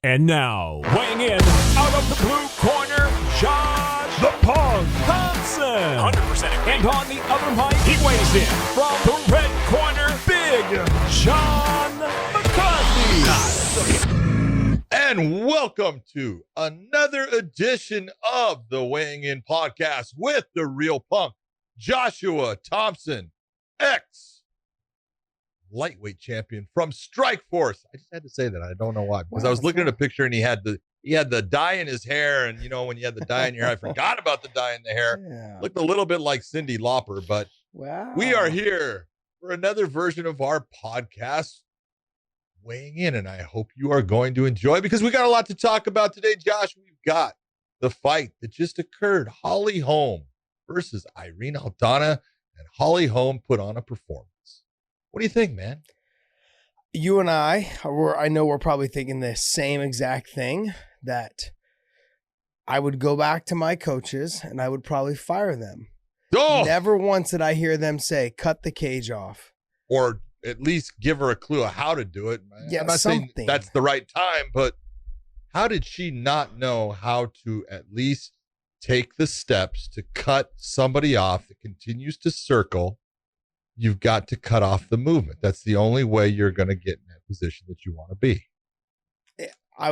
And now, weighing in out of the blue corner, Josh the Punk Thompson. 100% agree. And on the other mic, he weighs in from the red corner, Big John McCarthy. And welcome to another edition of the Weighing In Podcast with the real punk, Joshua Thompson, ex-lightweight champion from Strikeforce. I just had to say that. I don't know why. Because I was looking at a picture and he had the dye in his hair. And, you know, when you had the dye in your hair, I forgot about the dye in the hair. Yeah. Looked a little bit like Cyndi Lauper. But we are here for another version of our podcast, Weighing In, and I hope you are going to enjoy because we got a lot to talk about today, Josh. We've got the fight that just occurred, Holly Holm versus Irene Aldana, and Holly Holm put on a performance. What do you think, man? You and I know we're probably thinking the same exact thing, that I would go back to my coaches and I would probably fire them. Oh! Never once did I hear them say, cut the cage off. Or at least give her a clue of how to do it. Yeah, I'm not saying that's the right time, but how did she not know how to at least take the steps to cut somebody off that continues to circle? You've got to cut off the movement. That's the only way you're going to get in that position that you want to be. I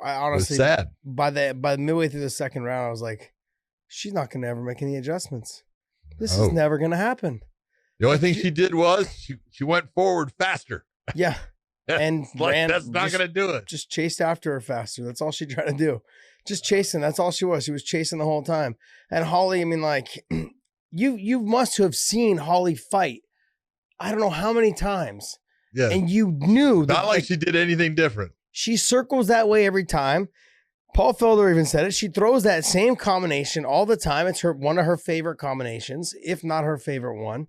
honestly, sad. By midway through the second round, I was like, she's not going to ever make any adjustments. This is never going to happen. The only thing she did was she went forward faster. Yeah. And ran. That's not going to do it. Just chased after her faster. That's all she tried to do. Just chasing. That's all she was. She was chasing the whole time. And Holly, I mean, like, you must have seen Holly fight I don't know how many times. Yeah. And you knew. Not like she did anything different. She circles that way every time. Paul Felder even said it. She throws that same combination all the time. It's one of her favorite combinations, if not her favorite one.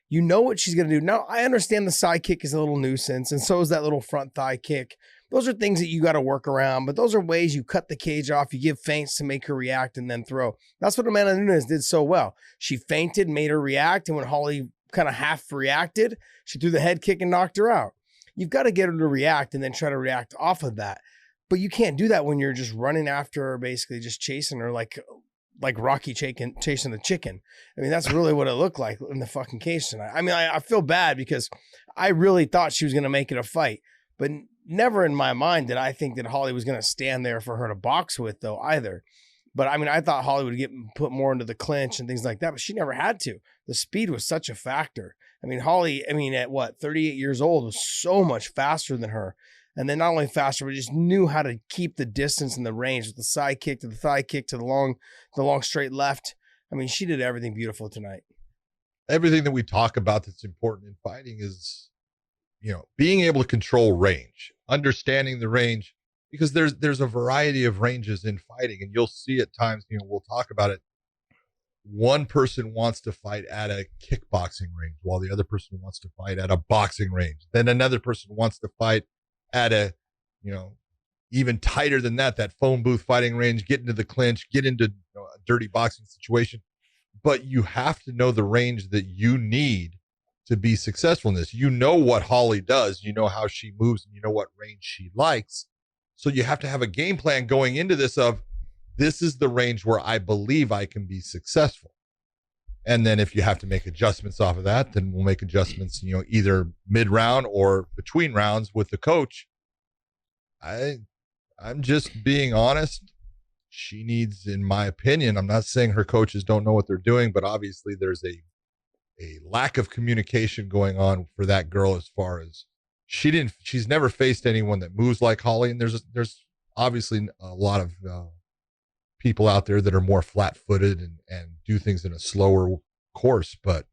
You know what she's going to do. Now, I understand the side kick is a little nuisance, and so is that little front thigh kick. Those are things that you got to work around, but those are ways you cut the cage off. You give feints to make her react and then throw. That's what Amanda Nunes did so well. She feinted, made her react, and when Holly kind of half reacted, she threw the head kick and knocked her out. You've got to get her to react and then try to react off of that. But you can't do that when you're just running after her, basically just chasing her like Rocky chasing the chicken. I mean, that's really what it looked like in the fucking cage tonight. I mean, I feel bad because I really thought she was going to make it a fight, but never in my mind did I think that Holly was going to stand there for her to box with, though, either. But I mean, I thought Holly would get put more into the clinch and things like that, but she never had to. The speed was such a factor. I mean, Holly, at 38 years old, was so much faster than her. And then not only faster, but just knew how to keep the distance and the range with the side kick to the thigh kick to the long straight left. I mean, she did everything beautiful tonight. Everything that we talk about that's important in fighting is, being able to control range, understanding the range, because there's a variety of ranges in fighting, and you'll see at times, we'll talk about it. One person wants to fight at a kickboxing range while the other person wants to fight at a boxing range. Then another person wants to fight at a, even tighter than that phone booth fighting range, get into the clinch, get into a dirty boxing situation. But you have to know the range that you need to be successful in this. You know what Holly does. You know how she moves, and you know what range she likes. So you have to have a game plan going into this of, this is the range where I believe I can be successful. And then if you have to make adjustments off of that, then we'll make adjustments, either mid-round or between rounds with the coach. I'm just being honest. She needs, in my opinion, I'm not saying her coaches don't know what they're doing, but obviously there's a lack of communication going on for that girl, as far as she's never faced anyone that moves like Holly. And there's obviously a lot of people out there that are more flat-footed and do things in a slower course, but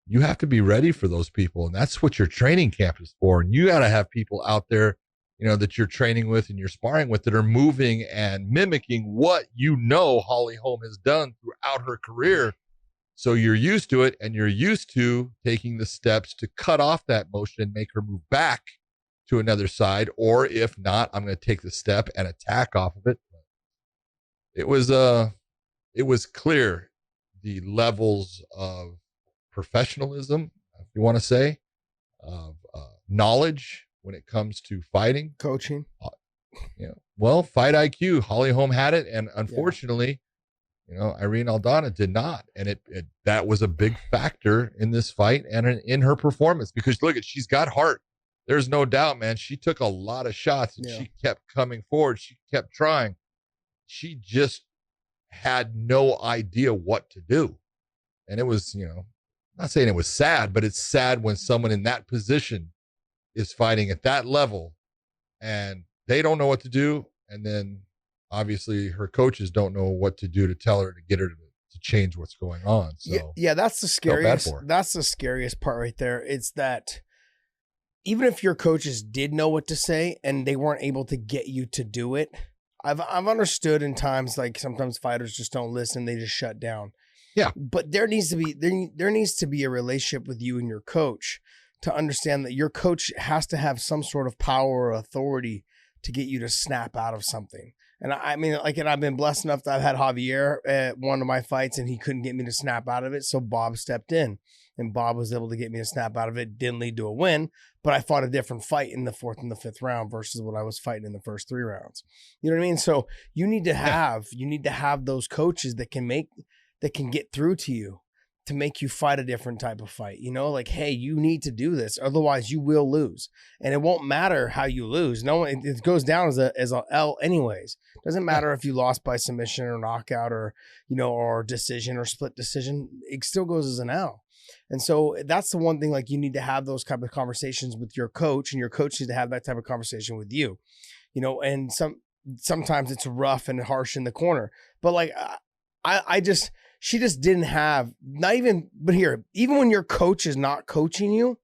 you have to be ready for those people, and that's what your training camp is for. And you got to have people out there, that you're training with and you're sparring with, that are moving and mimicking what Holly Holm has done throughout her career. So you're used to it, and you're used to taking the steps to cut off that motion and make her move back to another side, or if not, I'm going to take the step and attack off of it. It was clear the levels of professionalism, if you want to say, of knowledge when it comes to fighting, coaching, Well, fight IQ, Holly Holm had it, and unfortunately, Irene Aldana did not, and that was a big factor in this fight and in her performance, because look, she's got heart. There's no doubt, man. She took a lot of shots, and she kept coming forward. She kept trying. She just had no idea what to do, and it was, not saying it was sad, but it's sad when someone in that position is fighting at that level, and they don't know what to do, and then obviously her coaches don't know what to do to tell her to get her to change what's going on. So yeah, that's the scariest. That's the scariest part right there. It's that even if your coaches did know what to say and they weren't able to get you to do it, I've understood in times like sometimes fighters just don't listen, they just shut down. Yeah, but there needs to be a relationship with you and your coach to understand that your coach has to have some sort of power or authority to get you to snap out of something. And I mean, and I've been blessed enough that I've had Javier at one of my fights and he couldn't get me to snap out of it. So Bob stepped in and Bob was able to get me to snap out of it. Didn't lead to a win, but I fought a different fight in the 4th and the 5th round versus what I was fighting in the first 3 rounds. You know what I mean? So you need to have those coaches that can get through to you to make you fight a different type of fight, hey, you need to do this. Otherwise you will lose. And it won't matter how you lose. It goes down as a L anyways. Doesn't matter if you lost by submission or knockout or, or decision or split decision, it still goes as an L. And so that's the one thing, you need to have those type of conversations with your coach, and your coach needs to have that type of conversation with you, and sometimes it's rough and harsh in the corner, but she just didn't have, even when your coach is not coaching you,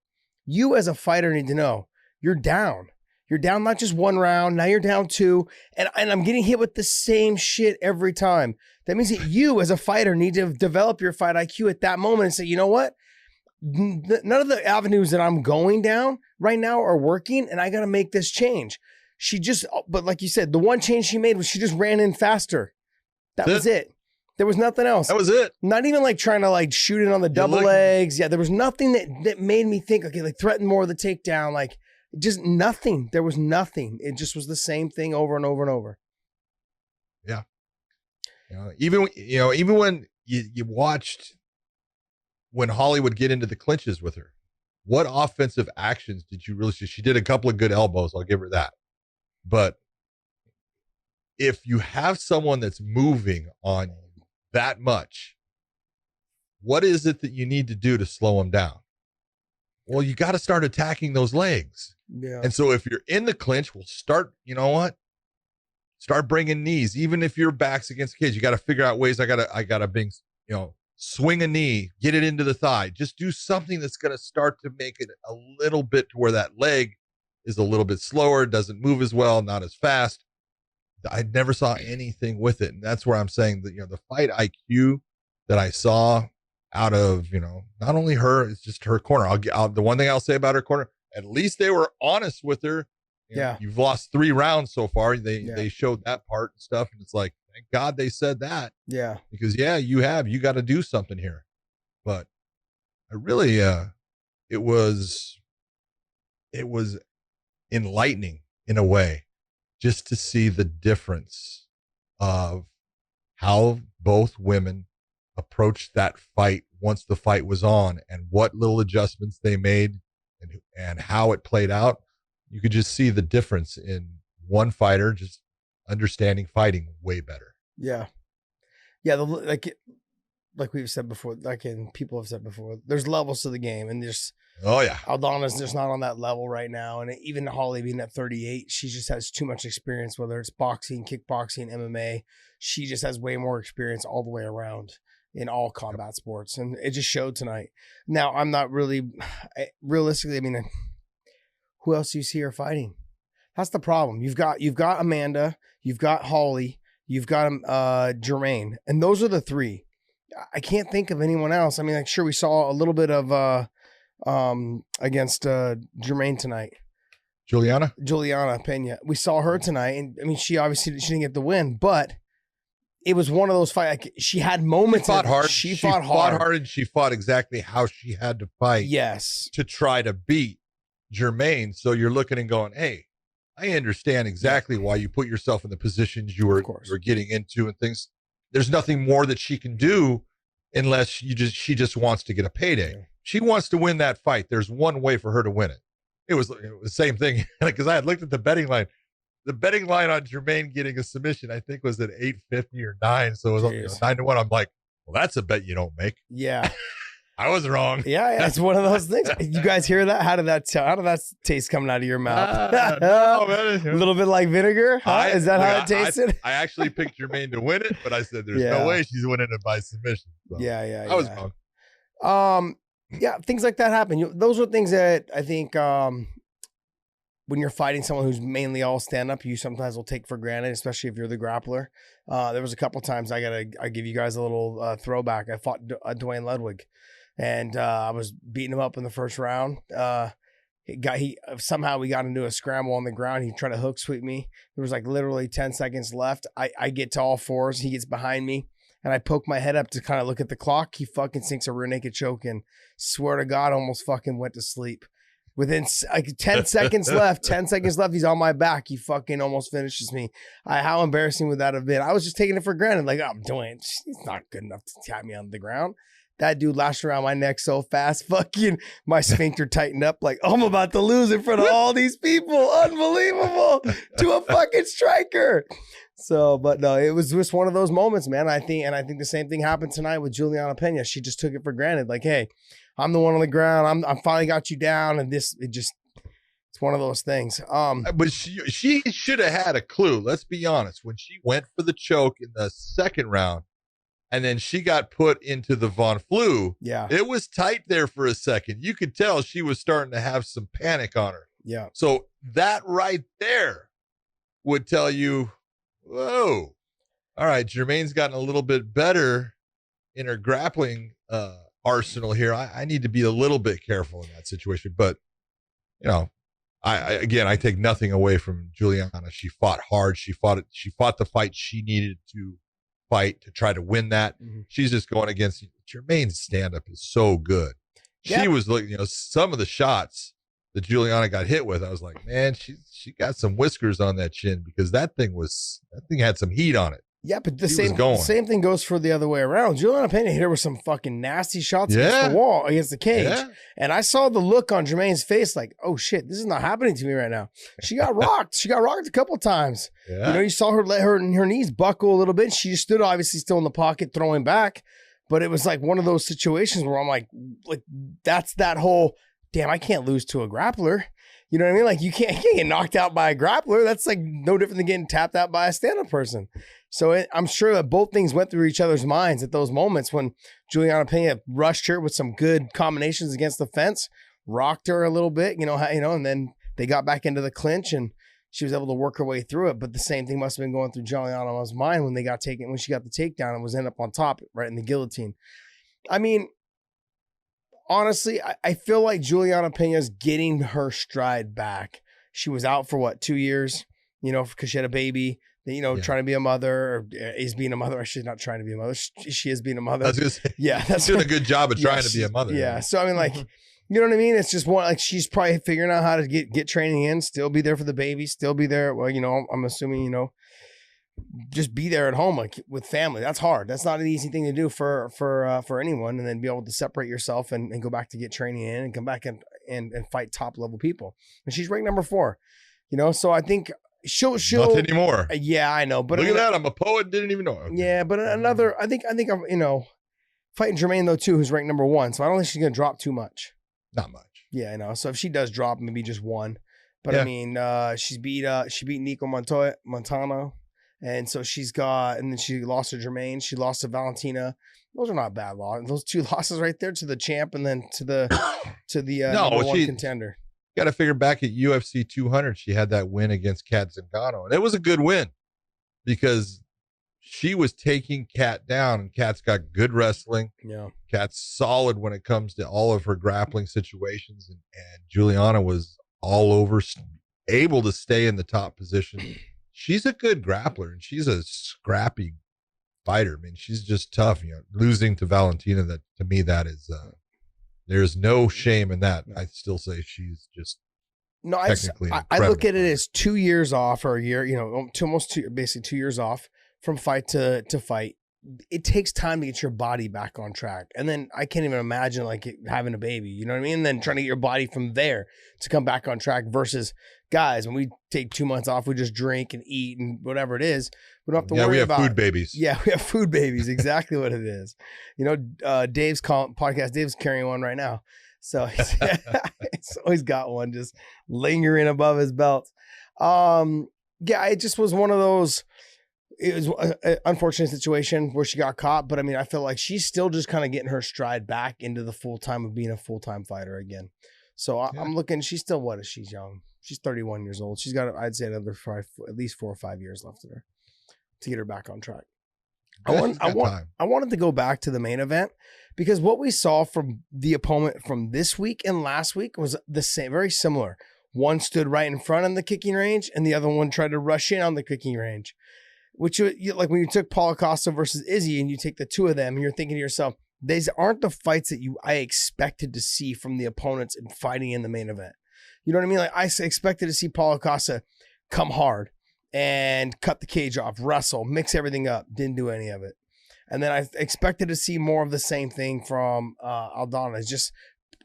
you as a fighter need to know you're down. You're down not just 1 round, now you're down 2, and I'm getting hit with the same shit every time. That means that you as a fighter need to develop your fight IQ at that moment and say, you know what? None of the avenues that I'm going down right now are working, and I got to make this change. But like you said, the one change she made was she just ran in faster. That was it. There was nothing else. That was it. Not even trying to shoot it on the double legs. Yeah, there was nothing that made me think, okay, threaten more of the takedown. Just nothing. There was nothing. It just was the same thing over and over and over. Yeah. Even when you watched when Holly would get into the clinches with her, what offensive actions did you really see? She did a couple of good elbows. I'll give her that. But if you have someone that's moving on you that much, what is it that you need to do to slow them down? Well, you got to start attacking those legs. Yeah. And so if you're in the clinch, we'll start, start bringing knees. Even if your back's against the cage, you got to figure out ways. I gotta bring, swing a knee, get it into the thigh. Just do something that's going to start to make it a little bit to where that leg is a little bit slower, doesn't move as well, not as fast. I never saw anything with it. And that's where I'm saying that, the fight IQ that I saw out of, not only her, it's just her corner. The one thing I'll say about her corner, at least they were honest with her. You've lost 3 rounds so far. They showed that part and stuff. And it's like, thank God they said that. Yeah. Because you got to do something here. But I really, it was enlightening in a way, just to see the difference of how both women approached that fight once the fight was on, and what little adjustments they made and how it played out. You could just see the difference in one fighter just understanding fighting way better. Yeah. Yeah. Like we've said before, and people have said before, there's levels to the game, and there's, Aldana's just not on that level right now. And even Holly being at 38, she just has too much experience, whether it's boxing, kickboxing, MMA. She just has way more experience all the way around in all combat sports. And it just showed tonight. Now, I'm not really, realistically, who else do you see her fighting? That's the problem. You've got Amanda, you've got Holly, you've got Jermaine, and those are the 3. I can't think of anyone else. Sure, we saw a little bit of against Jermaine tonight. Juliana Pena. We saw her tonight, and she obviously didn't get the win, but it was one of those fights. She had moments. She fought hard. She fought hard, and she fought exactly how she had to fight. Yes, to try to beat Jermaine. So you're looking and going, hey, I understand exactly why you put yourself in the positions you were getting into and things. There's nothing more that she can do unless she just wants to get a payday. Yeah. She wants to win that fight. There's one way for her to win it. It was the same thing because I had looked at the betting line. The betting line on Jermaine getting a submission, I think, was at 850 or 9. So it was 9-1. I'm like, well, that's a bet you don't make. Yeah. I was wrong. Yeah, it's one of those things. You guys hear that? How did that taste coming out of your mouth? No, man. A little bit like vinegar? Huh? Is that how it tasted? I actually picked Jermaine to win it, but I said there's no way she's winning it by submission. So Yeah. I was wrong. Yeah, things like that happen. Those are things that I think when you're fighting someone who's mainly all stand-up, you sometimes will take for granted, especially if you're the grappler. There was a couple times I give you guys a little throwback. I fought Dwayne Ludwig, and I was beating him up in the first round. Somehow we got into a scramble on the ground. He tried to hook sweep me. There was like literally 10 seconds left. I get to all fours. He gets behind me, and I poke my head up to kind of look at the clock. He fucking sinks a rear naked choke, and swear to God, almost fucking went to sleep. Within like 10 seconds left, he's on my back. He fucking almost finishes me. How embarrassing would that have been? I was just taking it for granted. Like, I'm doing, he's not good enough to tap me on the ground. That dude lashed around my neck so fast, fucking my sphincter tightened up. Like, oh, I'm about to lose in front of all these people. Unbelievable to a fucking striker. So, but no, it was just one of those moments, man. I think the same thing happened tonight with Juliana Pena. She just took it for granted. Like, hey, I'm the one on the ground. I'm finally got you down, and it's one of those things. But she should have had a clue. Let's be honest. When she went for the choke in the second round, and then she got put into the Von Flue, it was tight there for a second. You could tell she was starting to have some panic on her. Yeah. So that right there would tell you, whoa, all right, Jermaine's gotten a little bit better in her grappling arsenal here. I need to be a little bit careful in that situation. But, I take nothing away from Juliana. She fought hard. She fought the fight she needed to fight to try to win that. Mm-hmm. She's just going against Jermaine's stand-up is so good. She was looking, some of the shots that Juliana got hit with, I was like, man, she got some whiskers on that chin because that thing had some heat on it. Yeah, but the same thing goes for the other way around. Juliana Pena hit her with some fucking nasty shots against the wall, against the cage. Yeah. And I saw the look on Jermaine's face like, oh shit, this is not happening to me right now. She got rocked. She got rocked a couple of times. Yeah. You saw her let her knees buckle a little bit. She just stood obviously still in the pocket throwing back. But it was like one of those situations where I'm like that's that whole, damn, I can't lose to a grappler. You know what I mean? Like you can't get knocked out by a grappler. That's like no different than getting tapped out by a stand-up person. So I'm sure that both things went through each other's minds at those moments when Juliana Pena rushed her with some good combinations against the fence, rocked her a little bit, and then they got back into the clinch and she was able to work her way through it. But the same thing must have been going through Juliana's mind when she got the takedown and was ended up on top, right in the guillotine. I mean, honestly, I feel like Juliana Pena's getting her stride back. She was out for 2 years, because she had a baby. Trying to be a mother, or is being a mother. She's not trying to be a mother. She is being a mother. I was gonna say, that's doing a good job of trying to be a mother. Yeah. So I mean, like, you know what I mean? It's just one, like, she's probably figuring out how to get training in, still be there for the baby, still be there. Well, I'm assuming, just be there at home, like with family. That's hard. That's not an easy thing to do for anyone. And then be able to separate yourself and go back to get training in and come back and fight top level people. And she's ranked number 4, so I think she'll not anymore. Yeah, I know. But look at that. I'm a poet. Didn't even know. Okay. Yeah, but another. I think I'm fighting Jermaine though too, who's ranked number 1. So I don't think she's gonna drop too much. Not much. Yeah, I know. So if she does drop, maybe just 1. But I mean, she beat Nico Montano, and so and then she lost to Jermaine. She lost to Valentina. Those are not bad losses. Those 2 losses right there to the champ and then to the number 1 contender. Got to figure back at UFC 200, she had that win against Kat Zingano. And it was a good win because she was taking Kat down, and Kat's got good wrestling. Yeah. Kat's solid when it comes to all of her grappling situations. And Juliana was all over, able to stay in the top position. She's a good grappler, and she's a scrappy fighter. I mean, she's just tough. Losing to Valentina, that to me, that is there's no shame in that. I still say she's just No, technically I look at it as 2 years off, or a year, basically 2 years off from fight to fight. It takes time to get your body back on track. And then I can't even imagine having a baby, you know what I mean? And then trying to get your body from there to come back on track versus guys, when we take 2 months off, we just drink and eat and whatever it is. We don't have to worry about. We have food babies. Yeah, we have food babies. Exactly what it is. Dave's podcast, Dave's carrying one right now. So he's always got one just lingering above his belt. It just was one of those. It was an unfortunate situation where she got caught, but I mean, I feel like she's still just kind of getting her stride back into the full time of being a full-time fighter again. So I'm looking, she's still, she's young. She's 31 years old. She's got, I'd say, another at least 4 or 5 years left in her to get her back on track. I wanted to go back to the main event because what we saw from the opponent from this week and last week was the same, very similar. One stood right in front of the kicking range and the other one tried to rush in on the kicking range. Which, like when you took Paulo Costa versus Izzy and you take the two of them and you're thinking to yourself, these aren't the fights that I expected to see from the opponents in fighting in the main event. You know what I mean? Like I expected to see Paulo Costa come hard and cut the cage off, wrestle, mix everything up. Didn't do any of it. And then I expected to see more of the same thing from Aldana, just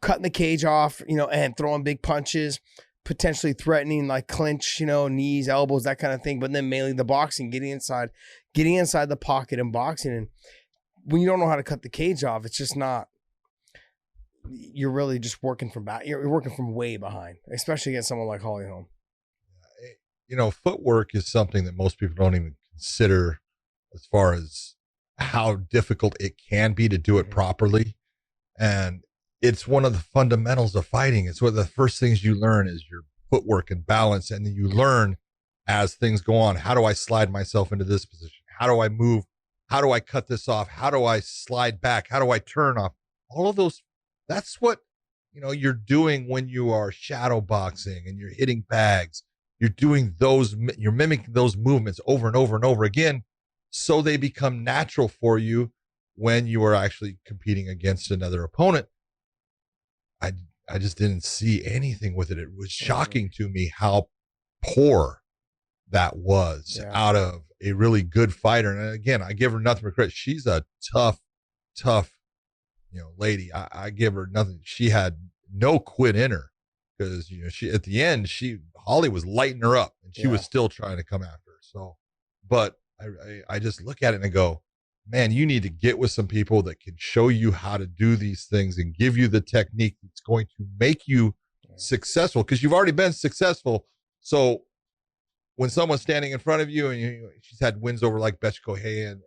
cutting the cage off, and throwing big punches, potentially threatening like clinch, knees, elbows, that kind of thing. But then mainly the boxing, getting inside the pocket and boxing. And when you don't know how to cut the cage off, it's just not, you're really just working from back. You're working from way behind, especially against someone like Holly Holm. Footwork is something that most people don't even consider as far as how difficult it can be to do it properly. And it's one of the fundamentals of fighting. It's one of the first things you learn is your footwork and balance. And then you learn as things go on, how do I slide myself into this position? How do I move? How do I cut this off? How do I slide back? How do I turn off? All of those, that's what, you're doing when you are shadow boxing and you're hitting bags. You're doing you're mimicking those movements over and over and over again. So they become natural for you when you are actually competing against another opponent. I just didn't see anything with it. It was shocking to me how poor that was out of a really good fighter. And again, I give her nothing but credit. She's a tough, lady. I give her nothing. She had no quit in her because, she, at the end, Holly was lighting her up and she was still trying to come after her. So, but I just look at it and I go, man, you need to get with some people that can show you how to do these things and give you the technique that's going to make you successful, because you've already been successful. So when someone's standing in front of you and she's had wins over like Betch Kohei and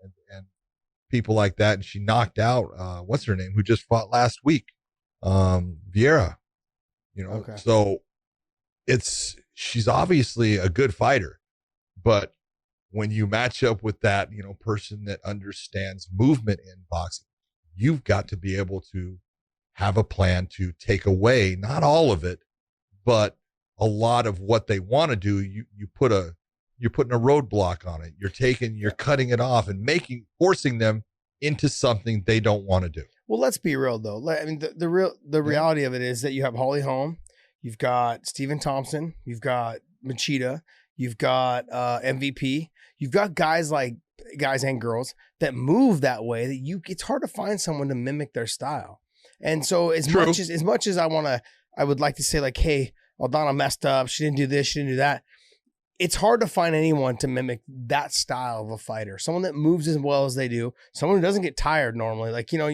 people like that, and she knocked out what's her name, who just fought last week, Vieira, so she's obviously a good fighter, but when you match up with that, person that understands movement in boxing, you've got to be able to have a plan to take away, not all of it, but a lot of what they want to do. You're putting a roadblock on it. You're cutting it off and forcing them into something they don't want to do. Well, let's be real though. I mean, the reality of it is that you have Holly Holm, you've got Stephen Thompson, you've got Machida, you've got MVP. You've got guys and girls that move that way that it's hard to find someone to mimic their style. And so as much as I would like to say like, hey, Aldana messed up. She didn't do this. She didn't do that. It's hard to find anyone to mimic that style of a fighter. Someone that moves as well as they do. Someone who doesn't get tired normally.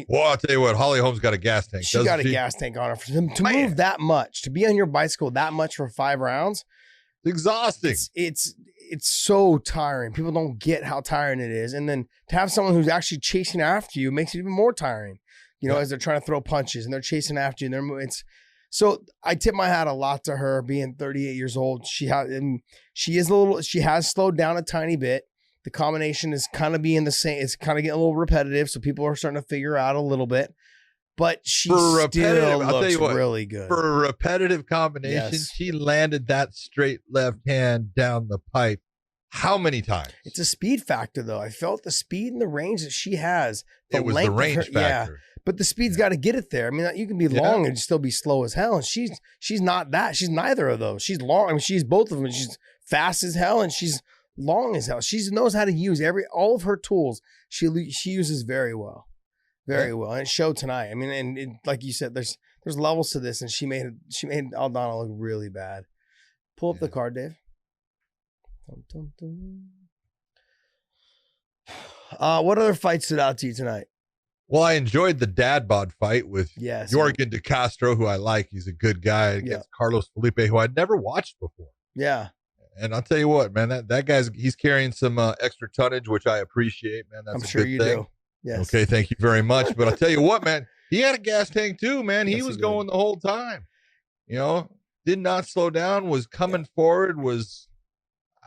Well, I'll tell you what, Holly Holm's got a gas tank. She got a gas tank on her. For them to move that much, to be on your bicycle that much for 5 rounds. It's exhausting. It's so tiring. People don't get how tiring it is. And then to have someone who's actually chasing after you makes it even more tiring, as they're trying to throw punches and they're chasing after you. So I tip my hat a lot to her being 38 years old. She has slowed down a tiny bit. The combination is kind of being the same. It's kind of getting a little repetitive. So people are starting to figure out a little bit. But she still looks really good. For a repetitive combination, she landed that straight left hand down the pipe. How many times? It's a speed factor, though. I felt the speed and the range that she has. It was the range factor. but the speed's got to get it there. I mean, you can be long and still be slow as hell. And she's not that. She's neither of those. She's long. I mean, she's both of them. She's fast as hell and she's long as hell. She knows how to use all of her tools. She uses very well, very well. And it showed tonight. I mean, and like you said, there's levels to this, and she made Aldana look really bad. Pull up the card, Dave. Dun, dun, dun. What other fights stood out to you tonight? Well, I enjoyed the dad bod fight with Jorgen De Castro, who I like. He's a good guy, against Carlos Felipe, who I'd never watched before. Yeah. And I'll tell you what, man, that he's carrying some extra tonnage, which I appreciate, man. That's a good thing. Do. Yes. Okay, thank you very much. But I'll tell you what, man, he had a gas tank too, man. He was going the whole time. You know, did not slow down, was coming forward,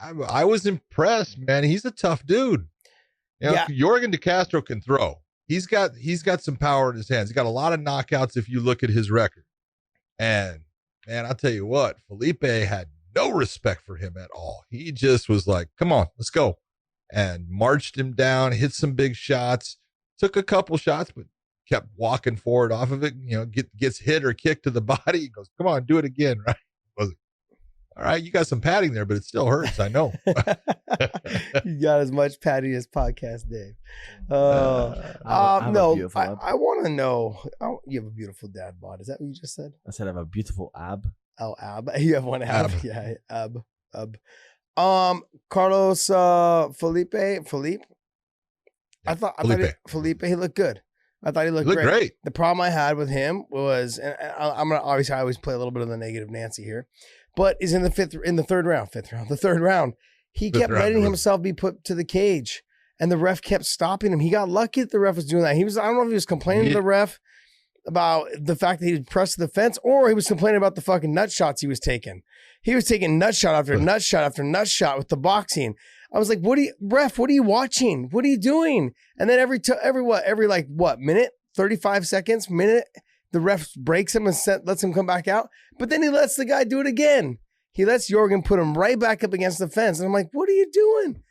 I was impressed, man. He's a tough dude. You know, Jorgen De Castro can throw. He's got some power in his hands. He's got a lot of knockouts if you look at his record. And man, I'll tell you what, Felipe had no respect for him at all. He just was like, come on, let's go. And marched him down, hit some big shots, took a couple shots, but kept walking forward off of it. You know, gets hit or kicked to the body. He goes, come on, do it again, right? All right, you got some padding there, but it still hurts. I know. You got as much padding as podcast Dave. I want to know. You have a beautiful dad bod. Is that what you just said? I said I have a beautiful ab. Oh, ab. You have one ab. Yeah, ab. Carlos Felipe. I thought Felipe. He looked good. I thought he looked great. The problem I had with him was, and I'm gonna obviously I always play a little bit of the negative Nancy here, but is in the third round. He kept letting himself be put to the cage, and the ref kept stopping him. He got lucky that the ref was doing that. I don't know if he was complaining to the ref about the fact that he was pressed to the fence, or he was complaining about the fucking nut shots he was taking. He was taking nut shot after nut shot after nut shot with the boxing. I was like, what are you watching? What are you doing? And then every minute, 35 seconds, the ref breaks him and lets him come back out. But then he lets the guy do it again. He lets Jorgen put him right back up against the fence. And I'm like, what are you doing?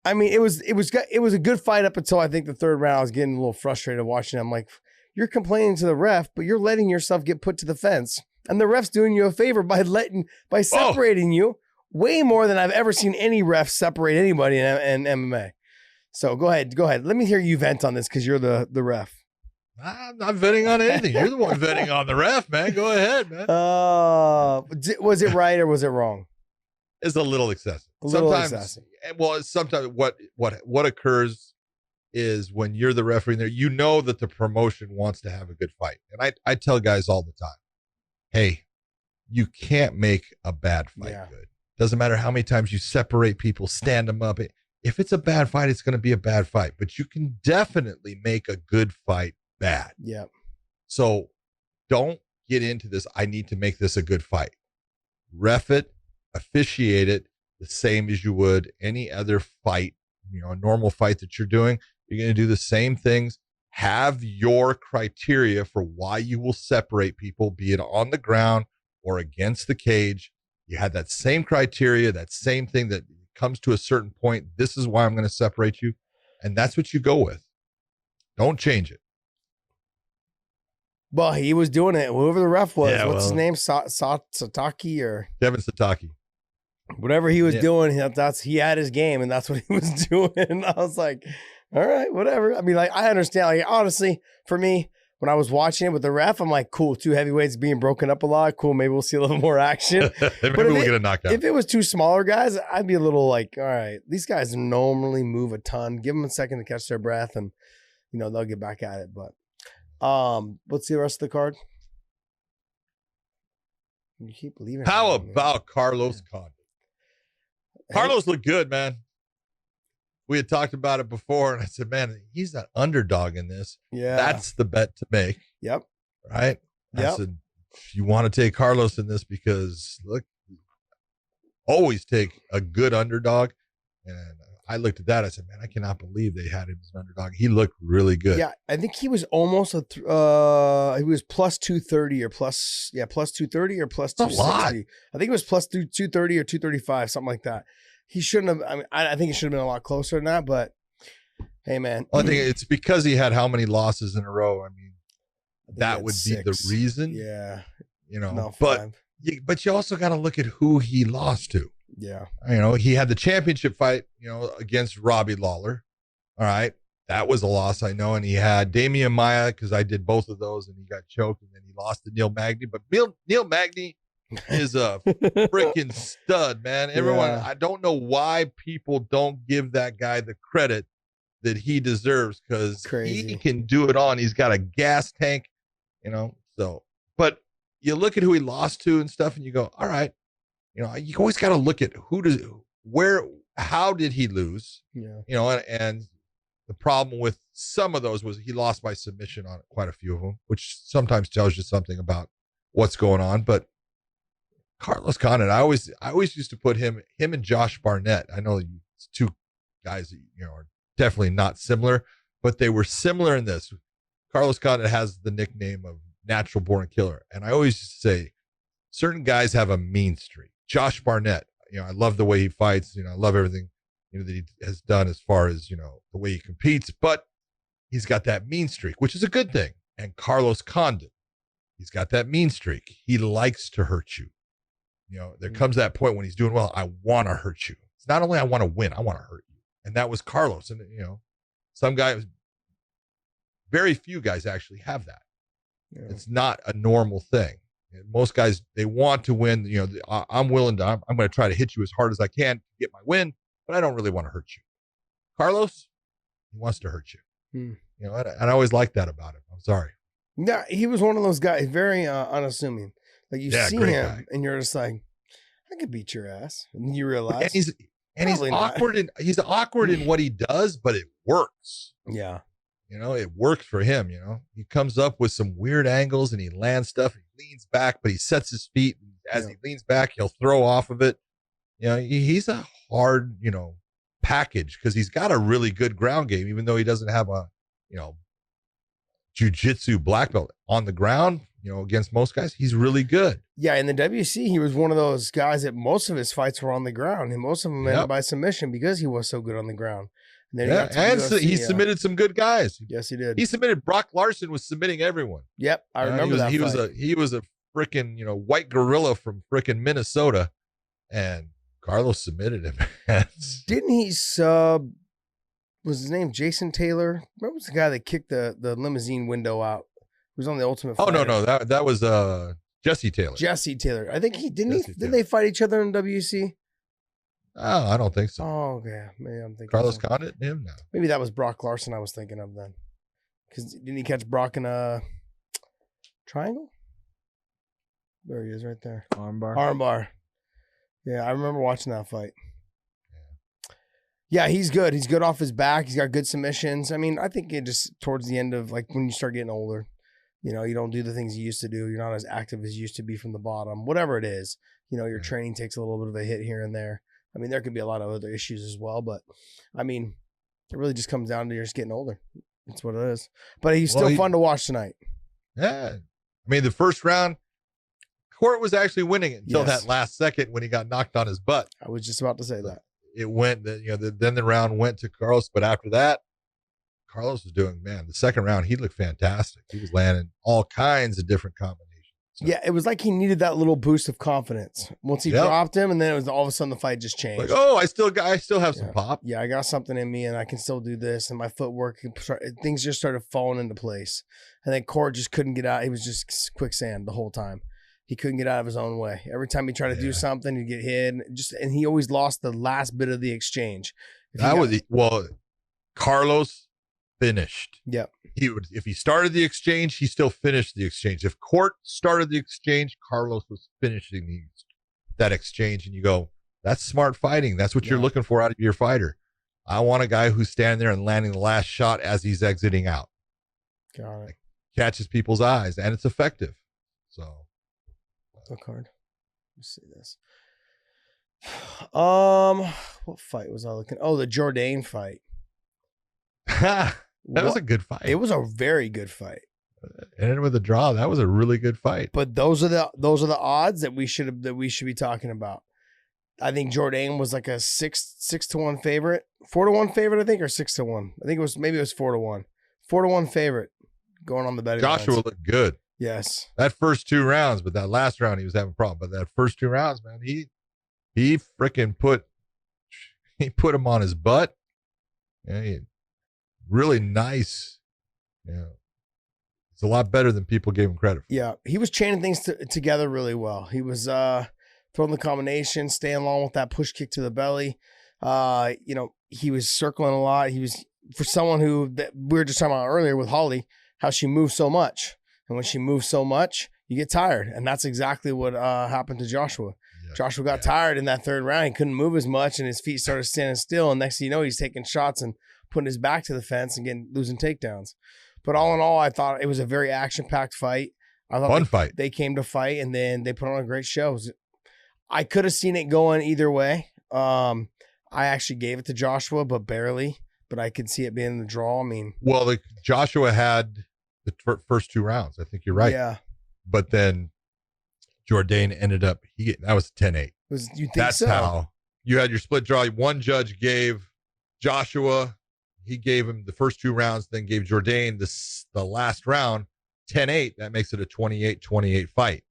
I mean, it was a good fight up until I think the third round. I was getting a little frustrated watching it. I'm like, you're complaining to the ref, but you're letting yourself get put to the fence. And the ref's doing you a favor by separating you way more than I've ever seen any ref separate anybody in MMA. So go ahead. Let me hear you vent on this because you're the ref. I'm not venting on anything. You're the one venting on the ref, man. Go ahead, man. Was it right or was it wrong? It's a little excessive. Sometimes what occurs is when you're the referee in there, you know that the promotion wants to have a good fight. And I tell guys all the time, hey, you can't make a bad fight good. Doesn't matter how many times you separate people, stand them up. If it's a bad fight, it's going to be a bad fight. But you can definitely make a good fight bad. Yeah. So don't get into this, I need to make this a good fight. Ref it, officiate it the same as you would any other fight, a normal fight that you're doing. You're going to do the same things. Have your criteria for why you will separate people, be it on the ground or against the cage. You had that same criteria, that same thing that comes to a certain point. This is why I'm going to separate you. And that's what you go with. Don't change it. Well, he was doing it. Whoever the ref was, what's his name? Sataki or Kevin Sataki. Whatever he was doing, he had his game, and that's what he was doing. I was like, all right, whatever. I mean, like, I understand. Like, honestly, for me, when I was watching it with the ref, I'm like, cool, two heavyweights being broken up a lot. Cool, maybe we'll see a little more action. Maybe we'll get a knockout. If it was two smaller guys, I'd be a little like, all right, these guys normally move a ton. Give them a second to catch their breath, and they'll get back at it. But let's see the rest of the card. You keep leaving. How about Carlos Condit? Carlos looked good, man. We had talked about it before, and I said, man, he's an underdog in this. Yeah. That's the bet to make. Yep. Right? Yep. I said, you want to take Carlos in this because, look, always take a good underdog. And I looked at that. I said, man, I cannot believe they had him as an underdog. He looked really good. Yeah, I think he was almost he was plus 230 or plus 230 or plus 260. I think it was plus 230 or 235, something like that. He shouldn't have. I mean, I think it should have been a lot closer than that. But Hey, man. Well, I think it's because he had how many losses in a row. I mean, that would be the reason. Yeah. No, 5. but you also got to look at who he lost to. Yeah. He had the championship fight, against Robbie Lawler. All right. That was a loss, I know. And he had Damian Maia, because I did both of those, and he got choked, and then he lost to Neil Magny. But Neil Magny is a freaking stud, man. Everyone, I don't know why people don't give that guy the credit that he deserves, because he can do it all, and he's got a gas tank, so. But you look at who he lost to and stuff, and you go, all right, you always got to look at how did he lose? Yeah. And the problem with some of those was he lost by submission on quite a few of them, which sometimes tells you something about what's going on. But Carlos Condit, I always used to put him and Josh Barnett. I know it's two guys that, are definitely not similar, but they were similar in this. Carlos Condit has the nickname of Natural Born Killer. And I always used to say certain guys have a mean streak. Josh Barnett, I love the way he fights. I love everything, that he has done as far as, the way he competes, but he's got that mean streak, which is a good thing. And Carlos Condit, he's got that mean streak. He likes to hurt you. There comes that point when he's doing well. I want to hurt you. It's not only I want to win, I want to hurt you. And that was Carlos. And, some guys, very few guys actually have that. Yeah. It's not a normal thing. Most guys, they want to win. I'm willing to, I'm going to try to hit you as hard as I can to get my win, but I don't really want to hurt you. Carlos, he wants to hurt you. And I always liked that about him. I'm sorry. Yeah, he was one of those guys, very unassuming. Like you see him guy. And you're just like, I could beat your ass. And you realize. And he's awkward he's awkward in what he does, but it works. Yeah. It works for him. He comes up with some weird angles and he lands stuff. He leans back, but he sets his feet. As he leans back, he'll throw off of it. He's a hard, package, because he's got a really good ground game, even though he doesn't have a, jiu-jitsu black belt on the ground, against most guys. He's really good. Yeah. In the WC, he was one of those guys that most of his fights were on the ground, and most of them ended by submission because he was so good on the ground. And then he submitted some good guys. Yes, he did. He submitted. Brock Larson was submitting everyone. Yep, I remember that. He was a freaking white gorilla from freaking Minnesota, and Carlos submitted him. Didn't he sub? Was his name Jason Taylor? What was the guy that kicked the limousine window out? He was on the Ultimate Fighter. Oh no, that was Jesse Taylor. Jesse Taylor. I think didn't they fight each other in WC? Oh, I don't think so. Oh, okay. Maybe I'm thinking Carlos Condit, him now. Maybe that was Brock Larson I was thinking of then. Because didn't he catch Brock in a triangle? There he is right there. Armbar. Yeah, I remember watching that fight. Yeah, he's good. He's good off his back. He's got good submissions. I mean, I think it just towards the end of, like, when you start getting older, you don't do the things you used to do. You're not as active as you used to be from the bottom. Whatever it is, your training takes a little bit of a hit here and there. I mean, there could be a lot of other issues as well, but I mean, it really just comes down to you're just getting older. That's what it is. But he's still fun to watch tonight. Yeah. I mean, the first round, Court was actually winning it until that last second when he got knocked on his butt. I was just about to say that. It went, then the round went to Carlos, but after that, Carlos was doing, the second round, he looked fantastic. He was landing all kinds of different combinations. So. Yeah, it was like he needed that little boost of confidence once he dropped him, and then it was all of a sudden the fight just changed. Like, oh, I still have some pop. Yeah, I got something in me, and I can still do this, and my footwork, things just started falling into place. And then Court just couldn't get out. He was just quicksand the whole time. He couldn't get out of his own way. Every time he tried to do something, he'd get hit. And he always lost the last bit of the exchange. Carlos finished. Yep. If he started the exchange, he still finished the exchange. If Court started the exchange, Carlos was finishing that exchange. And you go, that's smart fighting. That's what you're looking for out of your fighter. I want a guy who's standing there and landing the last shot as he's exiting out. Got it. Catches people's eyes, and it's effective. So. Look hard. Let's see this. What fight was I looking? Oh, the Jourdain fight. That was a good fight. It was a very good fight. Ended with a draw. That was a really good fight. But those are the odds that we should be talking about. I think Jourdain was like a 6-1 favorite, 4-1 favorite, I think, or 6-1. I think it was 4-1, 4-1 favorite going on the betting. Joshua lines. looked good. Yes, That first 2 rounds, but that last round he was having a problem. But that first 2 rounds, man, he freaking put him on his butt. Yeah, really nice. Yeah, it's a lot better than people gave him credit for. yeah, he was chaining things together really well. He was throwing the combination, staying long with that push kick to the belly. He was circling a lot. He was, for someone that we were just talking about earlier with Holly, how she moves so much. And when she moves so much, you get tired. And that's exactly what happened to Joshua. Yeah, Joshua got tired in that 3rd round. He couldn't move as much, and his feet started standing still. And next thing you know, he's taking shots and putting his back to the fence and losing takedowns. But all in all, I thought it was a very action-packed fight. I thought Fun fight. They came to fight, and then they put on a great show. I could have seen it going either way. I actually gave it to Joshua, but barely. But I could see it being the draw. I mean, well, Joshua had the first 2 rounds. I think you're right. Yeah. But then Jourdain ended up, that was 10-8. You think That's so? how you had your split draw. One judge gave Joshua, he gave him the first 2 rounds, then gave Jourdain the last round, 10-8. That makes it a 28-28 fight.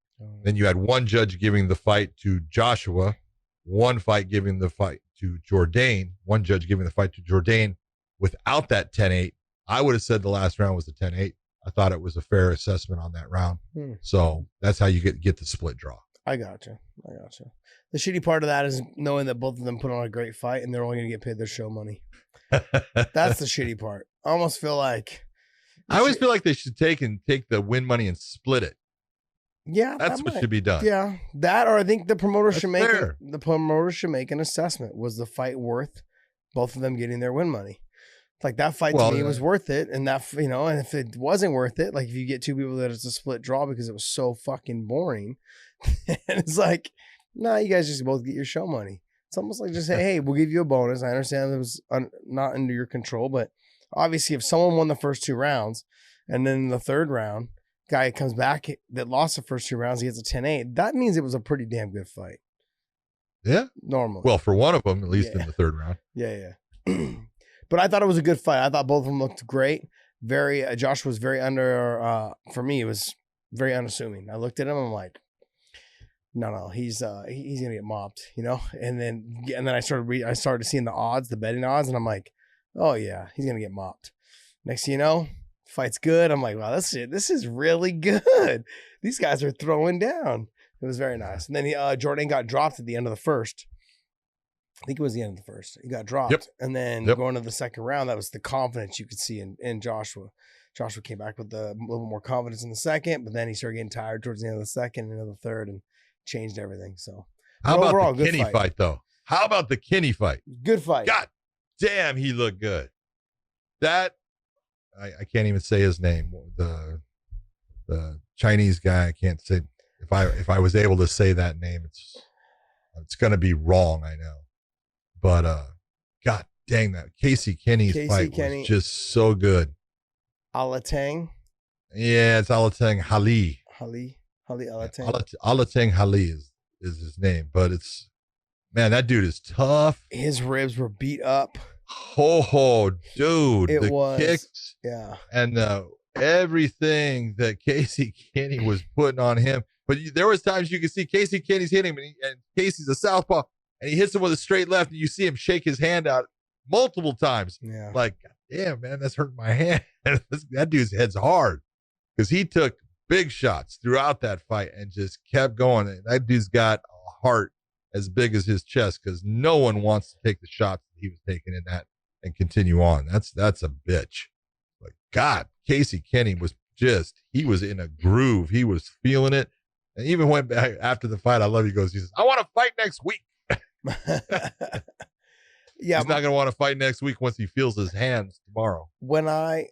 Then you had one judge giving the fight to Joshua, one fight giving the fight to Jourdain, one judge giving the fight to Jourdain without that 10-8. I would have said the last round was the 10-8. I thought it was a fair assessment on that round. So that's how you get the split draw. I got you. The shitty part of that is knowing that both of them put on a great fight and they're only going to get paid their show money. That's the shitty part. I almost feel like I always feel like they should take the win money and split it. Yeah, that's what should be done. Yeah, that, or I think the promoter That's should make fair. the promoter should make an assessment. Was the fight worth both of them getting their win money? Like that fight to me was worth it, and that, you know, and if it wasn't worth it, like if you get 2 people that it's a split draw because it was so fucking boring, and it's like, nah, you guys just both get your show money. It's almost like just say, hey, we'll give you a bonus. I understand it was not under your control, but obviously if someone won the first 2 rounds and then in the 3rd round, guy comes back that lost the first 2 rounds, he gets a 10-8. That means it was a pretty damn good fight. Yeah. Normally. Well, for one of them, at least in the 3rd round. Yeah. But I thought it was a good fight. I thought both of them looked great. Josh was very for me, it was very unassuming. I looked at him, I'm like, no, he's gonna get mopped, you know? And then I started seeing the odds, the betting odds, and I'm like, oh yeah, he's gonna get mopped. Next thing you know, fight's good. I'm like, wow, this is really good. These guys are throwing down. It was very nice. And then Jourdain got dropped at the end of the first. I think it was the end of the first. He got dropped. Yep. And then going to the 2nd round, that was the confidence you could see in Joshua. Joshua came back with a little more confidence in the 2nd, but then he started getting tired towards the end of the 2nd and into the 3rd and changed everything. So how about the Kinney fight though? How about the Kinney fight? Good fight. God damn, he looked good. That I can't even say his name. The Chinese guy, I can't say. If I was able to say that name, it's going to be wrong, I know. But God dang, that Casey Kinney's fight was just so good. Alatang. Yeah, it's Alatang Holly. Holly Alatang. Alatang Holly is his name, but man, that dude is tough. His ribs were beat up. Oh, dude, it was kicks, and everything that Casey Kinney was putting on him. But there was times you could see Casey Kinney's hitting him, and Casey's a southpaw, and he hits him with a straight left, and you see him shake his hand out multiple times. Yeah, like, yeah, man, that's hurting my hand. That dude's head's hard because he took big shots throughout that fight and just kept going. That dude's got a heart as big as his chest because no one wants to take the shots that he was taking in that and continue on. That's a bitch. But God, Casey Kinney was he was in a groove. He was feeling it. And even went back after the fight. I love he says, I want to fight next week. Yeah, he's not going to want to fight next week once he feels his hands tomorrow. When I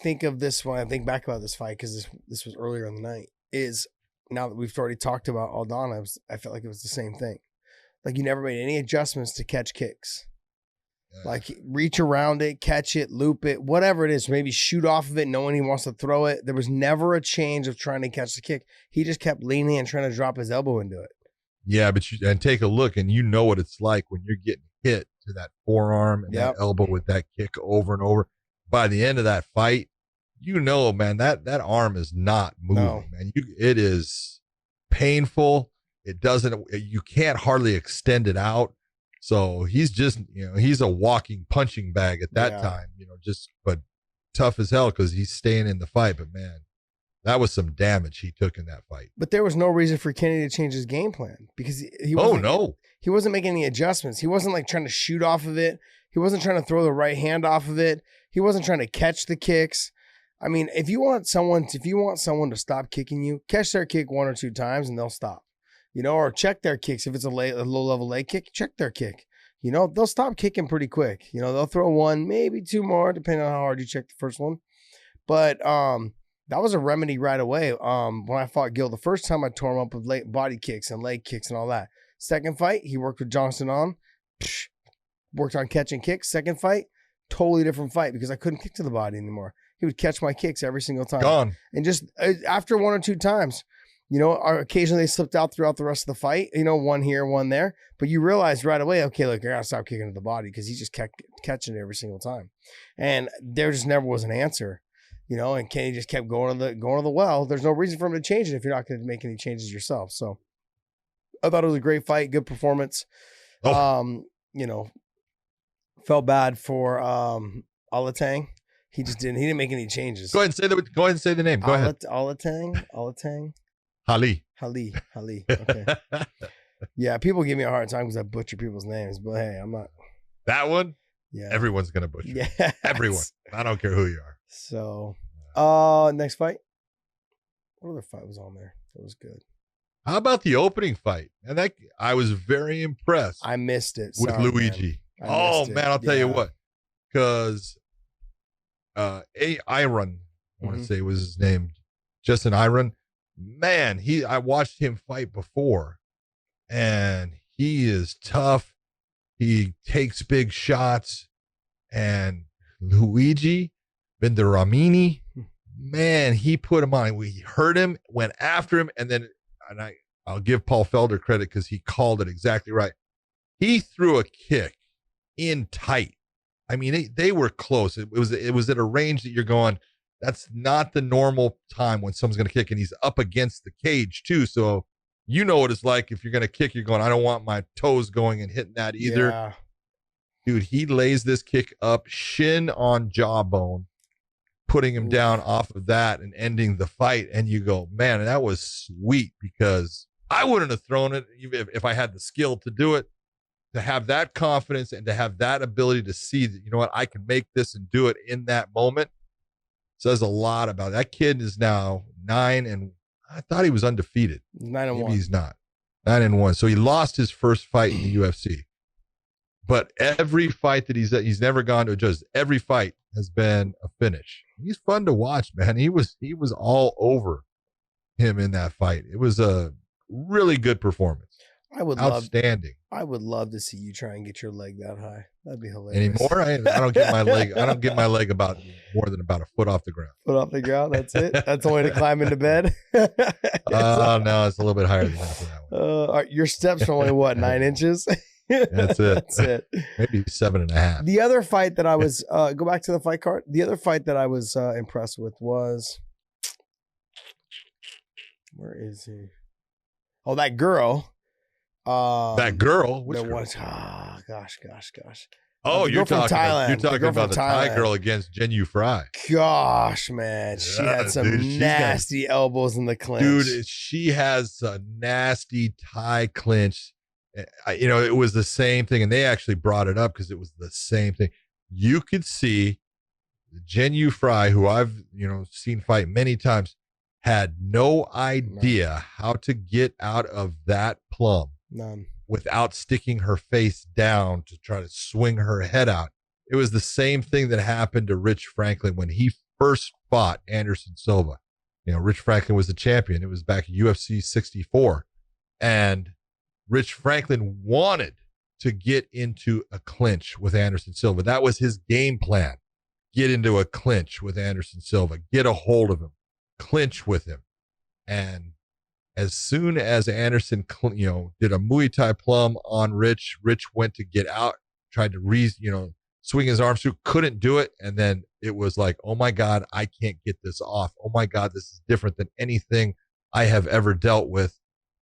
think of this, when I think back about this fight, because this was earlier in the night, is now that we've already talked about Aldana, I felt like it was the same thing. Like you never made any adjustments to catch kicks. Like reach around it, catch it, loop it, whatever it is. Maybe shoot off of it knowing he wants to throw it. There was never a change of trying to catch the kick. He just kept leaning and trying to drop his elbow into it. Yeah, but and take a look, and you know what it's like when you're getting hit to that forearm and that elbow with that kick over and over. By the end of that fight, you know, man, that arm is not moving, man. It is painful. It doesn't. You can't hardly extend it out. So he's just, he's a walking punching bag at that time. But tough as hell because he's staying in the fight. But man, that was some damage he took in that fight. But there was no reason for Kenny to change his game plan because he wasn't making any adjustments. He wasn't like trying to shoot off of it. He wasn't trying to throw the right hand off of it. He wasn't trying to catch the kicks. I mean, if you want someone to stop kicking you, catch their kick 1 or 2 times and they'll stop. Or check their kicks. If it's a low-level leg kick, check their kick. They'll stop kicking pretty quick. They'll throw 1, maybe 2 more, depending on how hard you check the first one. But that was a remedy right away. When I fought Gil, the first time I tore him up with body kicks and leg kicks and all that. Second fight, he worked with Johnson worked on catching kicks. Second fight, totally different fight because I couldn't kick to the body anymore. He would catch my kicks every single time. Gone. And just after 1 or 2 times, occasionally they slipped out throughout the rest of the fight, 1 here, 1 there. But you realize right away, okay, look, I got to stop kicking to the body because he just kept catching it every single time. And there just never was an answer, and Kenny just kept going to the well. There's no reason for him to change it if you're not going to make any changes yourself. So I thought it was a great fight, good performance. Felt bad for Alatang. He didn't make any changes. Go ahead and say the name. Go ahead. Alatang. Holly. Okay. Yeah, people give me a hard time because I butcher people's names, but hey, I'm not. That one? Yeah. Everyone's going to butcher. Yeah. Everyone. I don't care who you are. So, next fight. What other fight was on there? That was good. How about the opening fight? And I was very impressed. I missed it. With Luigi. Man, I'll tell you what. Because Iron, I want to say was his name, Justin Iron. Man, I watched him fight before, and he is tough. He takes big shots, and Luigi Venturamini, man, he put him on. We heard him, went after him, and I'll give Paul Felder credit because he called it exactly right. He threw a kick in tight. I mean, they were close. It was at a range that you're going, that's not the normal time when someone's going to kick, and he's up against the cage too. So you know what it's like if you're going to kick, you're going, I don't want my toes going and hitting that either. Yeah. Dude, he lays this kick up, shin on jawbone, putting him down off of that and ending the fight. And you go, man, that was sweet because I wouldn't have thrown it if I had the skill to do it. To have that confidence and to have that ability to see that, I can make this and do it in that moment says a lot about it. That kid is now 9 and I thought he was undefeated. 9-1. Maybe he's not. 9-1. So he lost his first fight in the UFC. But every fight that he's never gone to a judge. Every fight has been a finish. He's fun to watch, man. He was all over him in that fight. It was a really good performance. Outstanding. I would love to see you try and get your leg that high. That'd be hilarious. Anymore? I don't get my leg. I don't get my leg about more than about a foot off the ground. Foot off the ground. That's it. That's the way to climb into bed. No, it's a little bit higher than that for that one. Your steps are only what, 9 inches? That's it. That's it. Maybe 7.5. The other fight that I was go back to the fight card. The other fight that I was impressed with was, where is he? Oh, that girl. That girl? Which girl? Gosh. Oh, you're talking Thailand. about the Thai girl against Jen Yu Fry. Gosh, man. She had some nasty elbows in the clinch. Dude, she has a nasty Thai clinch. It was the same thing, and they actually brought it up because it was the same thing. You could see Jen Yu Fry, who I've seen fight many times, had no idea how to get out of that plum. None. Without sticking her face down to try to swing her head out. It was the same thing that happened to Rich Franklin when he first fought Anderson Silva. Rich Franklin was the champion. It was back at UFC 64. And Rich Franklin wanted to get into a clinch with Anderson Silva. That was his game plan. Get into a clinch with Anderson Silva. Get a hold of him. Clinch with him. And as soon as Anderson, did a Muay Thai plum on Rich, Rich went to get out, tried to swing his arms through, couldn't do it. And then it was like, oh my God, I can't get this off. Oh my God, this is different than anything I have ever dealt with.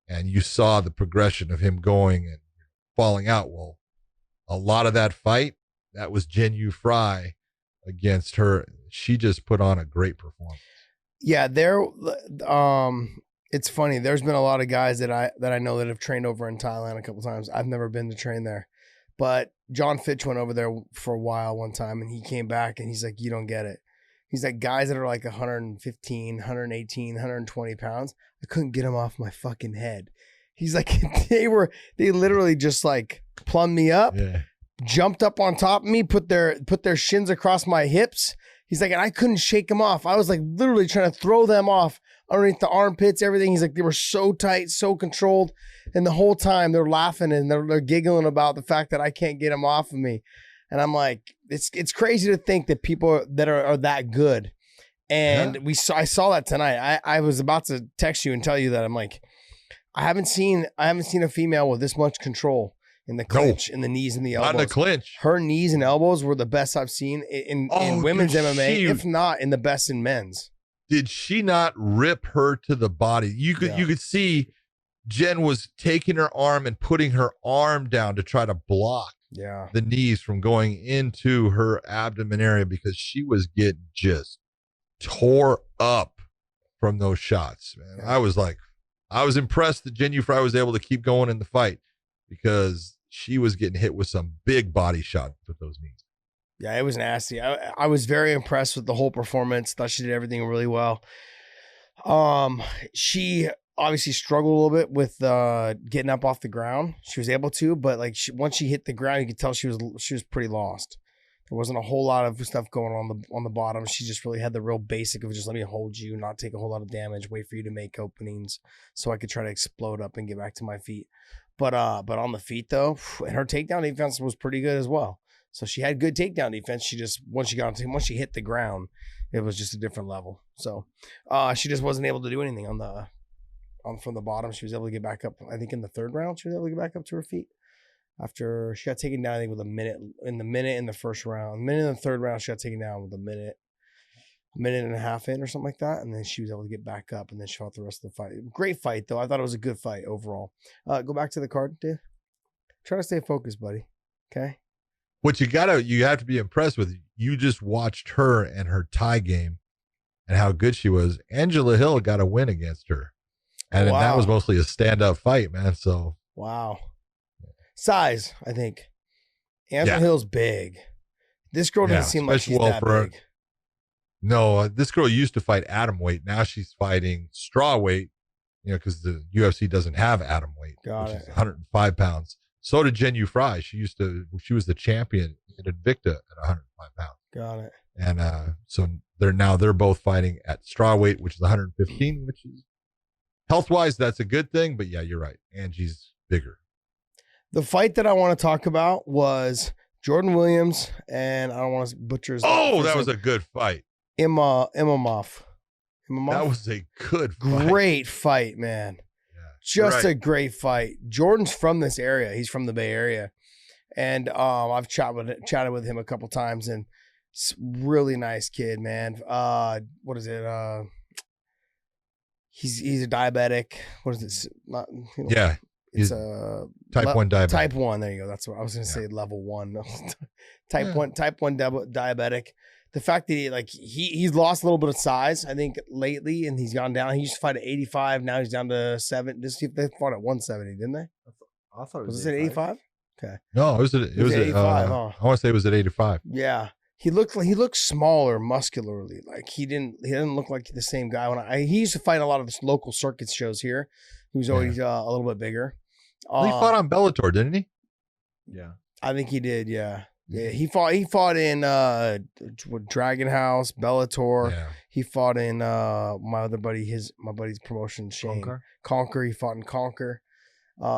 And you saw the progression of him going and falling out. Well, a lot of that fight, that was Jin Yu Fry against her. She just put on a great performance. Yeah, it's funny. There's been a lot of guys that I know that have trained over in Thailand a couple times. I've never been to train there, but John Fitch went over there for a while one time, and he came back and he's like, you don't get it. He's like, guys that are like 115, 118, 120 pounds, I couldn't get them off my fucking head. He's like, they literally just like plumbed me up, jumped up on top of me, put their shins across my hips. He's like, and I couldn't shake them off. I was like literally trying to throw them off underneath the armpits, everything. He's like, they were so tight, so controlled. And the whole time they're laughing and they're giggling about the fact that I can't get them off of me. And I'm like, it's crazy to think that people that are that good. And I saw that tonight. I was about to text you and tell you that. I'm like, I haven't seen a female with this much control in the clinch, in the knees and the elbows. Not in the clinch. Her knees and elbows were the best I've seen in women's MMA, if not in the best in men's. Did she not rip her to the body? You could see Jen was taking her arm and putting her arm down to try to block the knees from going into her abdomen area because she was getting just tore up from those shots, man. Yeah. I was impressed that Jin Yu Fry was able to keep going in the fight because she was getting hit with some big body shots with those knees. Yeah, it was nasty. I was very impressed with the whole performance. Thought she did everything really well. She obviously struggled a little bit with getting up off the ground. She was able to, but like once she hit the ground, you could tell she was pretty lost. There wasn't a whole lot of stuff going on the bottom. She just really had the real basic of just let me hold you, not take a whole lot of damage, wait for you to make openings so I could try to explode up and get back to my feet. But on the feet though, and her takedown defense was pretty good as well. So she had good takedown defense. She just once she hit the ground, it was just a different level. So she just wasn't able to do anything from the bottom. She was able to get back up. I think in the third round, she was able to get back up to her feet. After she got taken down, I think with a minute in the first round. A minute in the third round, she got taken down with a minute and a half in or something like that. And then she was able to get back up and then she fought the rest of the fight. Great fight, though. I thought it was a good fight overall. Go back to the card, Dave. Try to stay focused, buddy. Okay? What you have to be impressed with. You just watched her and her Thai game and how good she was. Angela Hill got a win against her. And that was mostly a stand-up fight, man. So wow. Size, I think. Angela Hill's big. This girl doesn't seem like she's that big. No, this girl used to fight atom weight. Now she's fighting straw weight, because the UFC doesn't have atom weight, which is 105 pounds. So did Jin Yu Fry. She was the champion in Invicta at 105 pounds. Got it. And so they're both fighting at straw weight, which is 115, which is health-wise, that's a good thing. But yeah, you're right. Angie's bigger. The fight that I want to talk about was Jordan Williams, and I don't want to butcher his name. Oh, that was a good fight. Imamov. That was a good fight. Great fight, man. Yeah, just a great fight. Jordan's from this area. He's from the Bay Area. And I've chatted with him a couple times, and really nice kid, man. What is it? He's a diabetic. What is this? Yeah. It's type 1 diabetic. Type 1, there you go. That's what I was going to say, level 1. Type 1 diabetic. The fact that he's lost a little bit of size, I think, lately, and he's gone down. He used to fight at 85. Now he's down to 7. They fought at 170, didn't they? I thought it was at 85? Okay. No, it was at 85. I want to say it was at 85. Yeah. He looked smaller muscularly. Like he didn't look like the same guy. He used to fight a lot of the local circuit shows here. He was always a little bit bigger. Well, he fought on Bellator, didn't he? Yeah, I think he did. Yeah. He fought in Dragon House, Bellator. Yeah. He fought in my buddy's promotion, Shane Conquer. He fought in Conquer.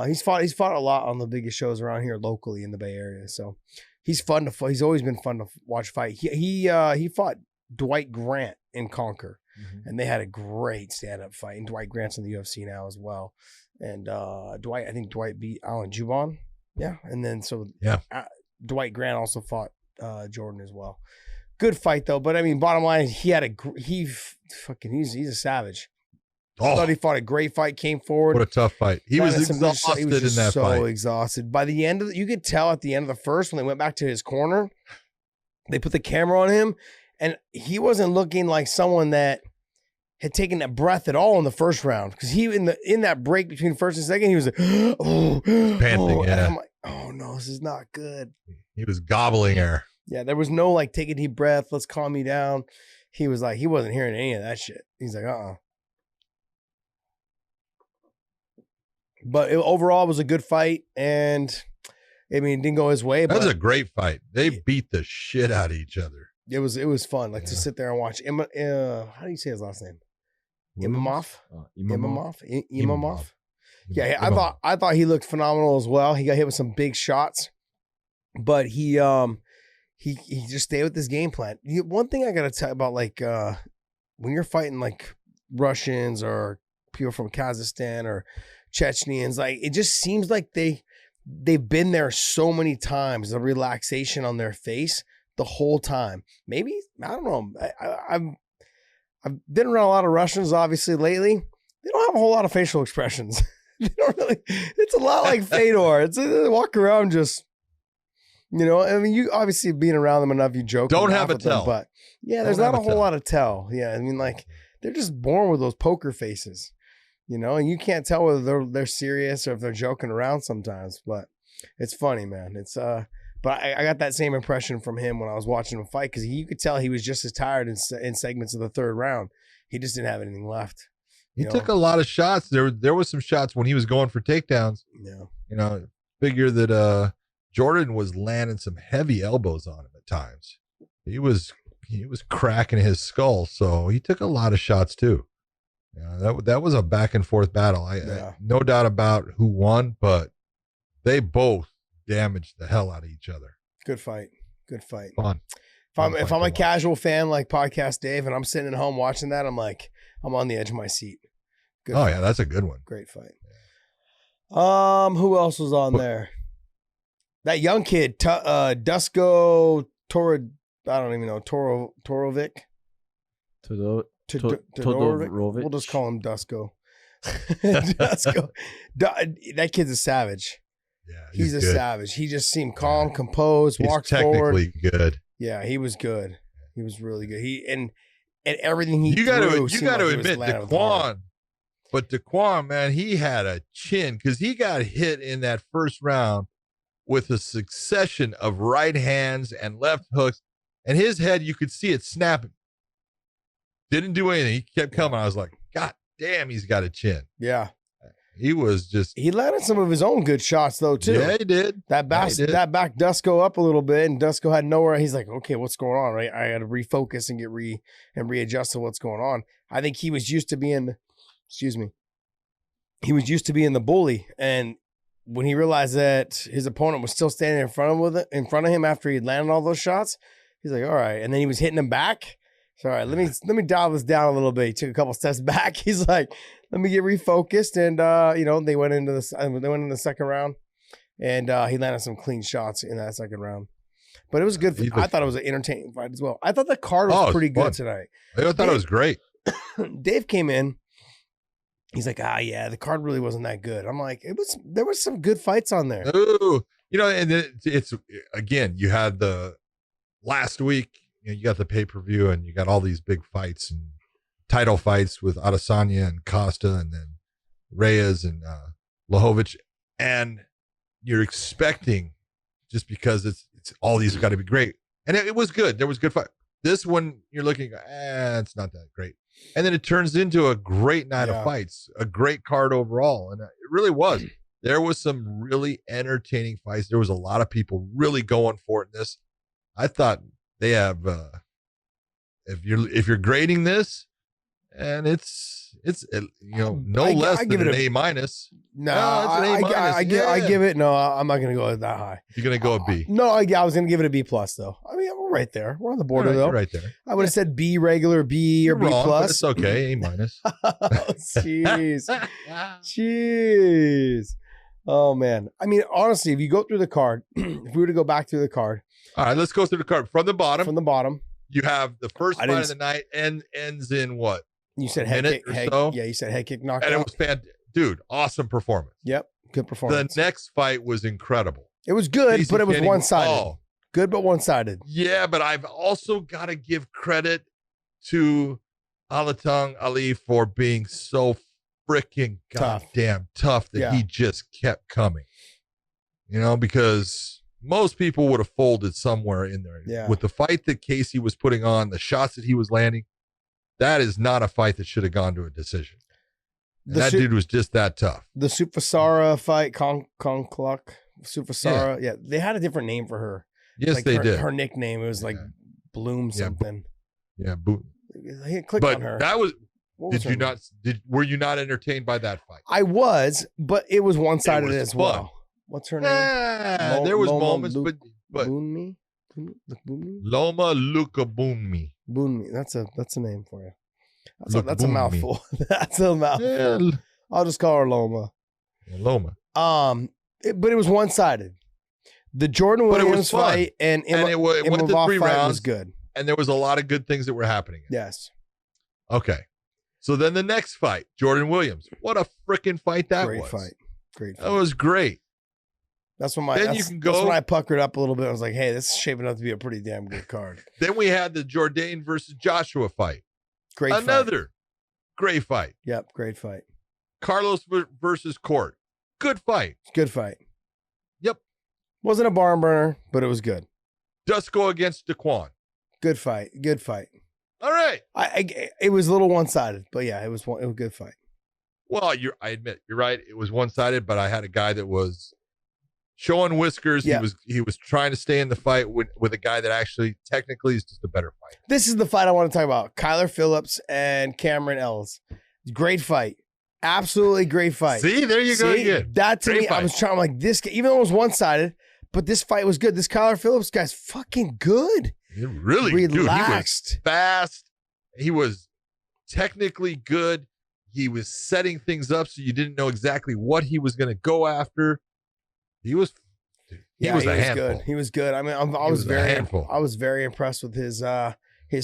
He's fought a lot on the biggest shows around here locally in the Bay Area. So he's fun to fight. He's always been fun to watch fight. He fought Dwight Grant in Conquer. and they had a great stand-up fight. And Dwight Grant's in the UFC now as well. And I think Dwight beat Alan Jubon. Yeah, and then Dwight Grant also fought Jordan as well. Good fight though, but I mean, bottom line, he's a savage. I thought he fought a great fight, came forward. What a tough fight. He was exhausted in that fight. So exhausted. By the end of you could tell at the end of the first, when they went back to his corner, they put the camera on him, and he wasn't looking like someone that had taken that breath at all in the first round. Because he in that break between first and second, he was like, panting. Yeah. And I'm like, oh no, this is not good. He was gobbling air. Yeah, there was no like take a deep breath, let's calm you down. He was like, he wasn't hearing any of that shit. He's like, But overall, it was a good fight, and I mean, it didn't go his way. That was a great fight. They beat the shit out of each other. It was fun, to sit there and watch. How do you say his last name? Imamov. Imamov. Yeah, I thought he looked phenomenal as well. He got hit with some big shots, but he just stayed with his game plan. One thing I gotta tell you about, like when you're fighting like Russians or people from Kazakhstan or Chechens, like it just seems like they've been there so many times, the relaxation on their face the whole time. Maybe, I don't know. I've been around a lot of Russians obviously lately. They don't have a whole lot of facial expressions. They don't really, it's a lot like Fedor. They walk around just, I mean, you obviously being around them enough, you joke. Don't have a tell. But yeah, there's not a whole lot of tell. Yeah, I mean, like they're just born with those poker faces. And you can't tell whether they're serious or if they're joking around sometimes, but it's funny, man. It's but I got that same impression from him when I was watching him fight, because you could tell he was just as tired in segments of the third round. He just didn't have anything left. He took a lot of shots. There was some shots when he was going for takedowns. Yeah. Figure that Jordan was landing some heavy elbows on him at times. He was cracking his skull, so he took a lot of shots too. Yeah, that was a back and forth battle. No doubt about who won, but they both damaged the hell out of each other. Good fight. Fun. If I'm a casual fan like Podcast Dave and I'm sitting at home watching that, I'm like, I'm on the edge of my seat. Good fight. Yeah, that's a good one. Great fight. Who else was on there? That young kid, Dusko Torovic. Todorovic. We'll just call him Dusko. Dusko. That kid's a savage. Yeah, he's a savage. He just seemed calm, composed, he's walked forward. Technically good. Yeah, he was good. He was really good. And everything you got to admit Daquan. But Daquan, man, he had a chin because he got hit in that first round with a succession of right hands and left hooks, and his head, you could see it snapping. Didn't do anything. He kept coming. I was like, God damn, he's got a chin. Yeah. He landed some of his own good shots though, too. Yeah, he did. That back Dusko up a little bit, and Dusko had nowhere. He's like, okay, what's going on? Right? I got to refocus and readjust to what's going on. I think he was used to being, he was used to being the bully, and when he realized that his opponent was still standing in front of him after he had landed all those shots, he's like, all right. And then he was hitting him back. So, all right, let me dial this down a little bit. He took a couple steps back. He's like, let me get refocused. And, they went into the second round, and he landed some clean shots in that second round. But it was good. I thought it was an entertaining fight as well. I thought the card was pretty good tonight. I thought it was great. Dave came in. He's like, the card really wasn't that good. I'm like, there was some good fights on there. Ooh, and it's again, you had the last week, you got the pay-per-view and you got all these big fights and title fights with Adesanya and Costa and then Reyes and Lahovic. And you're expecting, just because it's all these have got to be great. And it was good. There was good fight. This one, you're looking, it's not that great. And then it turns into a great night of fights, a great card overall. And it really was. There was some really entertaining fights. There was a lot of people really going for it in this. I thought they have, if you're grading this and it's no less than an A minus. No, it's an A minus. I give it. No, I'm not gonna go that high. You're gonna go a B. No, I was gonna give it a B plus though. I mean, we're right there. We're on the border though. Right there. I would have said B regular, B or You're B wrong, but plus. it's okay. A minus. Jeez, jeez. Oh man. I mean, honestly, if you go through the card, if we were to go back through the card, All right, let's go through the card from the bottom. from the bottom, You have the first fight of the night and ends in what? you said A head minute kick. or so? Yeah, you said head kick knockout. And it was fantastic. Dude, awesome performance. Yep, good performance. The next fight was incredible. It was good, Casey but it was Kenny- one-sided. Oh, Good, but one-sided. yeah, but I've also got to give credit to Alatang Ali for being so freaking Tough. goddamn tough that Yeah. he just kept coming. Because most people would have folded somewhere in there. Yeah. With the fight that Casey was putting on, the shots that he was landing, that is not a fight that should have gone to a decision. And that dude was just that tough. The Sufasara fight, Concluck, Sufasara. Yeah, they had a different name for her. Yes, Like they her, did. Her nickname, it was like Bloom Yeah, something. Yeah, He clicked but on her. that was. What was Did her you name? not? Were you not entertained by that fight? I was, but it was one-sided It was as fun. well. What's her name? There was Loma moments, but Boonmi? Boonmi? Loma Lukabunmi. Boonmi. That's a name for you. Look, That's a Boonmi. mouthful. That's a mouthful. Yeah, I'll just call her Loma. Loma. But it was one-sided. The Jordan But it was Williams fun. fight and It went to Imavov 3 fight rounds, was good. and there was a lot of good things that were happening. Yes. Okay. So then the next fight, Jordan Williams. What a freaking fight that Great was. fight. Great fight. That was great. That's when that's when I puckered up a little bit. I was like, hey, this is shaping up to be a pretty damn good card. Then we had the Jourdain versus Joshua fight. Great fight. Another great fight. Yep, great fight. Carlos versus Court. Good fight. Good fight. Yep. Wasn't a barn burner, but it was good. Dusko against Daquan. Good fight. Good fight. All right. It was a little one-sided, but yeah, it was a good fight. Well, I admit you're right. It was one-sided, but I had a guy that was showing whiskers. Yeah. He was trying to stay in the fight with a guy that actually technically is just a better fight. This is the fight I want to talk about. Kyler Phillips and Cameron Ellis. Great fight. Absolutely great fight. See, there you go again. That to Great me, fight. I was trying, I'm like, this guy, even though it was one-sided, but this fight was good. This Kyler Phillips guy's fucking good. He really Relaxed. Dude, he was fast. He was technically good. He was setting things up so you didn't know exactly what he was going to go after. He was a handful. good. He was good. I mean, I was very impressed with his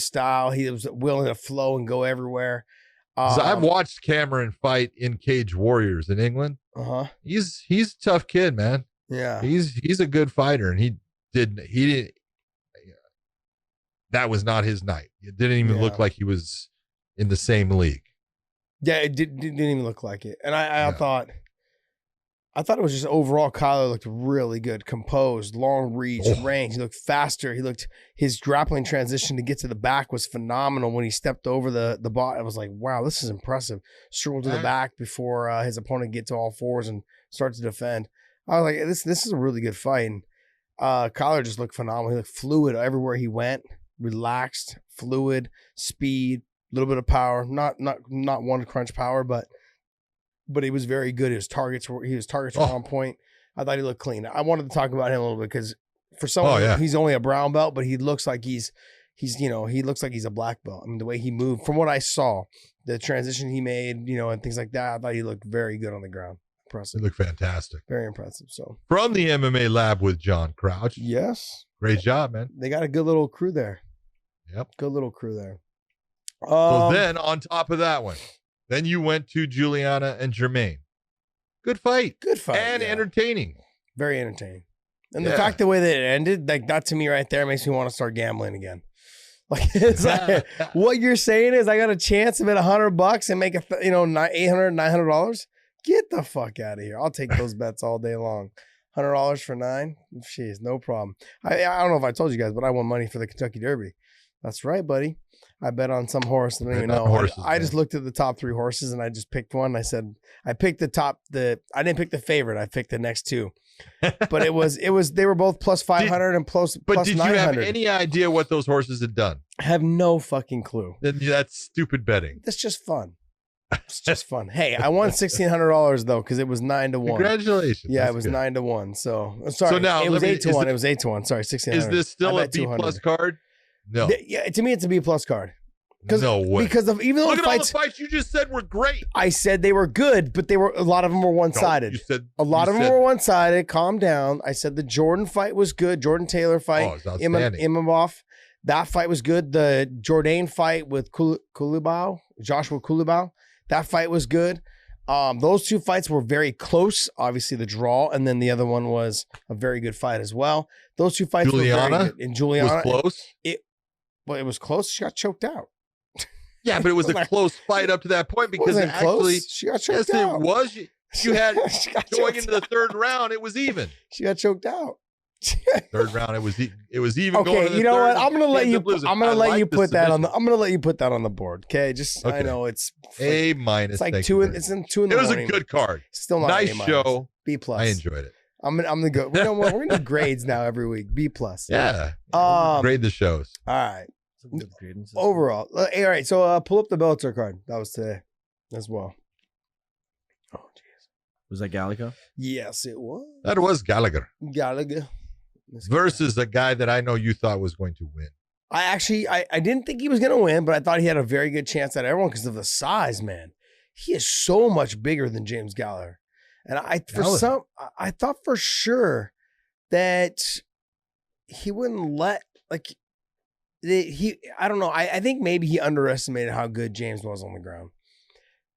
style. He was willing to flow and go everywhere. So I've watched Cameron fight in Cage Warriors in England. He's a tough kid, man. Yeah. He's a good fighter, and he didn't. That was not his night. It didn't even look like he was in the same league. Yeah, it didn't even look like it. And I thought it was just overall Kyler looked really good, composed, long reach, range. He looked faster. His grappling transition to get to the back was phenomenal when he stepped over the bot. I was like, wow, this is impressive. Circled to the back before his opponent get to all fours and start to defend. I was like, this is a really good fight. And Kyler just looked phenomenal. He looked fluid everywhere he went, relaxed, fluid, speed, a little bit of power. Not one crunch power, but he was very good. His targets were on point. I thought he looked clean. I wanted to talk about him a little bit because for someone he's only a brown belt, but he looks like he looks like he's a black belt. I mean, the way he moved, from what I saw, the transition he made, and things like that, I thought he looked very good on the ground. Impressive. He looked fantastic. Very impressive. So from the MMA lab with John Crouch. Yes. Great job, man. They got a good little crew there. Yep. Good little crew there. So then on top of that one, then you went to Juliana and Jermaine. Good fight. And entertaining. Very entertaining. And the fact the way that it ended, like that to me right there makes me want to start gambling again. Like it's like what you're saying is I got a chance to bet $100 and make $900 Get the fuck out of here. I'll take those bets all day long. $100 for 9? Jeez, no problem. I don't know if I told you guys, but I won money for the Kentucky Derby. That's right, buddy. I bet on some horse. I don't even know. I just looked at the top 3 horses and I just picked one. I said, I picked I didn't pick the favorite. I picked the next 2. But they were both plus 500 and plus 900. But did you have any idea what those horses had done? I have no fucking clue. Then that's stupid betting. That's just fun. It's just fun. Hey, I won $1,600 though because it was 9-1. Congratulations. Yeah, That's it was good. 9-1. So sorry. So now, it was let me- 8-1. It was 8-1. Sorry, 1,600. Is this still I a bet B 200. plus card? No. Yeah, to me it's a B plus card. No way. Because of even though Look the at all the fights, fights you just said were great. I said they were good, but a lot of them were one sided. No, you said A lot you of them said- were one sided. Calm down. I said the Jordan fight was good. Jordan Taylor fight. Oh, it's outstanding. Imavov. That fight was good. The Jourdain fight with Joshua Kulibao. That fight was good. Those two fights were very close. Obviously, the draw, and then the other one was a very good fight as well. Those two fights were very good. And Juliana was close. It was close. She got choked out. Yeah, but it was a close fight up to that point because Wasn't actually, close. She got choked yes, out. it was. You had She got going choked into the out. third round, it was even. She got choked out. Third round, it was even. Going Okay, to the you know third, what? I'm gonna let ends you. up losing. I'm gonna I let like you the put that on the. submission. I'm gonna let you put that on the board. Okay, just I Okay. know it's A minus. It's like thank two. you In, very it's in 2 in the much. It was morning. a good card. Still not Nice A minus. show. B plus. I enjoyed it. I'm gonna go. You know what? We're gonna do grades now every week. B plus. Yeah. Um, Grade the shows. All right. Some good grading system. Overall, all right. So pull up the Bellator card. That was today, as well. Oh jeez. Was that Gallagher? Yes, it was. That was Gallagher Gallagher. versus a guy that I know you thought was going to win. I didn't think he was going to win, but I thought he had a very good chance at everyone because of the size, man. He is so much bigger than James Gallagher. And I thought for sure that he wouldn't let, like, I don't know. I think maybe he underestimated how good James was on the ground.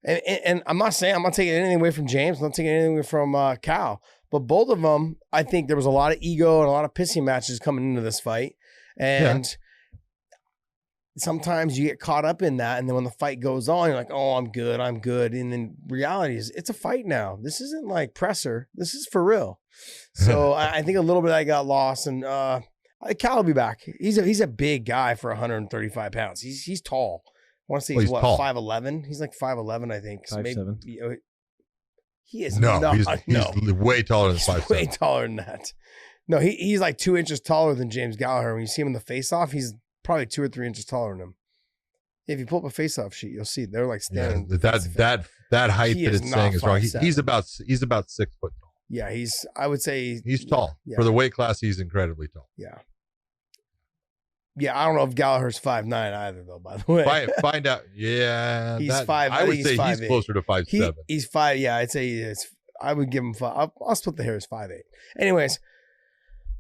And I'm not taking anything away from James. I'm not taking anything away from Cal. But both of them, I think there was a lot of ego and a lot of pissing matches coming into this fight. And sometimes you get caught up in that. And then when the fight goes on, you're like, oh, I'm good. And then reality is it's a fight now. This isn't like presser. This is for real. So I think a little bit I got lost. And Cal will be back. He's a big guy for 135 pounds. He's tall. I want to say he's tall. 5'11". He's like 5'11", I think. So 5'7". He is No, not. he's way taller than He's 5'7". way taller than that. No, he's like 2 inches taller than James Gallagher. When you see him in the face-off, he's probably 2 or 3 inches taller than him. If you pull up a face-off sheet, you'll see they're like standing. Yeah, that height He that is it's not saying is wrong. 5'7". He's about 6 foot tall. Yeah, I would say He's tall Yeah. for the weight class. He's incredibly tall. Yeah. Yeah, I don't know if Gallagher's 5'9" either, though. By the way, Find out. Yeah, He's 5'. I would he's say 5'8". he's closer to 5'7". He's 5. Yeah, I'd say it's. I would give him 5. I'll split the hairs 5'8". Anyways,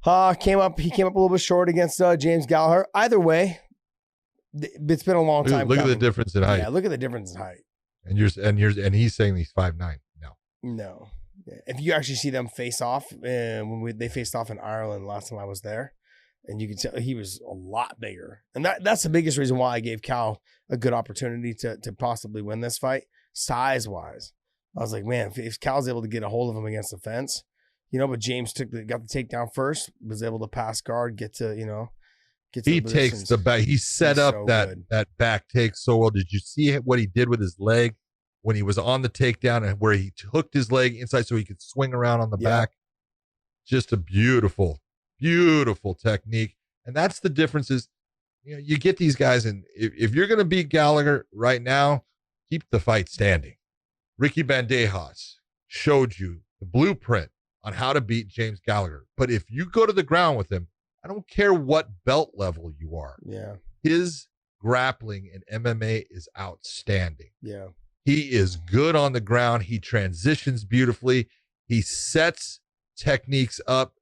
he came up a little bit short against James Gallagher. Either way, it's been a long time. Look at the coming. difference in height. Yeah, look at the difference in height. And he's saying he's 5'9". No, if you actually see them face off, when they faced off in Ireland last time I was there, and you can tell he was a lot bigger, and that's the biggest reason why I gave Cal a good opportunity to possibly win this fight, size wise. I was like, man, if Cal's able to get a hold of him against the fence, but James got the takedown first, was able to pass guard, get to He takes the back. He set up so that back take so well. Did you see what he did with his leg when he was on the takedown and where he hooked his leg inside so he could swing around on the back? Just a beautiful, beautiful technique. And that's the difference is, you get these guys, and if you're going to beat Gallagher right now, keep the fight standing. Ricky Bandejas showed you the blueprint on how to beat James Gallagher. But if you go to the ground with him, I don't care what belt level you are. Yeah. His grappling in MMA is outstanding. Yeah. He is good on the ground. He transitions beautifully. He sets techniques up.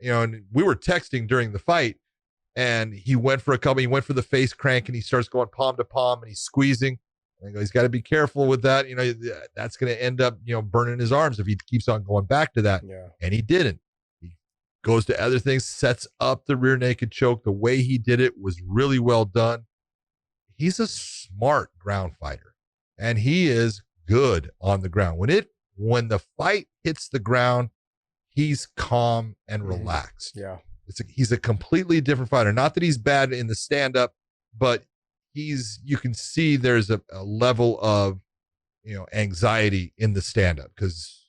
And we were texting during the fight, and he went for the face crank, and he starts going palm to palm, and he's squeezing. I go, he's got to be careful with that. That's going to end up, burning his arms if he keeps on going back to that. Yeah. And he didn't. He goes to other things, sets up the rear naked choke. The way he did it was really well done. He's a smart ground fighter, and he is good on the ground. When the fight hits the ground, he's calm and relaxed. Yeah. He's a completely different fighter. Not that he's bad in the stand-up, but you can see there's a level of, anxiety in the stand-up because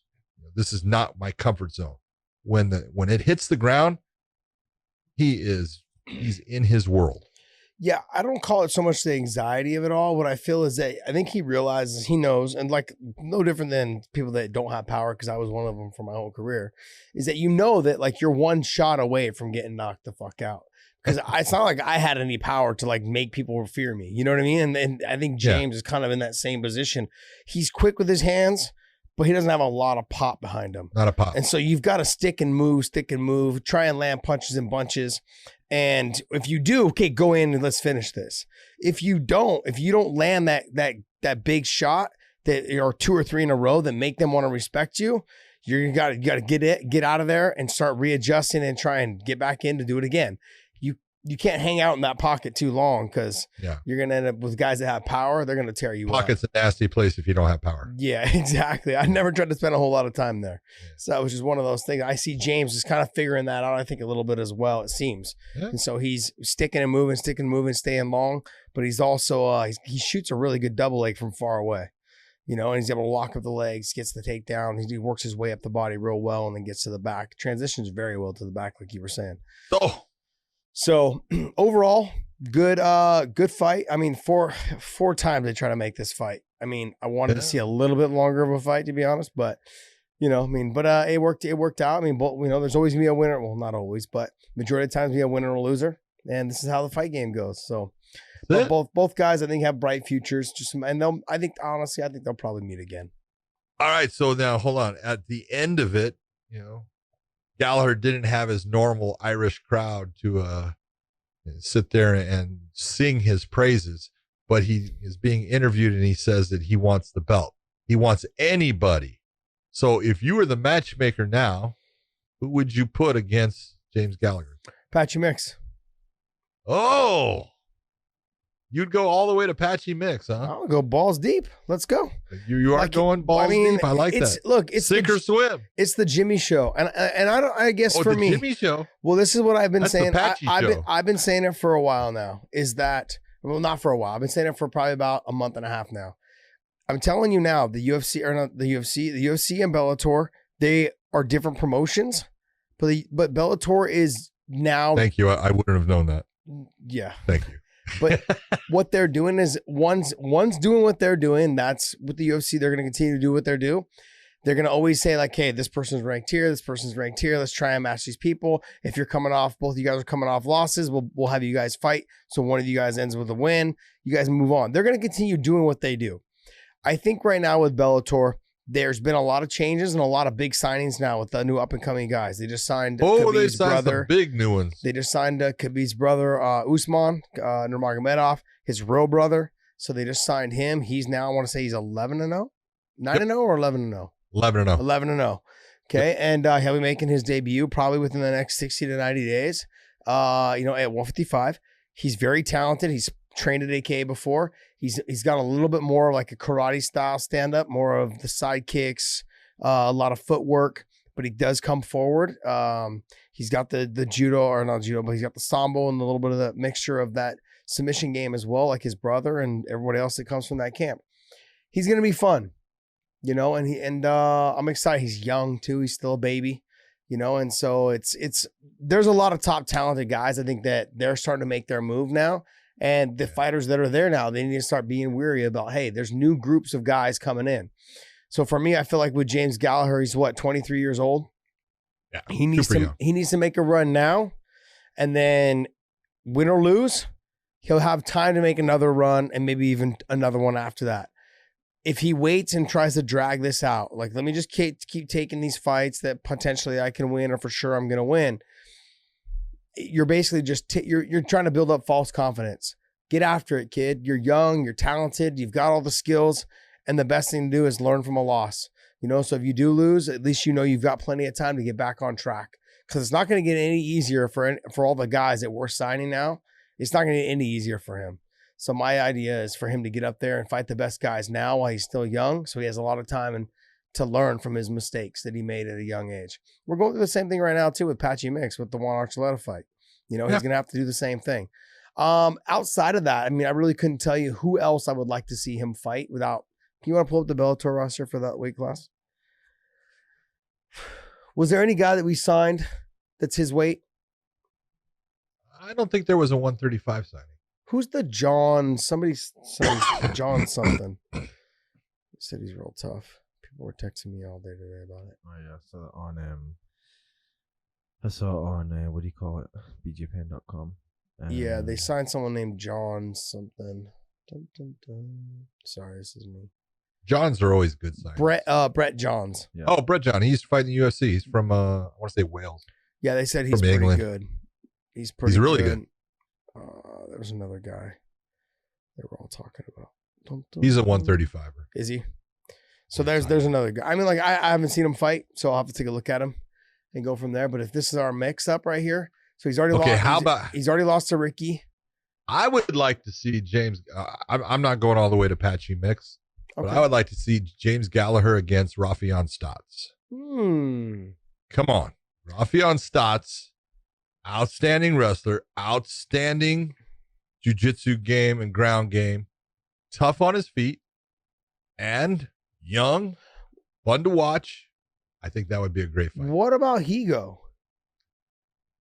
this is not my comfort zone. When it hits the ground, he's in his world. Yeah, I don't call it so much the anxiety of it all. What I feel is that I think he realizes, he knows, and like no different than people that don't have power, because I was one of them for my whole career, is that you know that like you're one shot away from getting knocked the fuck out. Because it's not like I had any power to like make people fear me. You know what I mean? And I think James is kind of in that same position. He's quick with his hands, but he doesn't have a lot of pop behind him. Not a pop. And so you've got to stick and move, try and land punches in bunches. And if you do, okay, go in and let's finish this. If you don't land that big shot that or 2 or 3 in a row that make them want to respect you, you got to get out of there and start readjusting and try and get back in to do it again. You can't hang out in that pocket too long, because you're going to end up with guys that have power. They're going to tear you up. Pocket's a nasty place if you don't have power. Yeah, exactly. I never tried to spend a whole lot of time there. Yeah. So that was just one of those things. I see James is kind of figuring that out, I think, a little bit as well, it seems. Yeah. And so he's sticking and moving, staying long. But he's also, he shoots a really good double leg from far away. You know, and he's able to lock up the legs, gets the takedown. He works his way up the body real well and then gets to the back. Transitions very well to the back, like you were saying. Oh. So overall, good fight. I mean, four times they try to make this fight. I mean, I wanted to see a little bit longer of a fight, to be honest, but it worked out. I mean, there's always gonna be a winner. Well, not always, but majority of the times be a winner or a loser, and this is how the fight game goes. So both guys, I think, have bright futures. I think they'll probably meet again. All right, so now hold on. At the end of it, Gallagher didn't have his normal Irish crowd to sit there and sing his praises, but he is being interviewed and he says that he wants the belt. He wants anybody. So if you were the matchmaker now, who would you put against James Gallagher? Patchy Mix. Oh, you'd go all the way to Patchy Mix, huh? I'll go balls deep. Let's go. You are going balls deep. I like that. Look, it's sink or swim. It's the Jimmy Show, and I guess for me, Jimmy Show. Well, this is what I've been saying. Show. I've been saying it for a while now. Is that not for a while? I've been saying it for probably about a month and a half now. I'm telling you now, the UFC and Bellator, they are different promotions, but Bellator is now. Thank you. I wouldn't have known that. Yeah. Thank you. But what they're doing is one's doing what they're doing. That's with the UFC. They're going to continue to do what they do. They're going to always say like, hey, this person's ranked here. This person's ranked here. Let's try and match these people. If you're coming off, both of you guys are coming off losses, we'll have you guys fight. So one of you guys ends with a win. You guys move on. They're going to continue doing what they do. I think right now with Bellator, there's been a lot of changes and a lot of big signings now with the new up-and-coming guys. They just signed Khabib's brother. Some big new ones. They just signed Khabib's brother, Usman Nurmagomedov, his real brother. So they just signed him. He's now, I want to say he's 11-0? 9-0 or 11-0? 11-0. 11-0. Okay, yep. And he'll be making his debut probably within the next 60 to 90 days, at 155. He's very talented. He's trained at AK before. He's got a little bit more like a karate style stand up, more of the side kicks, a lot of footwork, but he does come forward. He's got the judo, or not judo, but he's got the sambo and a little bit of the mixture of that submission game as well, like his brother and everybody else that comes from that camp. He's going to be fun, and I'm excited. He's young too. He's still a baby, and so there's a lot of top talented guys. I think that they're starting to make their move now. And the fighters that are there now, they need to start being weary about, hey, there's new groups of guys coming in. So for me, I feel like with James Gallagher, he's 23 years old. Yeah, he needs to make a run now, and then win or lose, he'll have time to make another run and maybe even another one after that. If he waits and tries to drag this out, like let me just keep taking these fights that potentially I can win or for sure I'm going to win. You're basically just you're trying to build up false confidence. Get after it, kid. You're young, you're talented, you've got all the skills, and the best thing to do is learn from a loss. So if you do lose, at least you've got plenty of time to get back on track, because it's not going to get any easier for all the guys that we're signing now. It's not going to get any easier for him. So my idea is for him to get up there and fight the best guys now while he's still young, so he has a lot of time and to learn from his mistakes that he made at a young age. We're going through the same thing right now too with Patchy Mix with the Juan Archuleta fight. He's going to have to do the same thing. Outside of that, I mean, I really couldn't tell you who else I would like to see him fight without. Can you want to pull up the Bellator roster for that weight class? Was there any guy that we signed that's his weight? I don't think there was a 135 signing. Who's the John? Somebody John something. He said he's real tough. People were texting me all day today about it. Oh yeah, I saw it on what do you call it? BJPen.com. Yeah, they signed someone named John something. Dun, dun, dun. Sorry, this is me. Johns are always good signs. Brett Johns. Yeah. Oh, Brett John. He used to fight in the UFC. He's from I want to say Wales. Yeah, they said he's From pretty England. good. He's really good. There was another guy they were all talking about. Dun, dun, He's a dun. 135er. Is he? So there's another guy. I mean, like I haven't seen him fight, so I'll have to take a look at him and go from there. But if this is our mix up right here, so he's already lost. He's already lost to Ricky. I would like to see James. I'm not going all the way to Patchy Mix, but Okay. I would like to see James Gallagher against Rafion Stotts. Come on. Rafion Stotts, outstanding wrestler, outstanding jiu-jitsu game and ground game, tough on his feet, and young, fun to watch. I think that would be a great fight. What about Higo?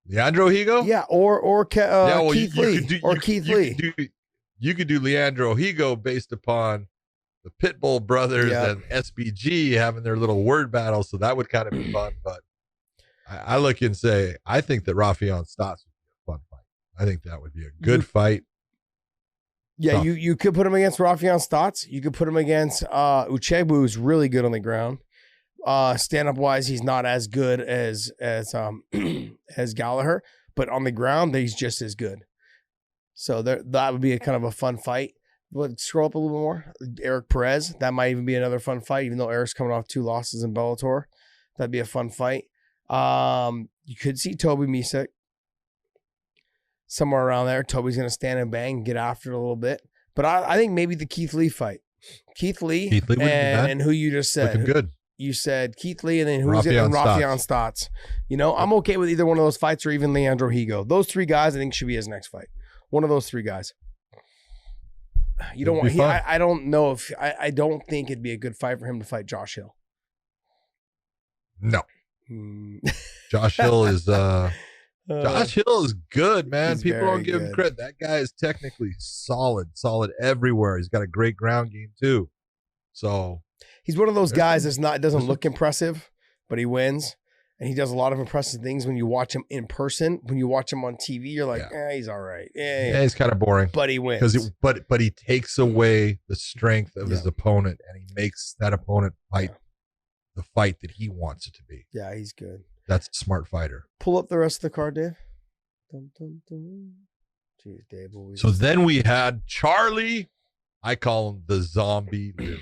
Leandro Higo? Yeah, or Keith Lee. Keith Lee. You could do Leandro Higo based upon the Pitbull brothers and SBG having their little word battle, so that would kind of be fun. But I look and say, I think that Rafion Stotts would be a fun fight. I think that would be a good fight. Yeah, Tough. you could put him against Rafion Stotts. You could put him against Uchegbu, who's really good on the ground. Stand up wise, he's not as good as as Gallagher, but on the ground, he's just as good. So that would be a kind of a fun fight. Let's scroll up a little bit more. Eric Perez, that might even be another fun fight, even though Eric's coming off 2 losses in Bellator. That'd be a fun fight. You could see Toby Misek somewhere around there. Toby's going to stand and bang and get after it a little bit. But I think maybe the Keith Lee fight. Keith Lee and who you just said. Looking good. You said Keith Lee and then who's it? And Rafion Stotts. You know, I'm okay with either one of those fights or even Leandro Higo. Those 3 guys I think should be his next fight. One of those 3 guys. You don't want. I don't know if I don't think it'd be a good fight for him to fight Josh Hill. No. Josh Hill is Josh Hill is good, man. People don't give him credit. That guy is technically solid everywhere. He's got a great ground game too. So he's one of those guys doesn't look impressive, but he wins. And he does a lot of impressive things when you watch him in person. When you watch him on TV, you're like, he's all right. Yeah, he's kind of boring. But he wins. But he takes away the strength of his opponent, and he makes that opponent fight the fight that he wants it to be. Yeah, he's good. That's a smart fighter. Pull up the rest of the card, Dave. Dun, dun, dun. Jeez, Dave. So then we had Charlie. I call him the zombie Leary.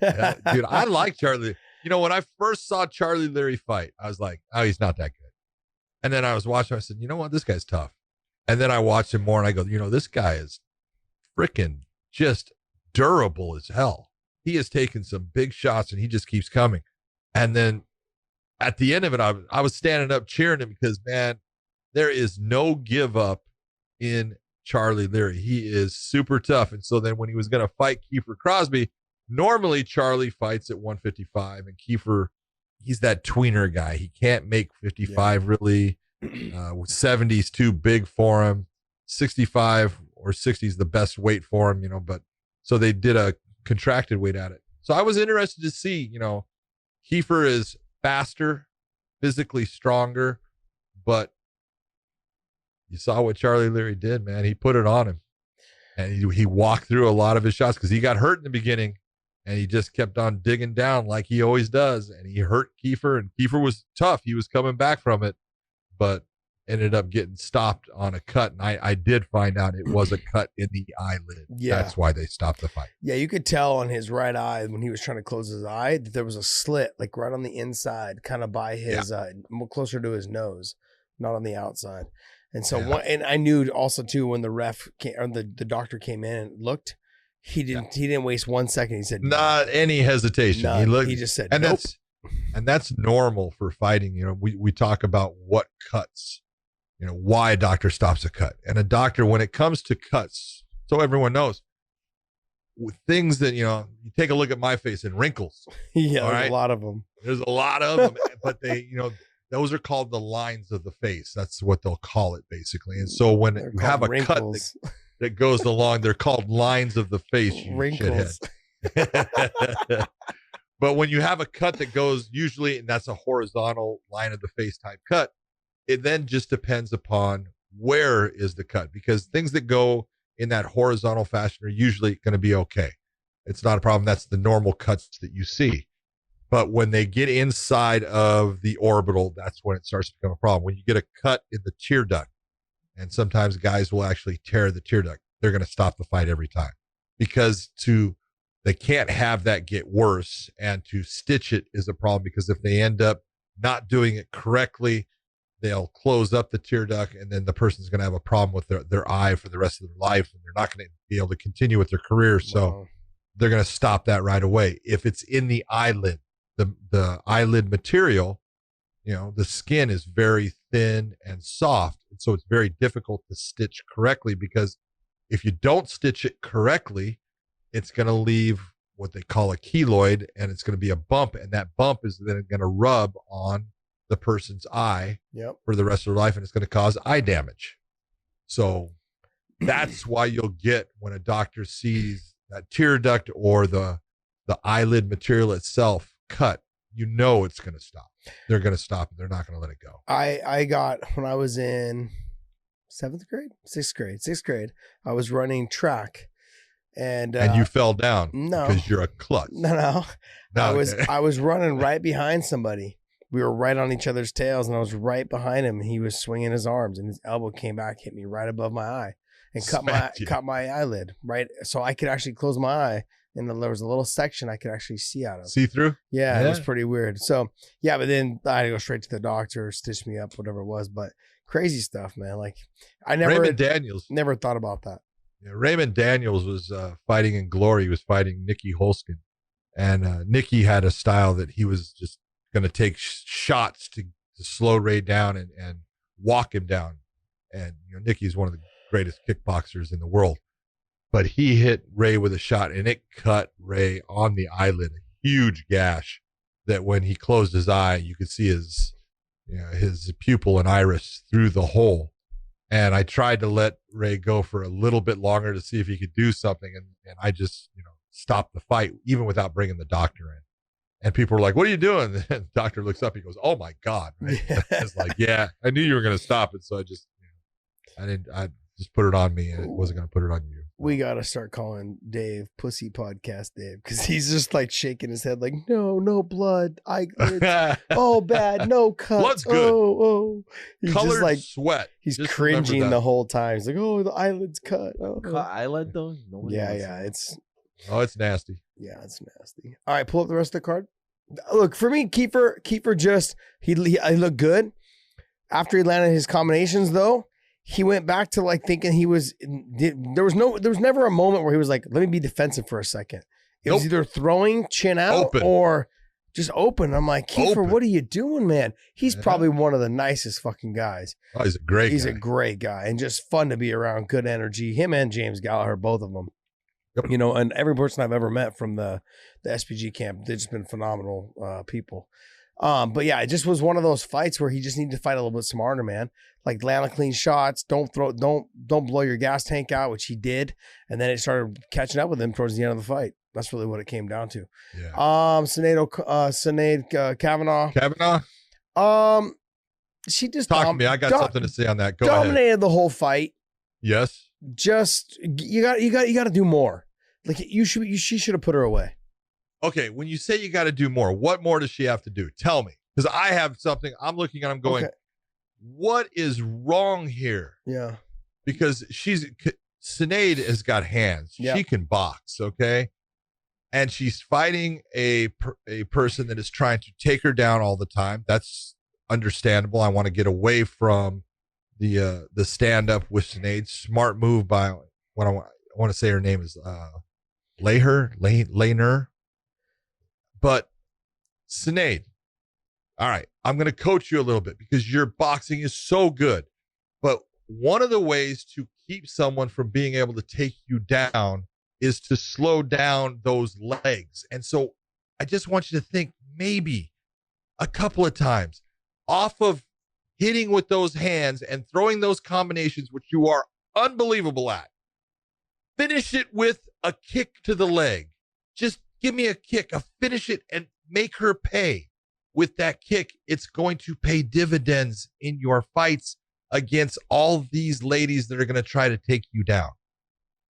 Dude, I like Charlie. You know, when I first saw Charlie Leary fight, I was like, oh, he's not that good. And then I was watching, I said, you know what? This guy's tough. And then I watched him more and I go, you know, this guy is freaking just durable as hell. He has taken some big shots and he just keeps coming. And then at the end of it, I was standing up cheering him because, man, there is no give up in Charlie Leary. He is super tough. And so then when he was going to fight Kiefer Crosby, normally Charlie fights at 155 and Kiefer, he's that tweener guy. He can't make 55 really. 70's too big for him. 65 or 60 is the best weight for him, you know, but so they did a contracted weight at it. So I was interested to see, you know, Kiefer is faster, physically stronger, but you saw what Charlie Leary did, man. He put it on him and he walked through a lot of his shots because he got hurt in the beginning. And he just kept on digging down like he always does. And he hurt Kiefer, and Kiefer was tough. He was coming back from it, but ended up getting stopped on a cut. And I did find out it was a cut in the eyelid. Yeah. That's why they stopped the fight. Yeah, you could tell on his right eye when he was trying to close his eye that there was a slit, like right on the inside, kind of by his, more closer to his nose, not on the outside. And so, and I knew also too when the ref came, or the doctor came in and looked, he didn't waste 1 second. He said, not any hesitation. None. He just said, and nope. that's normal for fighting. You know, we talk about what cuts, you know, why a doctor stops a cut. And a doctor, when it comes to cuts, so everyone knows, with things that, you know, you take a look at my face and wrinkles. Yeah, there's a lot of them. There's a lot of them, but they, you know, those are called the lines of the face. That's what they'll call it basically. And so when you have a wrinkles. that goes along. They're called lines of the face. You Wrinkles. shithead. But when you have a cut that goes usually, and that's a horizontal line of the face type cut, it then just depends upon where is the cut, because things that go in that horizontal fashion are usually going to be okay. It's not a problem. That's the normal cuts that you see. But when they get inside of the orbital, that's when it starts to become a problem. When you get a cut in the tear duct, and sometimes guys will actually tear the tear duct, they're going to stop the fight every time, because they can't have that get worse, and to stitch it is a problem, because if they end up not doing it correctly, they'll close up the tear duct, and then the person's going to have a problem with their eye for the rest of their life, and they're not going to be able to continue with their career. So they're going to stop that right away. If it's in the eyelid, the eyelid material, the skin is very thin and soft, and so it's very difficult to stitch correctly, because if you don't stitch it correctly, it's going to leave what they call a keloid, and it's going to be a bump, and that bump is then going to rub on the person's eye for the rest of their life, and it's going to cause eye damage. So that's why you'll get, when a doctor sees that tear duct or the eyelid material itself cut, it's going to stop. They're going to stop, and they're not going to let it go. I got, when I was in sixth grade, I was running track. And you fell down. No, because you're a klutz. No. I was running right behind somebody. We were right on each other's tails, and I was right behind him. And he was swinging his arms, and his elbow came back, hit me right above my eye, and cut my eyelid right, so I could actually close my eye, and then there was a little section I could actually see out of. See through? Yeah, it was pretty weird. So yeah, but then I had to go straight to the doctor, stitch me up, whatever it was. But crazy stuff, man. Like I never thought about that. Yeah, Raymond Daniels was fighting in Glory. He was fighting Nicky Holskin. And Nicky had a style that he was just going to take shots to slow Ray down and walk him down. And Nicky's one of the greatest kickboxers in the world. But he hit Ray with a shot, and it cut Ray on the eyelid, a huge gash that when he closed his eye, you could see his pupil and iris through the hole. And I tried to let Ray go for a little bit longer to see if he could do something. And I just, stopped the fight, even without bringing the doctor in. And people were like, "What are you doing?" And the doctor looks up, he goes, "Oh my God." Right? I was like, "Yeah, I knew you were going to stop it." So I just, I just put it on me, and it wasn't going to put it on you. We got to start calling Dave Pussy Podcast Dave, because he's just like shaking his head like, no blood. Oh, bad. No cuts. Blood's good. Oh. He's Colored just like sweat. He's just cringing the whole time. He's like, "Oh, the eyelid's cut." Oh. Cut eyelid though? Yeah. It's nasty. Yeah, it's nasty. All right, pull up the rest of the card. Look, for me, Kiefer just, he looked good. After he landed his combinations, though, he went back to like thinking there was never a moment where he was like, "Let me be defensive for a second." It was either throwing chin out or just open. I'm like, "Kiefer, what are you doing, man?" He's probably one of the nicest fucking guys. Oh, he's a great guy. He's a great guy, and just fun to be around. Good energy. Him and James Gallagher, both of them. Yep. And every person I've ever met from the SPG camp, they've just been phenomenal people. But yeah, it just was one of those fights where he just needed to fight a little bit smarter, man. Like land clean shots, don't blow your gas tank out, which he did, and then it started catching up with him towards the end of the fight. That's really what it came down to. Yeah. Sinead Kavanaugh. She just talk to me. I got something to say on that. Go ahead. Dominated the whole fight. Yes. Just you got to do more. Like she should have put her away. Okay, when you say you got to do more, what more does she have to do? Tell me, because I have something I'm looking at. I'm going, what is wrong here? Yeah, because Sinead has got hands. Yep. She can box. Okay, and she's fighting a person that is trying to take her down all the time. That's understandable. I want to get away from the stand up with Sinead. Smart move by what I want to say her name is Lehner. But Sinead, all right, I'm going to coach you a little bit because your boxing is so good. But one of the ways to keep someone from being able to take you down is to slow down those legs. And so I just want you to think maybe a couple of times off of hitting with those hands and throwing those combinations, which you are unbelievable at. finish it with a kick to the leg. Just give me a kick. Finish it and make her pay. With that kick, it's going to pay dividends in your fights against all these ladies that are going to try to take you down.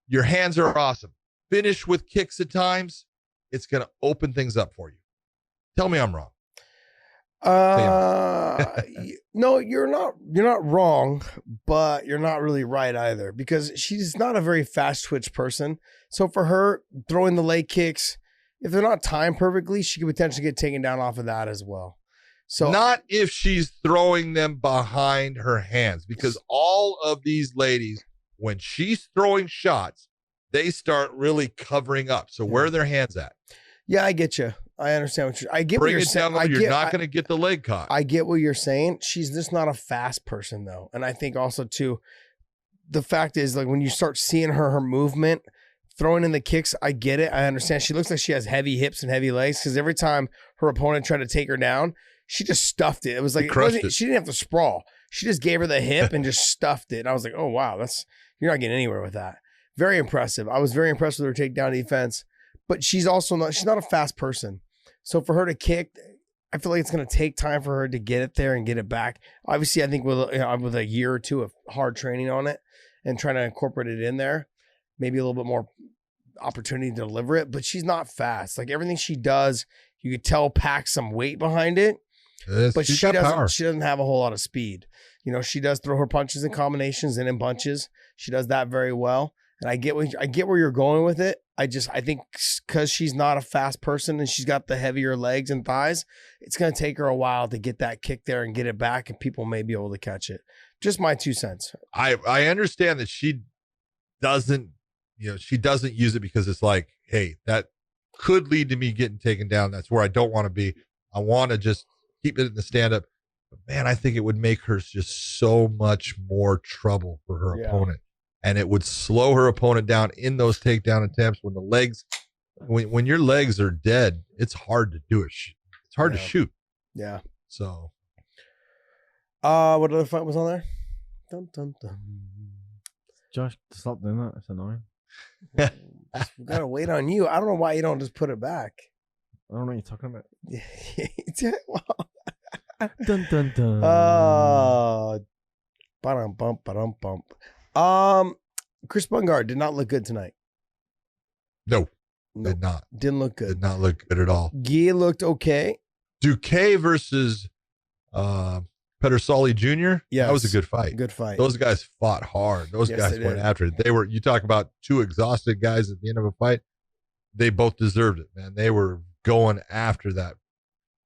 Your hands are awesome. Finish with kicks at times. It's going to open things up for you. Tell me I'm wrong. No, you're not wrong, but you're not really right either, because she's not a very fast twitch person. So for her, throwing the leg kicks, if they're not timed perfectly, she could potentially get taken down off of that as well. So not if she's throwing them behind her hands, because all of these ladies, when she's throwing shots, they start really covering up. So where are their hands at? Yeah, I get you. I understand what I get. Bring what you're it down. saying. You're not going to get the leg caught. I get what you're saying. She's just not a fast person though. And I think also too, the fact is, like, when you start seeing her movement, throwing in the kicks, I get it. I understand. She looks like she has heavy hips and heavy legs, because every time her opponent tried to take her down, she just stuffed it. It was like, she didn't have to sprawl. She just gave her the hip and just stuffed it. And I was like, oh, wow, you're not getting anywhere with that. Very impressive. I was very impressed with her takedown defense, but she's not a fast person. So for her to kick, I feel like it's going to take time for her to get it there and get it back. Obviously, I think with a year or two of hard training on it and trying to incorporate it in there, maybe a little bit more opportunity to deliver it, but she's not fast. Like, everything she does, you could tell packs some weight behind it, but she doesn't have a whole lot of speed. You know, she does throw her punches in combinations and in bunches. She does that very well. And I get where you're going with it. I think because she's not a fast person and she's got the heavier legs and thighs, it's going to take her a while to get that kick there and get it back, and people may be able to catch it. Just my 2 cents. I understand that she doesn't use it because it's like, hey, that could lead to me getting taken down. That's where I don't want to be. I want to just keep it in the stand-up. But man, I think it would make her just so much more trouble for her opponent. And it would slow her opponent down in those takedown attempts. When your legs are dead, it's hard to do it. It's hard to shoot. Yeah. So. What other fight was on there? Dun, dun, dun. Josh, stop doing that. It's annoying. We gotta wait on you. I don't know why you don't just put it back. I don't know what you're talking about. Dun, dun, dun. Ba-dum-bump. Chris Bungard did not look good tonight. No, did not. Didn't look good. Did not look good at all. Gia looked okay. Duque versus Pedersoli Jr. Yeah, that was a good fight. Good fight. Those guys fought hard. Those guys went after it. You talk about two exhausted guys at the end of a fight. They both deserved it, man. They were going after that,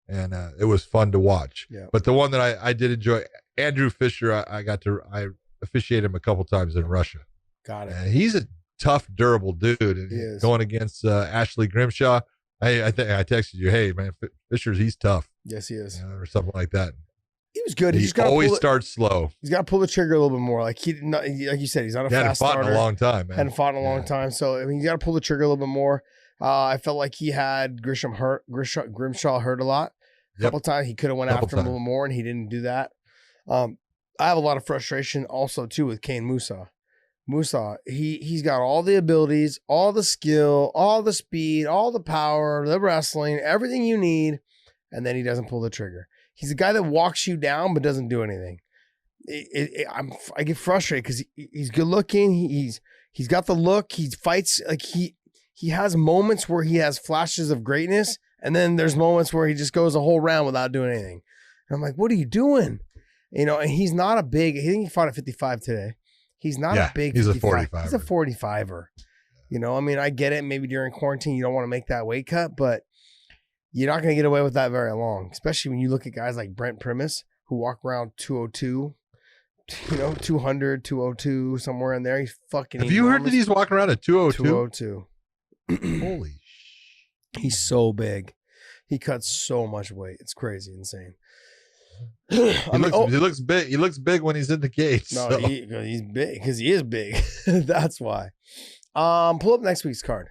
and it was fun to watch. Yeah. But the one that I did enjoy, Andrew Fisher, I officiated him a couple times in Russia. Got it. And he's a tough, durable dude. And going against Ashley Grimshaw, I texted you, hey man, he's tough. Yes, he is, or something like that. He was good. He always starts slow. He's got to pull the trigger a little bit more. Like like you said, he's not a fast starter. Hadn't fought in a long time, man. Hadn't fought in a long time. So I mean, you got to pull the trigger a little bit more. I felt like he had Grimshaw hurt a lot. A couple times he could have went after him a little more, and he didn't do that. I have a lot of frustration also too with Kane Musa. He's got all the abilities, all the skill, all the speed, all the power, the wrestling, everything you need, and then he doesn't pull the trigger. He's a guy that walks you down but doesn't do anything. I get frustrated because he's good looking. He's got the look. He fights like he has moments where he has flashes of greatness, and then there's moments where he just goes a whole round without doing anything. And I'm like, what are you doing? You know, and he's not a big. I think he fought at 55 today. He's not a big. He's 55. a 45. He's a 45er. You know, I mean, I get it. Maybe during quarantine you don't want to make that weight cut, but you're not going to get away with that very long. Especially when you look at guys like Brent Primus who walk around 202. You know, 200, 202, somewhere in there. He's fucking. Have you heard that he's walking around at 202? 202. Holy shit. He's so big. He cuts so much weight. It's crazy, insane. He looks big. He looks big when he's in the cage. No, so. he's big because he is big. That's why. Pull up next week's card.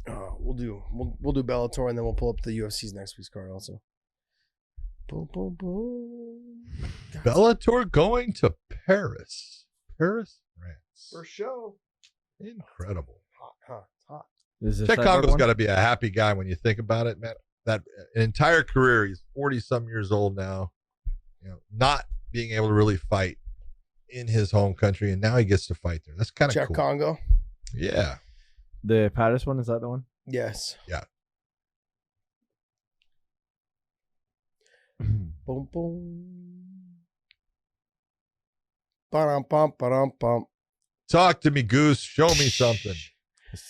We'll do Bellator, and then we'll pull up the UFC's next week's card also. Boom, boom, boom. Bellator going to Paris, France. For show. Incredible. Hot, huh? It's hot. Is this Chet that Congo's one? got to be a happy guy when you think about it, man. That an entire career, he's 40-some years old now, not being able to really fight in his home country, and now he gets to fight there. That's kind of Chet cool. Congo. Yeah. The Pattis one, is that the one? Yes. Yeah. Boom, boom. Ba-dum-bum. Talk to me, Goose. Show me something.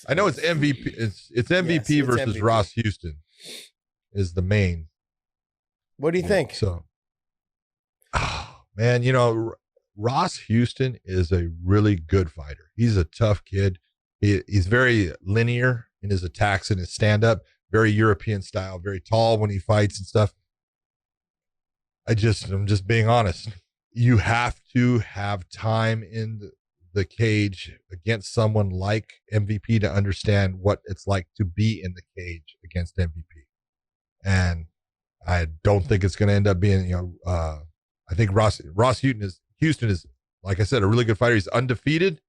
I know it's MVP. It's MVP Yes, versus MVP. Ross Houston is the main. What do you think? So, man, Ross Houston is a really good fighter. He's a tough kid. He's very linear in his attacks and his stand-up, very European style, very tall when he fights and stuff. I'm just being honest. You have to have time in the cage against someone like MVP to understand what it's like to be in the cage against MVP. And I don't think it's going to end up being, I think Ross Houston is, like I said, a really good fighter. He's undefeated.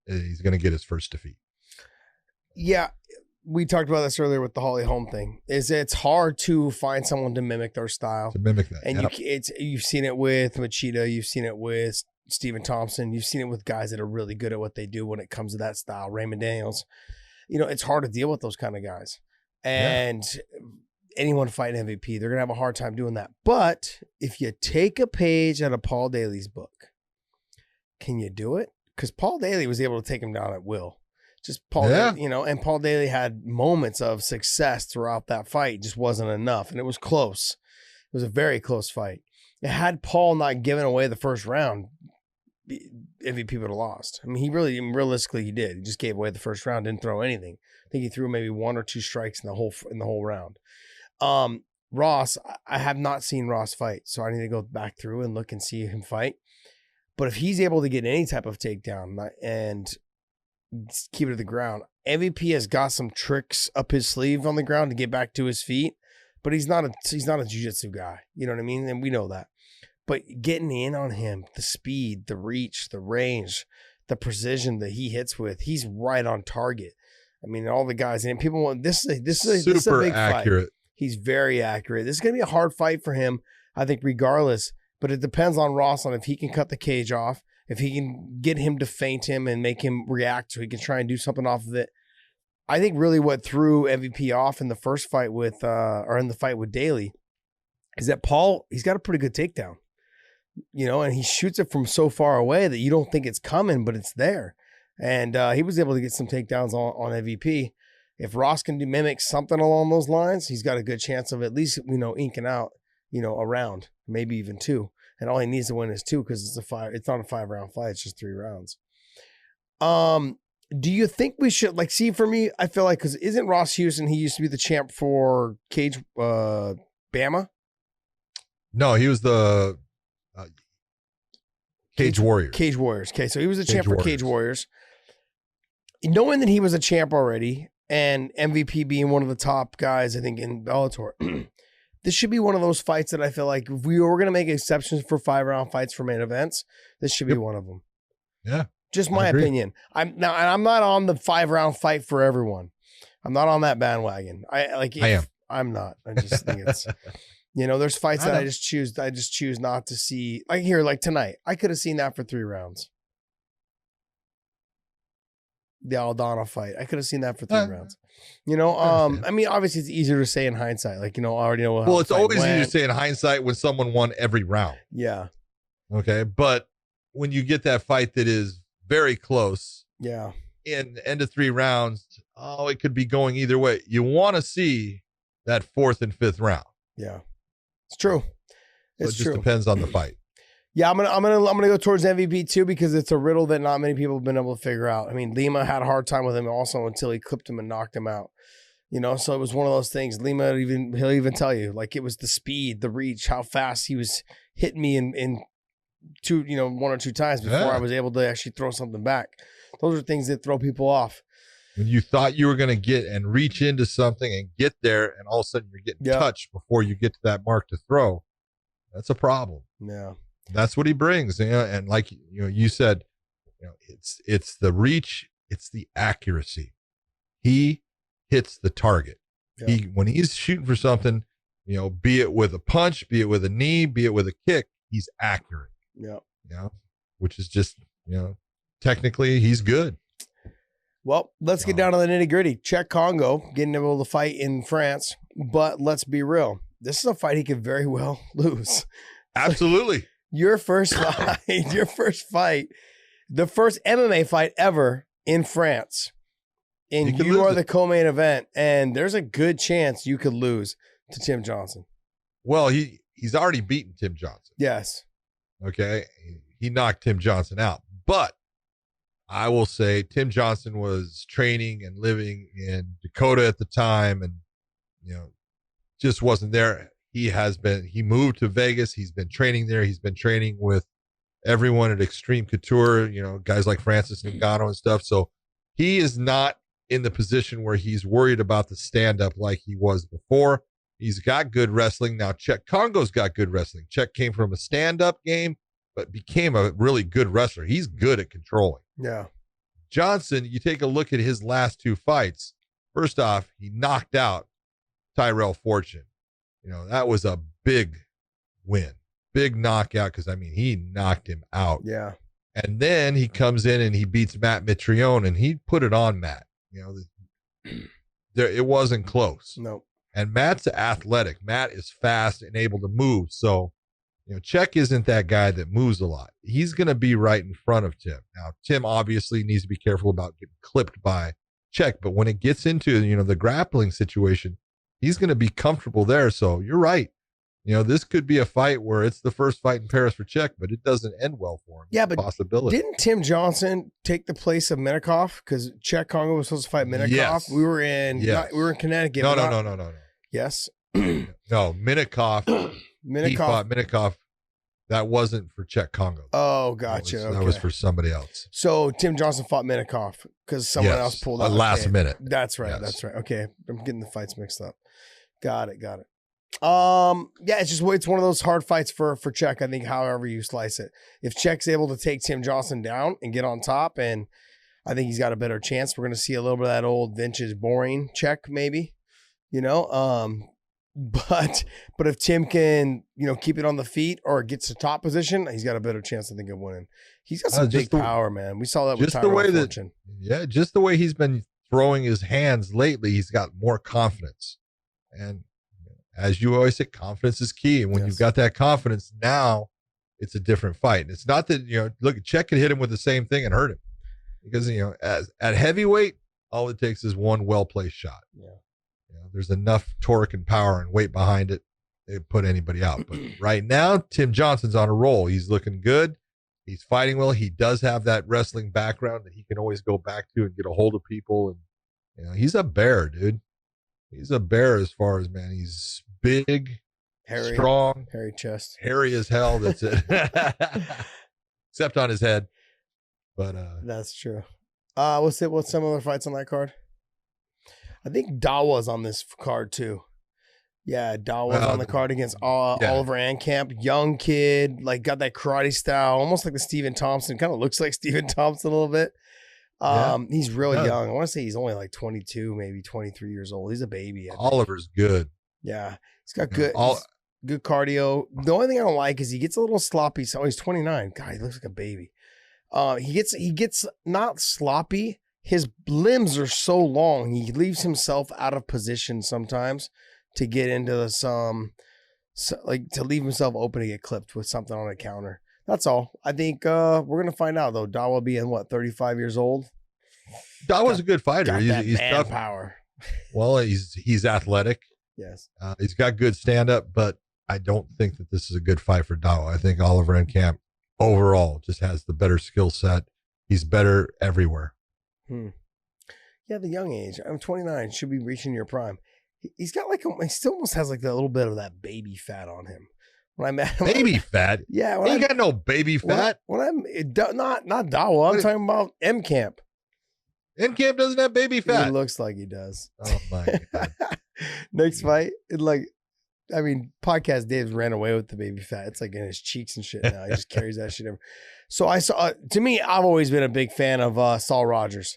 He's going to get his first defeat. Yeah, we talked about this earlier with the Holly Holm thing. It's hard to find someone to mimic their style, To mimic that. and Yep. you've seen it with Machida, you've seen it with Stephen Thompson, you've seen it with guys that are really good at what they do when it comes to that style. Raymond Daniels, it's hard to deal with those kind of guys, and anyone fighting MVP, they're gonna have a hard time doing that. But if you take a page out of Paul Daley's book, can you do it? Because Paul Daley was able to take him down at will. Just Paul, Daley, and Paul Daley had moments of success throughout that fight. It just wasn't enough, and it was close. It was a very close fight. Had Paul not given away the first round, MVP would have lost. I mean, realistically, he did. He just gave away the first round, didn't throw anything. I think he threw maybe one or two strikes in the whole round. Ross, I have not seen Ross fight, so I need to go back through and look and see him fight. But if he's able to get any type of takedown and keep it to the ground, MVP has got some tricks up his sleeve on the ground to get back to his feet, but he's not a jiu-jitsu guy. You know what I mean? And we know that. But getting in on him, the speed, the reach, the range, the precision that he hits with, he's right on target. I mean, all the guys, and people want this is a Super big accurate. fight. He's very accurate. This is going to be a hard fight for him, I think, regardless. But it depends on Ross on if he can cut the cage off, if he can get him to feint him and make him react so he can try and do something off of it. I think really what threw MVP off in the first fight with, or in the fight with Daley, is that Paul, he's got a pretty good takedown, and he shoots it from so far away that you don't think it's coming, but it's there. And he was able to get some takedowns on MVP. If Ross can mimic something along those lines, he's got a good chance of at least, inking out, a round, maybe even two. And all he needs to win is two because it's not a 5-round fight. It's just 3 rounds. Do you think we should, see, for me, I feel like, because isn't Ross Houston, he used to be the champ for Cage, Bama? No, he was the Cage Warriors. Cage Warriors. Okay, so he was the champ Cage for Cage Warriors. Knowing that he was a champ already, and MVP being one of the top guys, I think, in Bellator, this should be one of those fights that I feel like if we were going to make exceptions for 5-round fights for main events, this should be one of them. Yeah. Just my opinion. I'm not on the 5-round fight for everyone. I'm not on that bandwagon. I am. I'm not. I just think it's, there's fights that I just choose not to see. Like tonight, I could have seen that for 3 rounds. The Aldana fight, I could have seen that for 3 rounds. I mean, obviously it's easier to say in hindsight. I already know. Well, it's always easier to say in hindsight when someone won every round. Yeah. Okay, but when you get that fight that is very close, yeah, in the end of 3 rounds, it could be going either way. You want to see that 4th and 5th round. Yeah, it's true. It just depends on the fight. Yeah, I'm gonna go towards MVP too because it's a riddle that not many people have been able to figure out. I mean, Lima had a hard time with him also until he clipped him and knocked him out. So it was one of those things. Lima he'll even tell you, it was the speed, the reach, how fast he was hitting me in 1 or 2 times before I was able to actually throw something back. Those are things that throw people off. When you thought you were going to get and reach into something and get there, and all of a sudden you're getting touched before you get to that mark to throw, that's a problem. Yeah. That's what he brings, and like you said, it's the reach It's the accuracy. He hits the target. Yeah. When he's shooting for something, be it with a punch, be it with a knee, be it with a kick, he's accurate. Yeah. Which is just, technically he's good. Well, let's get down to the nitty gritty. Czech Congo getting able to fight in France, but let's be real. This is a fight he could very well lose. Absolutely. Your first fight, the first MMA fight ever in France. And you are the co-main event, and there's a good chance you could lose to Tim Johnson. Well, he's already beaten Tim Johnson. Yes. Okay. He knocked Tim Johnson out. But I will say Tim Johnson was training and living in Dakota at the time and, just wasn't there. He moved to Vegas. He's been training there. He's been training with everyone at Extreme Couture, guys like Francis Ngannou and stuff. So he is not in the position where he's worried about the stand-up like he was before. He's got good wrestling. Now, Czech Congo's got good wrestling. Czech came from a stand-up game, but became a really good wrestler. He's good at controlling. Yeah. Johnson, you take a look at his last two fights. First off, he knocked out Tyrell Fortune. That was a big win, big knockout, because, he knocked him out. Yeah. And then he comes in and he beats Matt Mitrione, and he put it on Matt. It wasn't close. No. And Matt's athletic. Matt is fast and able to move. So, Czech isn't that guy that moves a lot. He's going to be right in front of Tim. Now, Tim obviously needs to be careful about getting clipped by Czech, but when it gets into, the grappling situation, he's going to be comfortable there. So you're right. This could be a fight where it's the first fight in Paris for Czech, but it doesn't end well for him. Yeah, but possibility. Didn't Tim Johnson take the place of Minikov? Because Czech Congo was supposed to fight Minikov. Yes. We were in Connecticut. No. Yes. No, Minikov. He fought Minikov. That wasn't for Czech Congo. Oh, gotcha. That was for somebody else. So Tim Johnson fought Minikov because someone else pulled out. Last minute. That's right. Yes. That's right. Okay. I'm getting the fights mixed up. Got it. Yeah, it's one of those hard fights for Czech, I think, however you slice it. If Czech's able to take Tim Johnson down and get on top, and I think he's got a better chance. We're going to see a little bit of that old vintage boring Czech, maybe, but if Tim can, keep it on the feet or gets to top position, he's got a better chance, I think, of winning. He's got some big power, man. We saw that with Tyrell Fortune. Just the way he's been throwing his hands lately, he's got more confidence. And as you always say, confidence is key. And when you've got that confidence, now it's a different fight. And it's not that, look, Czech could hit him with the same thing and hurt him. Because, at heavyweight, all it takes is one well-placed shot. Yeah. There's enough torque and power and weight behind it to put anybody out. But right now, Tim Johnson's on a roll. He's looking good. He's fighting well. He does have that wrestling background that he can always go back to and get a hold of people. And, he's a bear, dude. He's a bear as far as, man, he's big, hairy, strong, hairy chest, hairy as hell. That's it. Except on his head. But that's true. What's some other fights on that card? I think Dawa's on this card too. Yeah, Dawa's on the card against Oliver Ankamp. Young kid, got that karate style, almost like the Stephen Thompson. Kind of looks like Stephen Thompson a little bit. He's really young. I want to say he's only 22, maybe 23 years old. He's a baby. Oliver's good. Yeah, he's got good cardio. The only thing I don't like is he gets a little sloppy. So he's 29. God, he looks like a baby. He gets not sloppy. His limbs are so long. He leaves himself out of position sometimes to get into to leave himself open to get clipped with something on a counter. That's all. I think we're going to find out, though. Dawa being, 35 years old? Dawa's a good fighter. He's tough. Power. Well, he's athletic. Yes. He's got good stand-up, but I don't think that this is a good fight for Dawa. I think Oliver Enkamp overall just has the better skill set. He's better everywhere. Yeah, the young age. I'm 29. Should be reaching your prime. He's got he still almost has a little bit of that baby fat on him. When I met him, baby fat. Yeah, he ain't got no baby fat. When I'm not Dawa, I'm talking about M Camp. M Camp doesn't have baby fat. He looks like he does. Oh my god. Next fight, Podcast Dave ran away with the baby fat. It's in his cheeks and shit now. He just carries that shit over. So I've always been a big fan of Saul Rogers.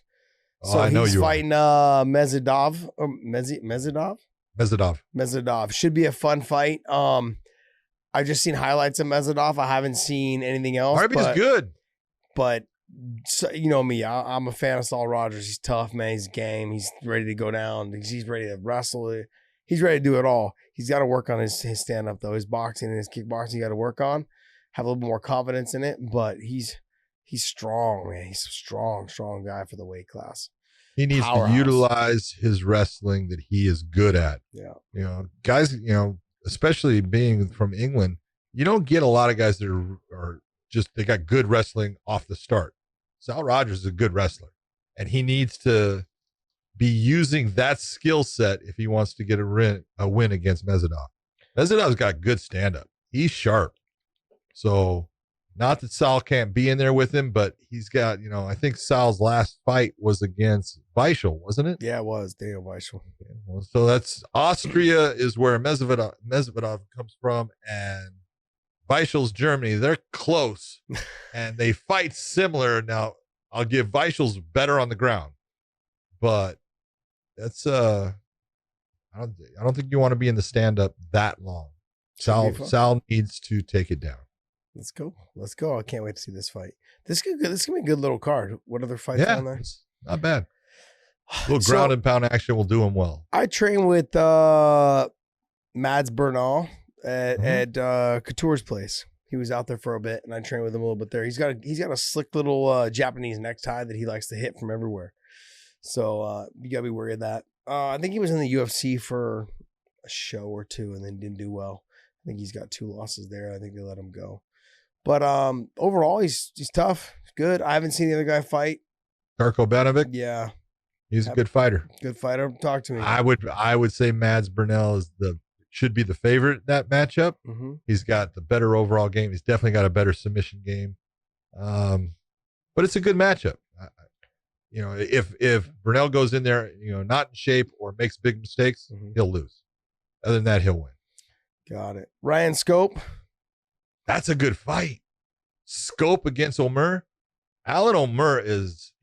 Oh, I know he's you fighting Mezidov or Mezidov. Mezidov. Should be a fun fight. I've just seen highlights of Mezidov. I haven't seen anything else. Harvey's good. But so, you know me, I'm a fan of Saul Rogers. He's tough, man. He's game. He's ready to go down. He's ready to wrestle. He's ready to do it all. He's got to work on his stand-up, though. His boxing and his kickboxing, you got to work on. Have a little more confidence in it. But he's strong, man. He's a strong guy for the weight class. He needs to utilize his wrestling that he is good at. Yeah. You know, guys, you know, especially being from England, you don't get a lot of guys that are just, they got good wrestling off the start. Sal Rogers is a good wrestler, and he needs to be using that skill set if he wants to get a win against Mezidov. Mezidov's got good stand-up. He's sharp. So not that Sal can't be in there with him, but he's got, you know, I think Sal's last fight was against Weichel, wasn't it? Yeah, it was. Daniel Weichel. Okay. Well, so that's Austria is where Mezidov comes from, and Weichel's Germany. They're close, and they fight similar. Now, I'll give Weichel's better on the ground, but that's I don't think you want to be in the stand-up that long. Sal needs to take it down. Let's go. I can't wait to see this fight. This could be a good little card. What other fights on there? It's not bad. A little ground and pound action will do him well. I train with Mads Bernal at Couture's place. He was out there for a bit, and I trained with him a little bit there. He's got a slick little Japanese necktie that he likes to hit from everywhere. So you gotta be wary of that. I think he was in the UFC for a show or two and then didn't do well. I think he's got 2 losses there. I think they let him go. But overall, he's tough. He's good. I haven't seen the other guy fight. Darko Banovic? Yeah. He's a good fighter. Good fighter. Talk to me. I would say Mads Bernal should be the favorite in that matchup. Mm-hmm. He's got the better overall game. He's definitely got a better submission game. But it's a good matchup. You know, if Bernal goes in there, you know, not in shape or makes big mistakes, he'll lose. Other than that, he'll win. Got it. Ryan Scope. That's a good fight. Scope against Omer. Alan Omer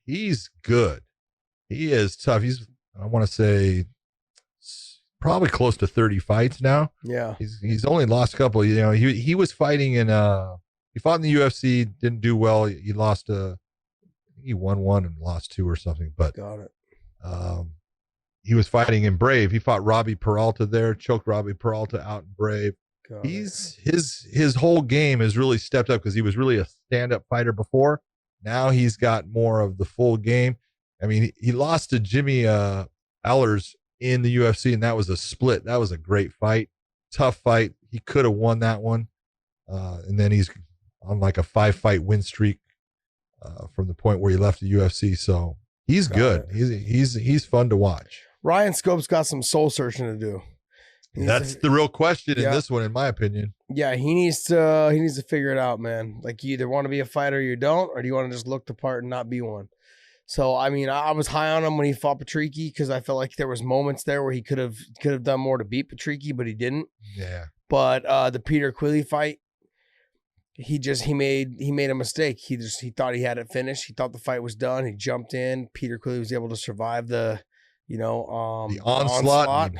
he's good. He is tough. I want to say probably close to 30 fights now. Yeah. He's only lost a couple. You know, he was fighting he fought in the UFC, didn't do well. He lost he won 1 and lost 2 or something, but got it. He was fighting in Brave. He fought Robbie Peralta there, choked Robbie Peralta out in Brave. His whole game has really stepped up because he was really a stand-up fighter before. Now he's got more of the full game. I mean, he lost to Jimmy Ellers in the UFC, and that was a split. That was a great fight. Tough fight. He could have won that one. And then he's on like a 5-fight win streak from the point where he left the UFC. So he's good. He's fun to watch. Ryan Scope's got some soul searching to do. That's the real question in this one, in my opinion. Yeah, he needs to figure it out, man. Like, you either want to be a fighter or you don't, or do you want to just look the part and not be one? So, I mean, I was high on him when he fought Patricky because I felt like there was moments there where he could have done more to beat Patricky, but he didn't. Yeah. But the Peter Quilley fight, he made a mistake. He thought he had it finished. He thought the fight was done. He jumped in. Peter Quilley was able to survive the onslaught.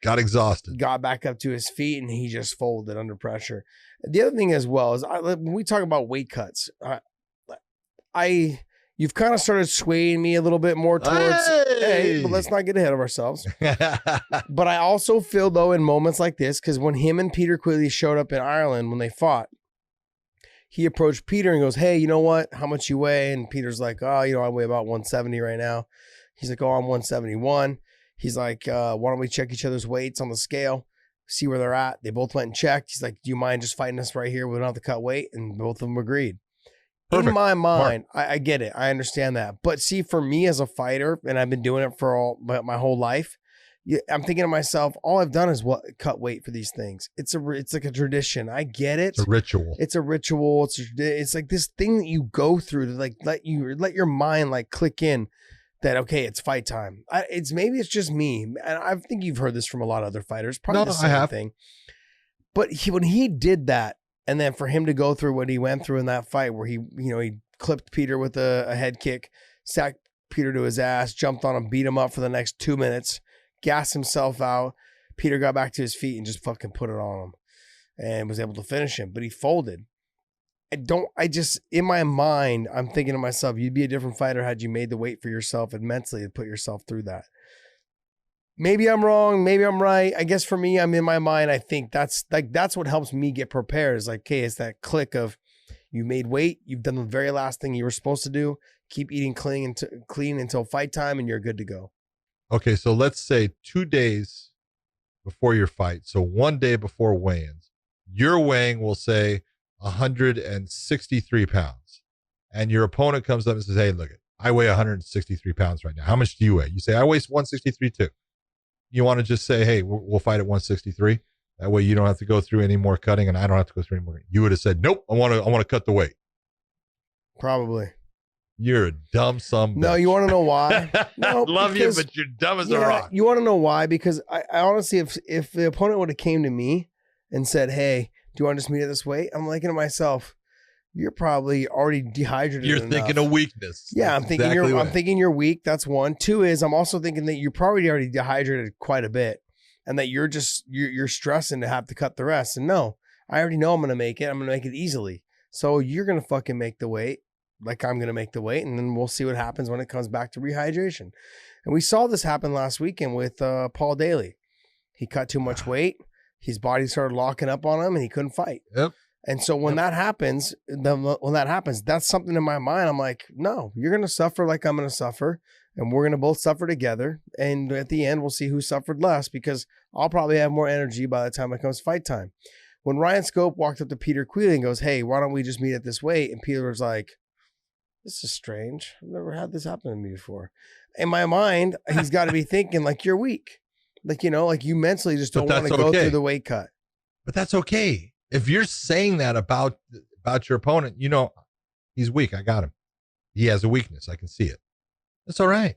Got exhausted. Got back up to his feet, and he just folded under pressure. The other thing as well is when we talk about weight cuts, you've kind of started swaying me a little bit more towards, but let's not get ahead of ourselves. But I also feel, though, in moments like this, because when him and Peter Quilley showed up in Ireland when they fought, he approached Peter and goes, "Hey, you know what? How much you weigh?" And Peter's like, "Oh, I weigh about 170 right now." He's like, "Oh, I'm 171. He's like, "Why don't we check each other's weights on the scale, see where they're at?" They both went and checked. He's like, "Do you mind just fighting us right here? We don't have to cut weight." And both of them agreed. Perfect. In my mind, I get it. I understand that. But see, for me as a fighter, and I've been doing it for my whole life, I'm thinking to myself, all I've done is cut weight for these things. It's like a tradition. I get it. It's a ritual. It's a ritual. It's like this thing that you go through to like let your mind like click in that, okay, it's fight time. Maybe it's just me, and I think you've heard this from a lot of other fighters. Probably the same thing. But when he did that, and then for him to go through what he went through in that fight, where he clipped Peter with a head kick, sacked Peter to his ass, jumped on him, beat him up for the next 2 minutes, gassed himself out. Peter got back to his feet and just fucking put it on him and was able to finish him, but he folded. In my mind, I'm thinking to myself, you'd be a different fighter had you made the weight for yourself and mentally put yourself through that. Maybe I'm wrong. Maybe I'm right. I guess for me, I'm in my mind. I think that's what helps me get prepared is like, okay, it's that click of you made weight. You've done the very last thing you were supposed to do. Keep eating clean until fight time and you're good to go. Okay. So let's say 2 days before your fight. So 1 day before weigh-ins, your weighing will say 163 pounds. And your opponent comes up and says, hey, look, I weigh 163 pounds right now. How much do you weigh? You say, I weigh 163 too. You want to just say, hey, we'll fight at 163. That way you don't have to go through any more cutting and I don't have to go through any more. You would have said, nope, I want to cut the weight. Probably. You're a dumb son. No, you want to know why? No, love you, but you're dumb as a rock. You want to know why? Because I honestly, if the opponent would have came to me and said, hey, do you want to just meet at this weight? I'm thinking to myself, you're probably already dehydrated. You're thinking of weakness. Yeah, That's I'm thinking you're weak. That's one. Two is I'm also thinking that you're probably already dehydrated quite a bit, and that you're stressing to have to cut the rest. And no, I already know I'm gonna make it. I'm gonna make it easily. So you're gonna fucking make the weight, like I'm gonna make the weight, and then we'll see what happens when it comes back to rehydration. And we saw this happen last weekend with Paul Daley. He cut too much weight. His body started locking up on him, and he couldn't fight. Yep. And so when that happens, that's something in my mind. I'm like, no, you're going to suffer like I'm going to suffer, and we're going to both suffer together. And at the end, we'll see who suffered less because I'll probably have more energy by the time it comes fight time. When Ryan Scope walked up to Peter Quealy and goes, hey, why don't we just meet at this weight? And Peter was like, this is strange. I've never had this happen to me before. In my mind, he's got to be thinking like you're weak. Like, like you mentally just don't want to go through the weight cut. But that's okay. If you're saying that about your opponent, he's weak. I got him. He has a weakness. I can see it. That's all right.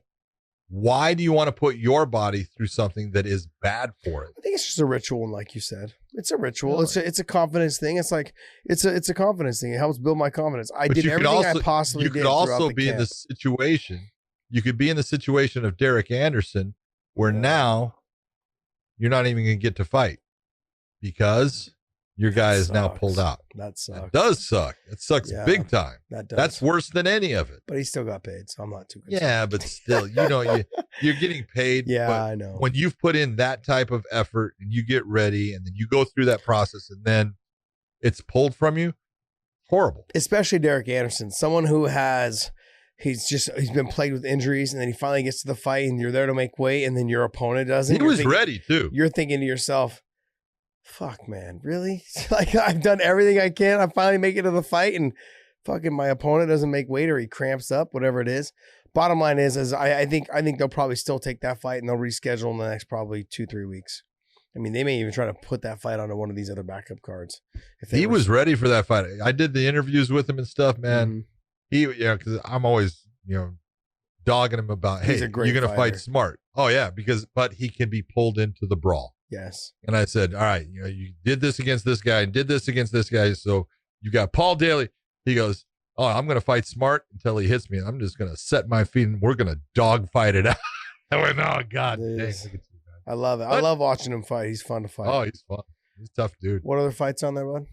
Why do you want to put your body through something that is bad for it? I think it's just a ritual, like you said. It's a ritual. It's a confidence thing. It's like it's a confidence thing. It helps build my confidence. I did everything I possibly did. You could also be in the situation. You could be in the situation of Derek Anderson, where now you're not even going to get to fight because your guy is now pulled out. That sucks. That does suck. It sucks big time. That does. That's worse than any of it. But he still got paid, so I'm not too concerned. Yeah, but still, you're getting paid. Yeah, but I know. When you've put in that type of effort and you get ready and then you go through that process and then it's pulled from you, horrible. Especially Derek Anderson, someone who he's been plagued with injuries, and then he finally gets to the fight and you're there to make weight, and then your opponent doesn't. He was ready too. You're thinking to yourself, fuck, man, really? Like, I've done everything I can. I finally make it to the fight, and fucking my opponent doesn't make weight, or he cramps up, whatever it is. Bottom line is I think they'll probably still take that fight, and they'll reschedule in the next probably 2-3 weeks. I mean, they may even try to put that fight onto one of these other backup cards. He was ready for that fight. I did the interviews with him and stuff, man. Mm-hmm. Because I'm always, dogging him about, hey, you're going to fight smart. Oh, yeah, but he can be pulled into the brawl. Yes. And I said, all right, you did this against this guy and did this against this guy. So you got Paul Daley. He goes, oh, I'm going to fight smart until he hits me. And I'm just going to set my feet and we're going to dog fight it out. I went, oh, God. Dang, I love it. I love watching him fight. He's fun to fight. Oh, he's fun. He's a tough dude. What other fights on there, bud?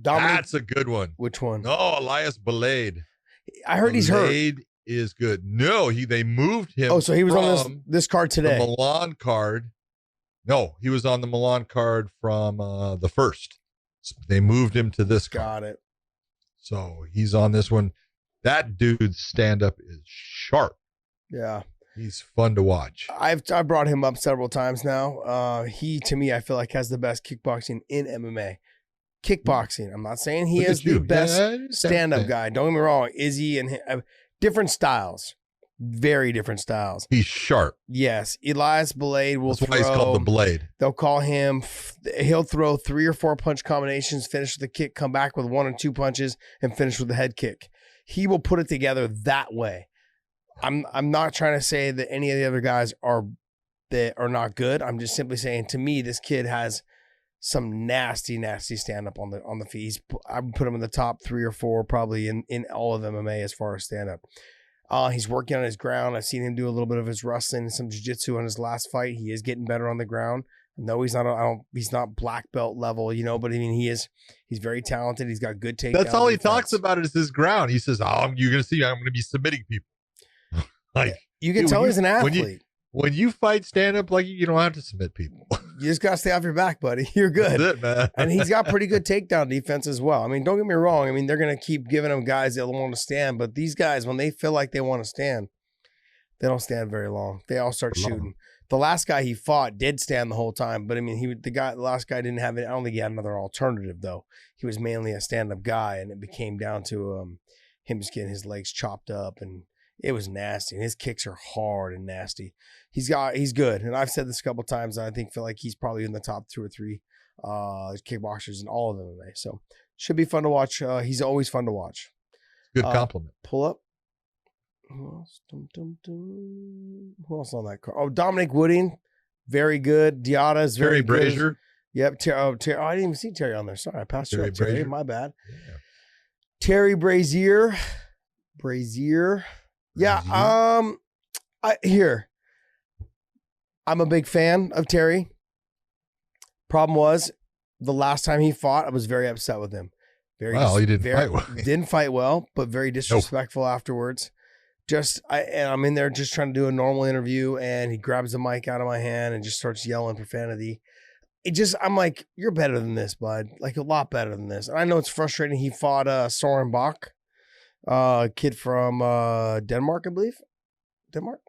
Dominic, that's a good one. Which one? No, Elias Blade. I heard he's hurt. Blade is good. No, they moved him. Oh, so he was on this card today. The Milan card. No, he was on the Milan card from the first. So they moved him to this card. Got it. So he's on this one. That dude's stand-up is sharp. Yeah. He's fun to watch. I've brought him up several times now. He, to me, I feel like has the best kickboxing in MMA. Kickboxing. I'm not saying he is the best stand-up guy. Don't get me wrong. Izzy and him, different styles. Very different styles. He's sharp. Yes. Elias Blade will throw. That's why he's called the Blade. They'll call him. He'll throw 3 or 4 punch combinations, finish with a kick, come back with 1 or 2 punches, and finish with a head kick. He will put it together that way. I'm not trying to say that any of the other guys are not good. I'm just simply saying, to me, this kid has some nasty stand up on the feet. I would put him in the top 3 or 4 probably in all of MMA as far as stand up. He's working on his ground. I've seen him do a little bit of his wrestling and some jiu-jitsu on his last fight. He is getting better on the ground. No, he's not. He's not black belt level, but I mean, he's very talented. He's got good takedown. That's all he talks about is his ground. He says, "Oh, you're gonna see, I'm gonna be submitting people." Like you can tell he's an athlete. When you fight stand up, like you don't have to submit people. You just gotta stay off your back, buddy. You're good. That's it, man. And he's got pretty good takedown defense as well. I mean, don't get me wrong. I mean, they're gonna keep giving him guys that want to stand, but these guys, when they feel like they want to stand, they don't stand very long. They all start shooting. The last guy he fought did stand the whole time, but I mean, the last guy didn't have it. I don't think he had another alternative though. He was mainly a stand-up guy, and it became down to him just getting his legs chopped up, and it was nasty. And his kicks are hard and nasty. He's good, and I've said this a couple times. I feel like he's probably in the top 2 or 3 kickboxers in all of MMA. So should be fun to watch. He's always fun to watch. Good compliment. Pull up. Who else? Who else on that card? Oh, Dominic Wooding, very good. Diata is very good. Terry Brazier. Yep. I didn't even see Terry on there. Sorry, I passed you up, Terry. Brazier. My bad. Yeah. Terry Brazier. Yeah. I'm a big fan of Terry. Problem was, the last time he fought, I was very upset with him. He didn't fight well. Didn't fight well, but very disrespectful afterwards. And I'm in there just trying to do a normal interview, and he grabs the mic out of my hand and just starts yelling profanity. I'm like, you're better than this, bud. Like a lot better than this. And I know it's frustrating. He fought Soren Bach, a kid from Denmark, I believe. Denmark?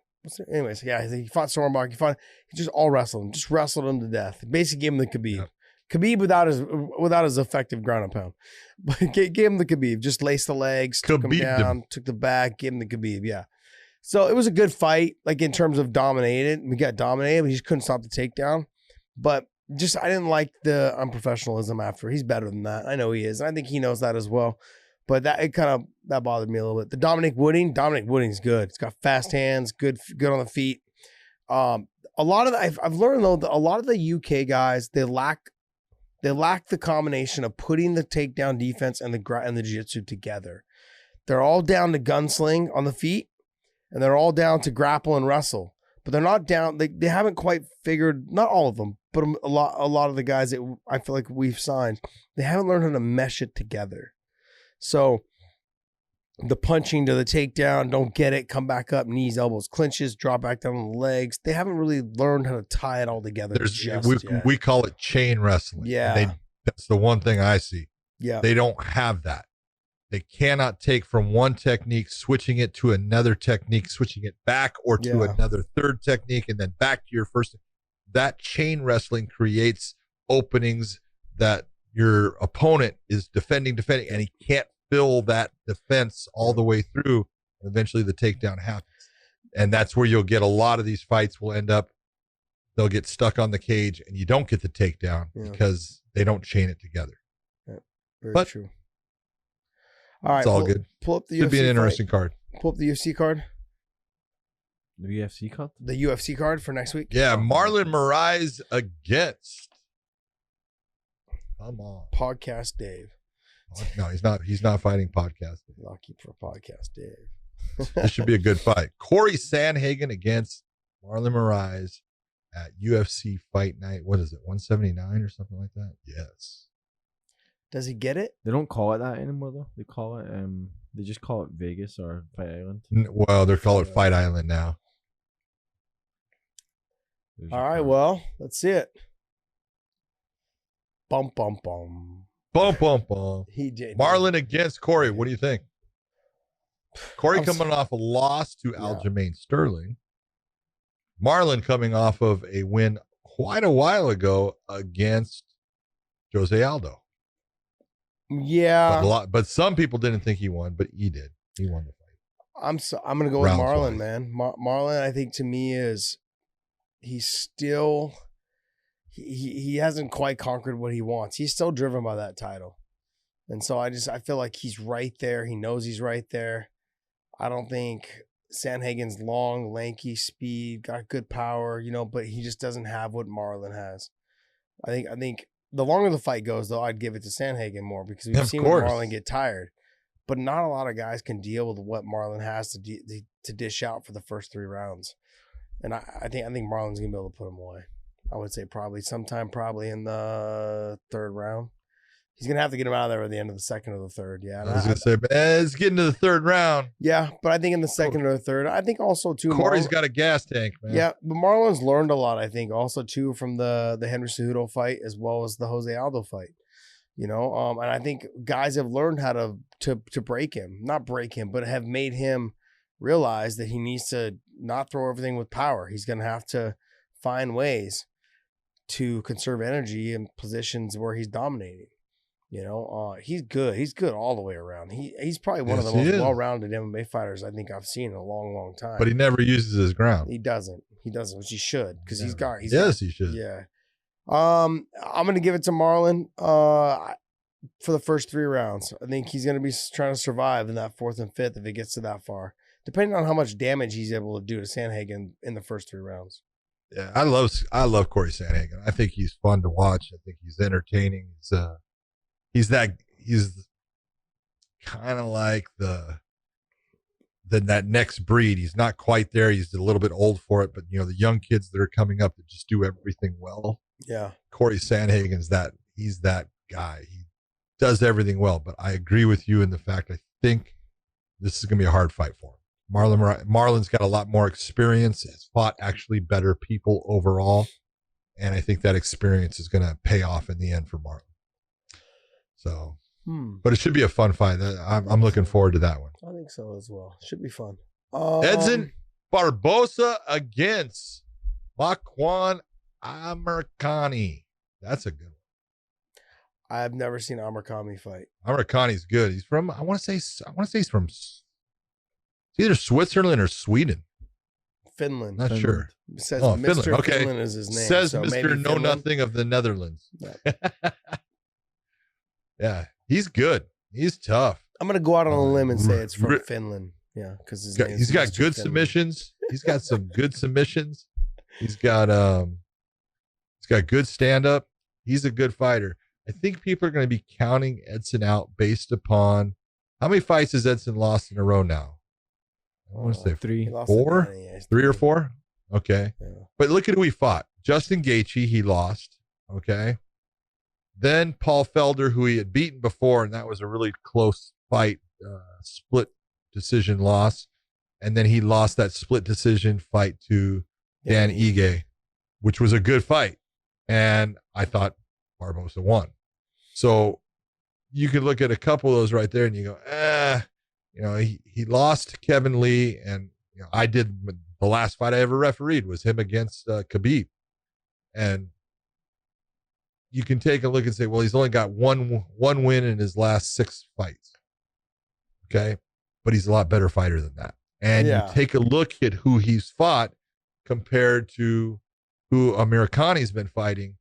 Anyways, yeah, he fought Soren Bach. He just all wrestled him. Just wrestled him to death. Basically gave him the Khabib. Yep. Khabib without his effective ground and pound. But gave him the Khabib. Just laced the legs, took him down, took the back, gave him the Khabib. Yeah. So it was a good fight, like in terms of dominated. We got dominated, but he just couldn't stop the takedown. But I didn't like the unprofessionalism after. He's better than that. I know he is. And I think he knows that as well. But that bothered me a little bit. The Dominic Wooding's good. He's got fast hands, good on the feet. A lot of I've learned though that a lot of the UK guys, they lack the combination of putting the takedown defense and the jiu-jitsu together. They're all down to gunsling on the feet, and they're all down to grapple and wrestle. But they're not down. They haven't quite figured. Not all of them, but a lot of the guys that I feel like we've signed, they haven't learned how to mesh it together. So the punching to the takedown, don't get it, come back up, knees, elbows, clinches, drop back down on the legs. They haven't really learned how to tie it all together. We call it chain wrestling. Yeah. That's the one thing I see. Yeah. They don't have that. They cannot take from one technique, switching it to another technique, switching it back or to another third technique, and then back to your first. That chain wrestling creates openings that your opponent is defending, and he can't fill that defense all the way through. And eventually the takedown happens. And that's where you'll get a lot of these fights will end up, they'll get stuck on the cage and you don't get the takedown because they don't chain it together. Yeah, very true. All right. It's all good. Pull up the UFC. Could be an interesting card. Pull up the UFC card. The UFC card? The UFC card for next week. Yeah, Marlon Moraes against. Come on. Podcast Dave. No, he's not fighting Podcast Dave. Lucky for Podcast Dave. This should be a good fight. Cory Sandhagen against Marlon Moraes at UFC Fight Night. What is it, 179 or something like that? Yes. Does he get it? They don't call it that anymore, though. They call it, they just call it Vegas or Fight Island. Well, they're calling it Fight Island now. All right, well, let's see it. Bum, bum, bum. Bum, bum, bum. He did. Marlon against Cory. What do you think? Cory coming off a loss to Aljamain Sterling. Marlon coming off of a win quite a while ago against Jose Aldo. Yeah. But some people didn't think he won, but he did. He won the fight. I'm going to go with Marlon, man. Marlon, I think to me he's still... He hasn't quite conquered what he wants. He's still driven by that title. And so I feel like he's right there. He knows he's right there. I don't think Sandhagen's long, lanky, speed, got good power, but he just doesn't have what Marlon has. I think the longer the fight goes, though, I'd give it to Sandhagen more because we've seen Marlon get tired. But not a lot of guys can deal with what Marlon has to dish out for the first 3 rounds. And I think Marlon's going to be able to put him away. I would say probably in the 3rd round. He's going to have to get him out of there at the end of the 2nd or the 3rd. Yeah. I was going to say, man, it's getting to the 3rd round. Yeah, but I think in the 2nd or the 3rd. I think also, too. Corey's got a gas tank, man. Yeah, but Marlon's learned a lot, I think, also, too, from the Henry Cejudo fight as well as the Jose Aldo fight. And I think guys have learned how to break him. Not break him, but have made him realize that he needs to not throw everything with power. He's going to have to find ways to conserve energy in positions where he's dominating. He's good. He's good all the way around. He's probably one of the most well-rounded MMA fighters I think I've seen in a long, long time. But he never uses his ground. He doesn't, which he should, because he should. Yeah. I'm going to give it to Marlon for the first 3 rounds. I think he's going to be trying to survive in that 4th and 5th if it gets to that far, depending on how much damage he's able to do to Sandhagen in the first 3 rounds. Yeah, I love Cory Sandhagen. I think he's fun to watch. I think he's entertaining. He's kind of like that next breed. He's not quite there. He's a little bit old for it, but the young kids that are coming up that just do everything well. Yeah. Cory Sandhagen's he's that guy. He does everything well, but I agree with you in the fact I think this is going to be a hard fight for him. Marlon's got a lot more experience, has fought actually better people overall, and I think that experience is going to pay off in the end for Marlon. So, but it should be a fun fight. I'm looking forward to that one. I think so as well. Should be fun. Edson Barboza against Makwan Amirkhani. That's a good one. I've never seen Amirkhani fight. Amirkhani's good. He's from I want to say he's from either Switzerland or Sweden. Finland. Not sure. It says Mr. Finland. Okay. Finland is his name. Says so Mr. Know Nothing of the Netherlands. Yeah. Yeah, he's good. He's tough. I'm going to go out on a limb and say it's from Finland. Yeah, because he's got good submissions. He's got some good submissions. He's got good stand up. He's a good fighter. I think people are going to be counting Edson out based upon how many fights has Edson lost in a row now? I want to say 3, 4, 3 or 4. Okay, yeah. But look at who he fought. Justin Gaethje, he lost. Okay, then Paul Felder, who he had beaten before, and that was a really close fight, split decision loss, and then he lost that split decision fight to Dan Ige, which was a good fight, and I thought Barboza won. So you could look at a couple of those right there, and you go, he lost to Kevin Lee, and I did the last fight I ever refereed was him against Khabib, and you can take a look and say, well, he's only got one win in his last 6 fights. Okay, but he's a lot better fighter than that. And you take a look at who he's fought compared to who Amirkhani's been fighting.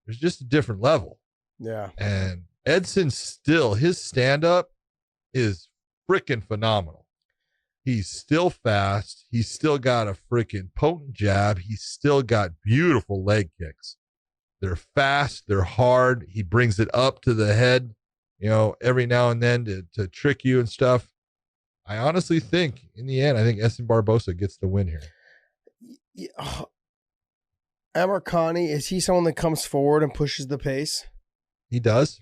There's just a different level. Yeah. And Edson his stand-up is freaking phenomenal. He's still fast. He's still got a freaking potent jab. He's still got beautiful leg kicks. They're fast. They're hard. He brings it up to the head, every now and then to trick you and stuff. I honestly think, in the end, I think Edson Barboza gets the win here. Yeah. Amirkhani, is he someone that comes forward and pushes the pace? He does.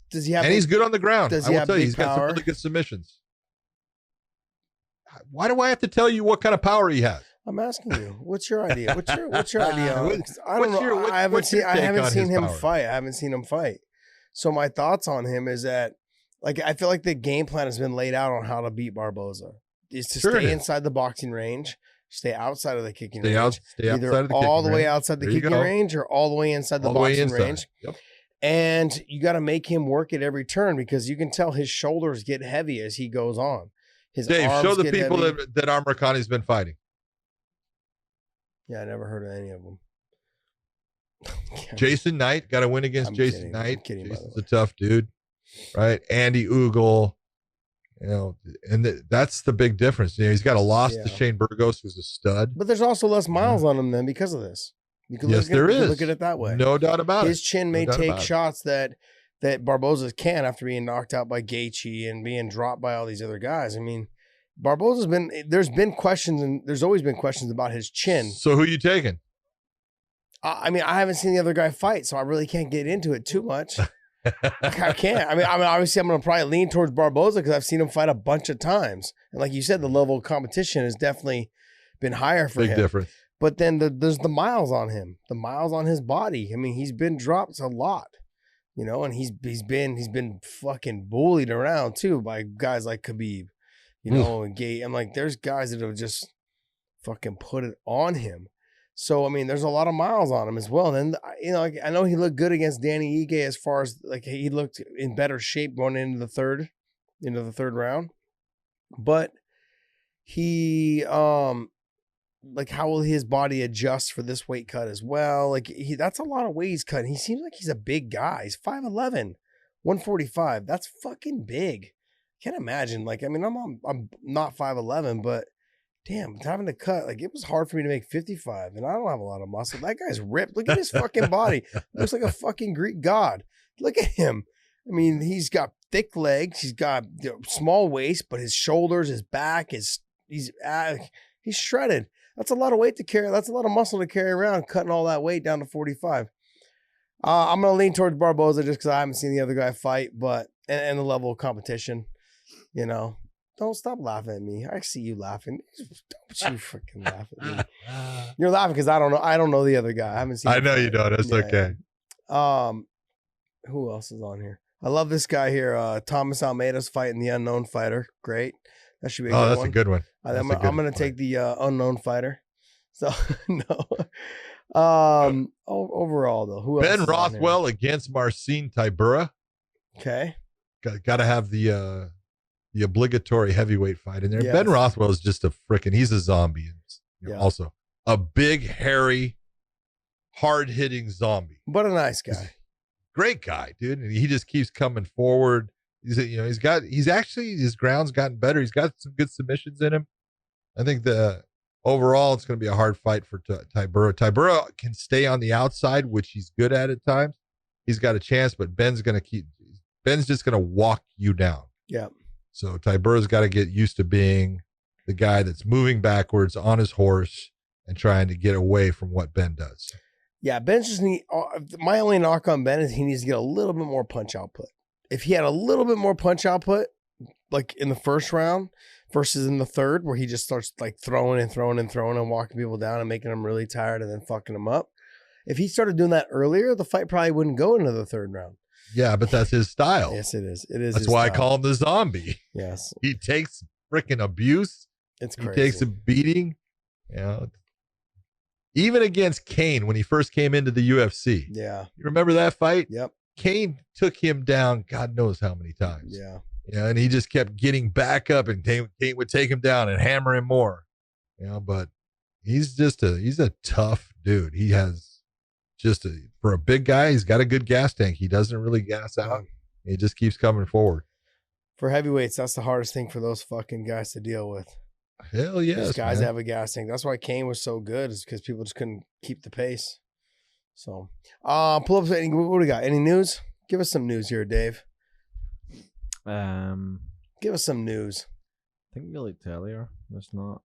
Does he have? And he's good on the ground. Does he have big he's got some power? really good submissions. Why do I have to tell you what kind of power he has? I'm asking you. What's your idea? What's your idea? I don't know. I haven't seen him fight. I haven't seen him fight. So my thoughts on him is that, I feel like the game plan has been laid out on how to beat Barboza. Is to stay inside the boxing range, stay outside of the kicking range. Stay either outside of the all kicking the way range. outside the kicking range or all the way inside the boxing range. Yep. And you got to make him work at every turn because you can tell his shoulders get heavy as he goes on. His Dave, arms show the get people heavy. that Amirkhani's been fighting. Yeah, I never heard of any of them. Jason Knight got a win against Jason Knight. Jason's a tough dude, right? Andy Ugal, and that's the big difference. He's got a loss to Shane Burgos, who's a stud. But there's also less miles on him then because of this. You can Yes, there is. look at it that way. No doubt about it. His chin may take shots that Barboza's can after being knocked out by Gaethje and being dropped by all these other guys. I mean, Barboza's there's been questions, and there's always been questions about his chin. So who you taking? I mean, I haven't seen the other guy fight, so I really can't get into it too much. I can't. I mean, obviously, I'm going to probably lean towards Barboza because I've seen him fight a bunch of times. And like you said, the level of competition has definitely been higher for him. Big difference. But then there's the miles on him, the miles on his body. I mean, he's been dropped a lot, and he's been fucking bullied around too by guys like Khabib, and Gate. I'm like, there's guys that have just fucking put it on him. So I mean, there's a lot of miles on him as well. And then I know he looked good against Danny Ige as far as like he looked in better shape going into the third round. But he like how will his body adjust for this weight cut as well? Like that's a lot of weight he's cutting. He seems like he's a big guy. He's 5'11", 145. That's fucking big. Can't imagine. Like I mean, I'm not 5'11", but damn, having to cut, like it was hard for me to make 55, and I don't have a lot of muscle. That guy's ripped. Look at his fucking body. Looks like a fucking Greek god. Look at him. I mean, he's got thick legs. He's got small waist, but his shoulders, his back, he's shredded. That's a lot of weight to carry. That's a lot of muscle to carry around, cutting all that weight down to 45. I'm going to lean towards Barboza just because I haven't seen the other guy fight, but and the level of competition, Don't stop laughing at me. I see you laughing. Don't you freaking laugh at me. You're laughing because I don't know. I don't know the other guy. I haven't seen. I know you don't. It's okay. Who else is on here? I love this guy here. Thomas Almeida's fighting the unknown fighter. Great. That should be a good one. That's a good one. I'm going to take the unknown fighter. So, no. Overall, though. Who else Ben is Rothwell against Marcin Tybura. Okay. Got to have the obligatory heavyweight fight in there. Yes. Ben Rothwell is just he's a zombie. Also a big, hairy, hard-hitting zombie. But a nice guy. Great guy, dude. And he just keeps coming forward. His ground's gotten better. He's got some good submissions in him. I think overall it's going to be a hard fight for Tybura. Tybura can stay on the outside, which he's good at times. He's got a chance, but Ben's just going to walk you down. Yeah. So Tybura's got to get used to being the guy that's moving backwards on his horse and trying to get away from what Ben does. Yeah, Ben's just my only knock on Ben is he needs to get a little bit more punch output. If he had a little bit more punch output, like in the first round versus in the third, where he just starts like throwing and walking people down and making them really tired and then fucking them up. If he started doing that earlier, the fight probably wouldn't go into the third round. Yeah, but that's his style. Yes, it is. It is. That's why I call him the zombie. Yes. He takes freaking abuse. It's crazy. He takes a beating. Even against Kane when he first came into the UFC. Yeah. You remember that fight? Yep. Kane took him down God knows how many times. Yeah. And he just kept getting back up, and Kane would take him down and hammer him more. But he's a tough dude. He has for a big guy, he's got a good gas tank. He doesn't really gas out. He just keeps coming forward. For heavyweights, that's the hardest thing for those fucking guys to deal with. Hell yes, these guys have a gas tank. That's why Kane was so good, is because people just couldn't keep the pace. So, pull up. What do we got? Any news? Give us some news here, Dave. Give us some news. I think Billy Taylor. That's not.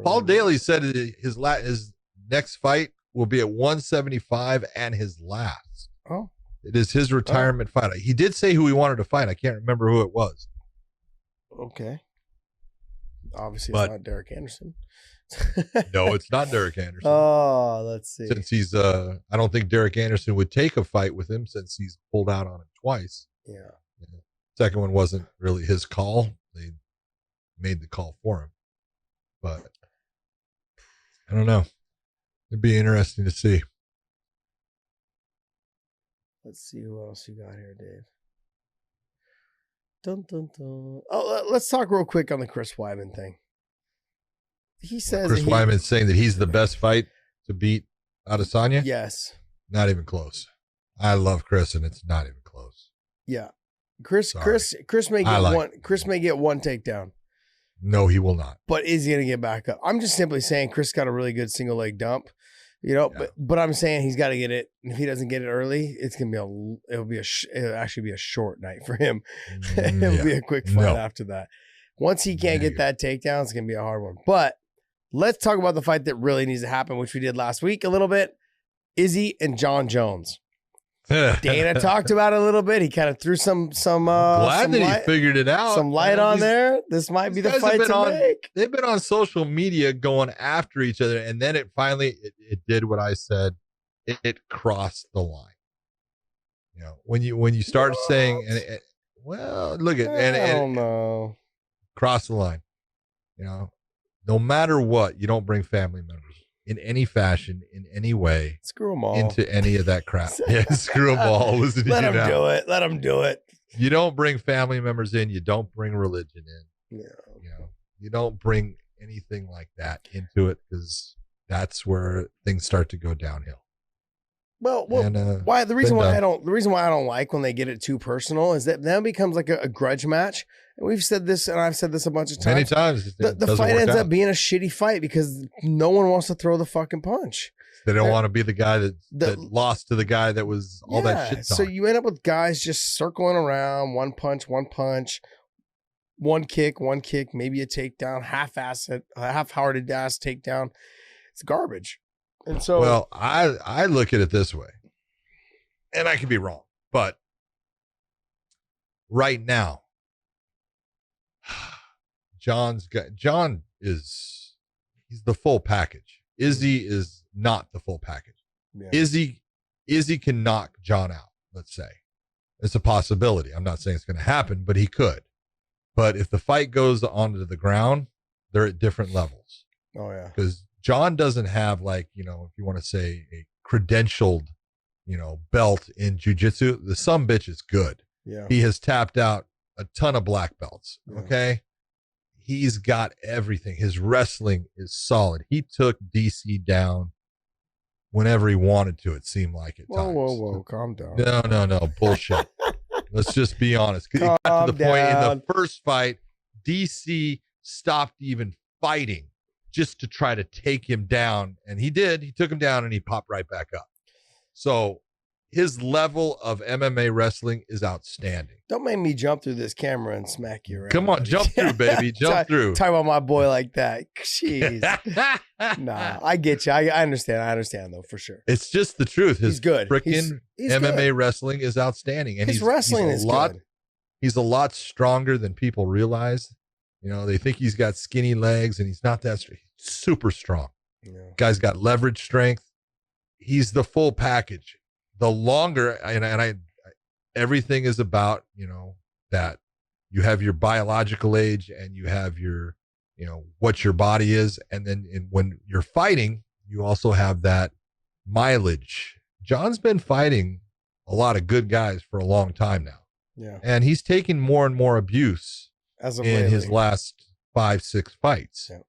Paul Daley said his next fight will be at 175 and his last. Oh, it is his retirement fight. He did say who he wanted to fight. I can't remember who it was. Okay. Obviously, it's not Derek Anderson. No, it's not Derek Anderson. Oh, let's see. Since he's, I don't think Derek Anderson would take a fight with him since he's pulled out on him twice. Yeah. Second one wasn't really his call. They made the call for him. But I don't know. It'd be interesting to see. Let's see who else you got here, Dave. Dun, dun, dun. Oh, let's talk real quick on the Chris Weidman thing. He says Chris Weidman's saying that he's the best fight to beat Adesanya? Yes. Not even close. I love Chris, and it's not even close. Yeah. Chris may get one takedown. No, he will not. But is he going to get back up? I'm just simply saying Chris got a really good single leg dump. You know, Yeah. but I'm saying he's got to get it. And if he doesn't get it early, it's gonna be it'll actually be a short night for him. It'll be a quick fight after that. Once he can't get that takedown, it's gonna be a hard one. But let's talk about the fight that really needs to happen, which we did last week a little bit. Izzy and Jon Jones. Dana talked about it a little bit. He kind of threw some glad that he figured it out. Some light on there. This might be the fight to make. They've been on social media going after each other, and then it finally it did what I said. It crossed the line. You know, when you start saying, well, look at I don't know, cross the line. You know, no matter what, you don't bring family members in any fashion, in any way. Screw them all. Into any of that crap. Yeah, screw them all. Listen to Let them do it. Let them do it. You don't bring family members in. You don't bring religion in. Yeah. You know, you don't bring anything like that into it because that's where things start to go downhill. Well, why the reason why I don't like when they get it too personal is that then it becomes like a grudge match. And we've said this, and I've said this a bunch of times. Many times. The fight ends up being a shitty fight because no one wants to throw the fucking punch. They don't want to be the guy that lost to the guy that was all that shit talk. So you end up with guys just circling around, one punch, one kick, maybe a takedown, half-hearted ass takedown. It's garbage. And so, well, I look at it this way, and I could be wrong, but right now, Jon is he's the full package. Izzy is not the full package. Yeah. Izzy can knock Jon out. Let's say it's a possibility. I'm not saying it's going to happen, but he could. But if the fight goes onto the ground, they're at different levels. Oh yeah, because Jon doesn't have, like, you know, if you want to say a credentialed, you know, belt in jiu-jitsu. The sumbitch is good. Yeah. He has tapped out a ton of black belts. Okay. He's got everything. His wrestling is solid. He took DC down whenever he wanted to, it seemed like at times. Whoa. Calm down. No. Bullshit. Let's just be honest. It got to the point in the first fight, DC stopped even fighting just to try to take him down. And he did. He took him down and he popped right back up. So his level of MMA wrestling is outstanding. Don't make me jump through this camera and smack you. Come on, jump through, baby. Jump through. Talk about my boy like that. Jeez. Nah, I get you. I understand. I understand, though, for sure. It's just the truth. He's good. Freaking MMA wrestling is outstanding. And his wrestling is good. He's a lot stronger than people realize. You know, they think he's got skinny legs, and he's not that strong. He's super strong. Yeah. Guy's got leverage strength. He's the full package. The longer, and I everything is about, you know, that you have your biological age and you have your, you know, what your body is. And then when you're fighting, you also have that mileage. Jon's been fighting a lot of good guys for a long time now. Yeah. And he's taken more and more abuse in his last 5-6 fights. Yeah.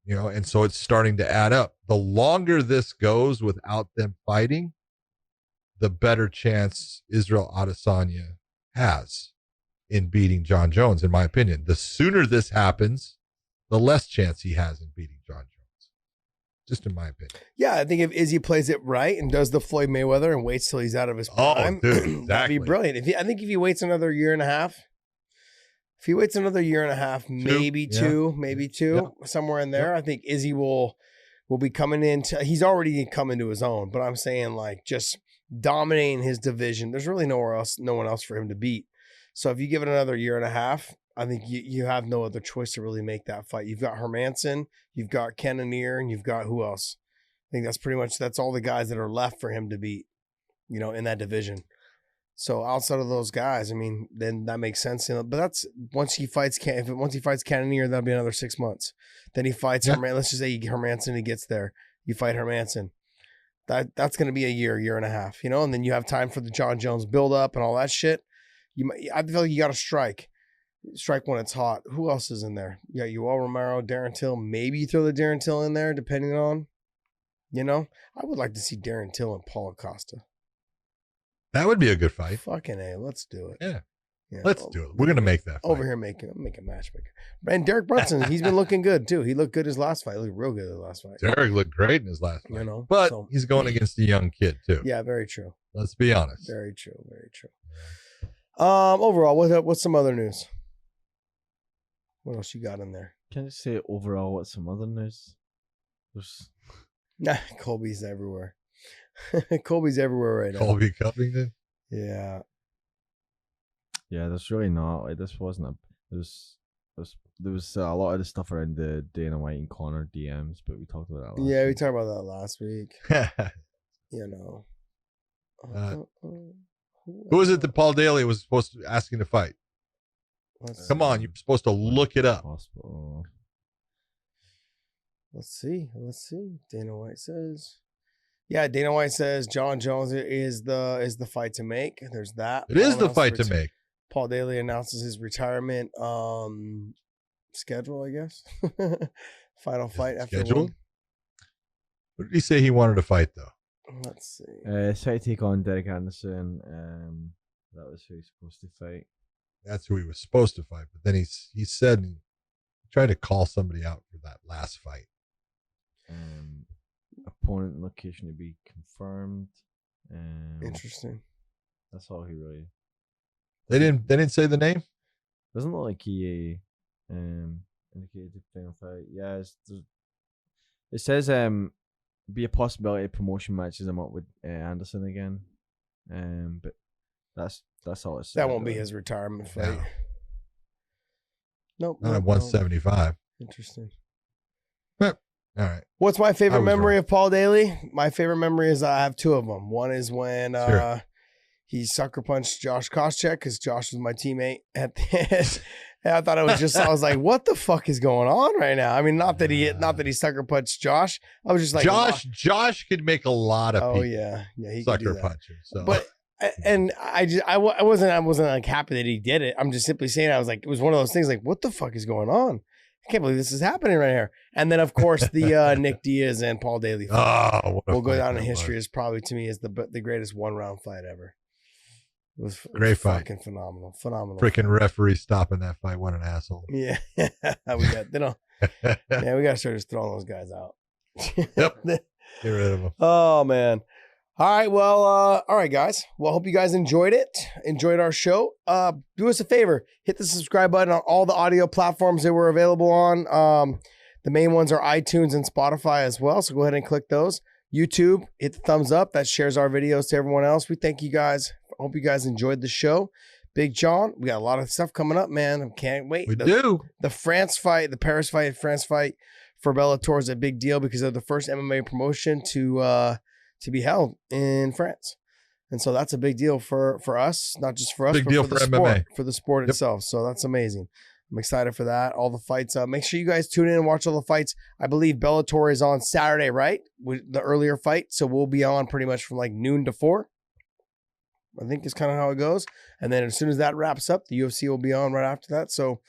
You know, and so it's starting to add up. The longer this goes without them fighting, the better chance Israel Adesanya has in beating Jon Jones, in my opinion. The sooner this happens, the less chance he has in beating Jon Jones. Just in my opinion. Yeah, I think if Izzy plays it right and does the Floyd Mayweather and waits till he's out of his prime, exactly. That'd be brilliant. I think if he waits another year and a half, maybe two, somewhere in there, I think Izzy will be coming into. He's already come into his own, but I'm saying, like, just dominating his division. There's really no one else for him to beat. So if you give it another year and a half, I think you have no other choice to really make that fight. You've got Hermanson, you've got Cannonier, and you've got who else? I think that's all the guys that are left for him to beat, you know, in that division. So outside of those guys, I mean, then that makes sense. You know, but that's once he fights Cannonier, that'll be another 6 months. Then he fights Hermanson. Let's just say Hermanson, he gets there. You fight Hermanson. That's going to be a year and a half, you know, and then you have time for the Jon Jones build up and all that shit. I feel like you got to strike when it's hot. Who else is in there? You got Yoel Romero, Darren Till. Maybe you throw the Darren Till in there, depending on, you know. I would like to see Darren Till and Paulo Costa. That would be a good fight. Fucking A, let's do it. Yeah. Yeah. Let's do it. We're gonna make that fight. Over here making a matchmaker. And Derek Brunson, he's been looking good too. He looked good his last fight. He looked real good his last fight. Derek looked great in his last fight. You know, but so- he's going against a young kid too. Yeah, very true. Let's be honest. Very true. Very true. Overall, what's some other news? What else you got in there? Can you say overall what's some other news? There's Nah, Colby's everywhere. Colby's everywhere right now. Colby Covington. Yeah. Yeah, there's really not. Like, this wasn't a. There was a lot of the stuff around the Dana White and Connor DMs, but we talked about that. Yeah, we week. talked about that last week. You know. Who was it that Paul Daley was supposed to asking to fight? Come on, you're supposed to look it up. Possible. Let's see. Dana White says. Yeah, Dana White says Jon Jones is the fight to make. There's that. It is the fight to make. Paul Daley announces his retirement schedule, I guess. Final fight after Schedule? one. What did he say he wanted to fight though? Let's see. So I take on Derek Anderson. That was who he's supposed to fight. That's who he was supposed to fight, but then he said he tried to call somebody out for that last fight. Opponent and location to be confirmed. Interesting. That's all he really. They didn't say the name? Doesn't look like he indicated the final fight. Yeah, it says be a possibility promotion matches him up with Anderson again. But that's all it says. That won't be his retirement fight. No. Nope. Not at nope. 175. Interesting. All right. What's my favorite I was memory wrong. of Paul Daley? My favorite memory is I have two of them. One is when Sure. he sucker punched Josh Koscheck because Josh was my teammate at the end. And I thought it was just, I was like, what the fuck is going on right now? I mean, not that he sucker punched Josh. I was just like, Josh could make a lot of oh people yeah, he could do sucker that. punch him. So. But and I wasn't like happy that he did it. I'm just simply saying, I was like, it was one of those things like, what the fuck is going on? I can't believe this is happening right here. And then of course the Nick Diaz and Paul Daley fight what a will go fight down in that history was. as probably to me as the greatest 1-round fight ever. It was Great fight. fucking phenomenal. Freaking referee stopping that fight. What an asshole. Yeah, we got we got to start just throwing those guys out. Yep. Get rid of them. Oh man. All right. Well, all right, guys. Well, I hope you guys enjoyed it. Enjoyed our show. Do us a favor. Hit the subscribe button on all the audio platforms that we're available on. The main ones are iTunes and Spotify as well. So go ahead and click those. YouTube, hit the thumbs up. That shares our videos to everyone else. We thank you guys. I hope you guys enjoyed the show. Big John, we got a lot of stuff coming up, man. I can't wait. We do. The France fight, the Paris fight, France fight for Bellator is a big deal because they're the first MMA promotion to be held in France. And so that's a big deal for us, not just for us, Big but deal for the for sport, MMA. for the sport Yep. itself. So that's amazing. I'm excited for that. All the fights. Make sure you guys tune in and watch all the fights. I believe Bellator is on Saturday, right? With the earlier fight. So we'll be on pretty much from like noon to 4. I think is kind of how it goes. And then as soon as that wraps up, the UFC will be on right after that. So,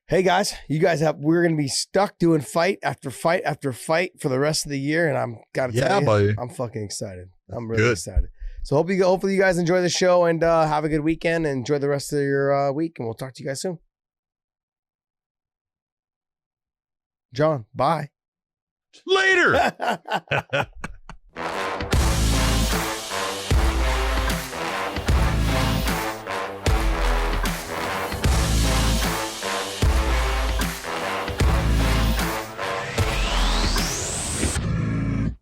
hey guys, we're going to be stuck doing fight after fight after fight for the rest of the year. And I'm got to tell you, buddy. I'm fucking excited. I'm really Good. excited. So hopefully you guys enjoy the show and have a good weekend and enjoy the rest of your week. And we'll talk to you guys soon. John, bye. Later.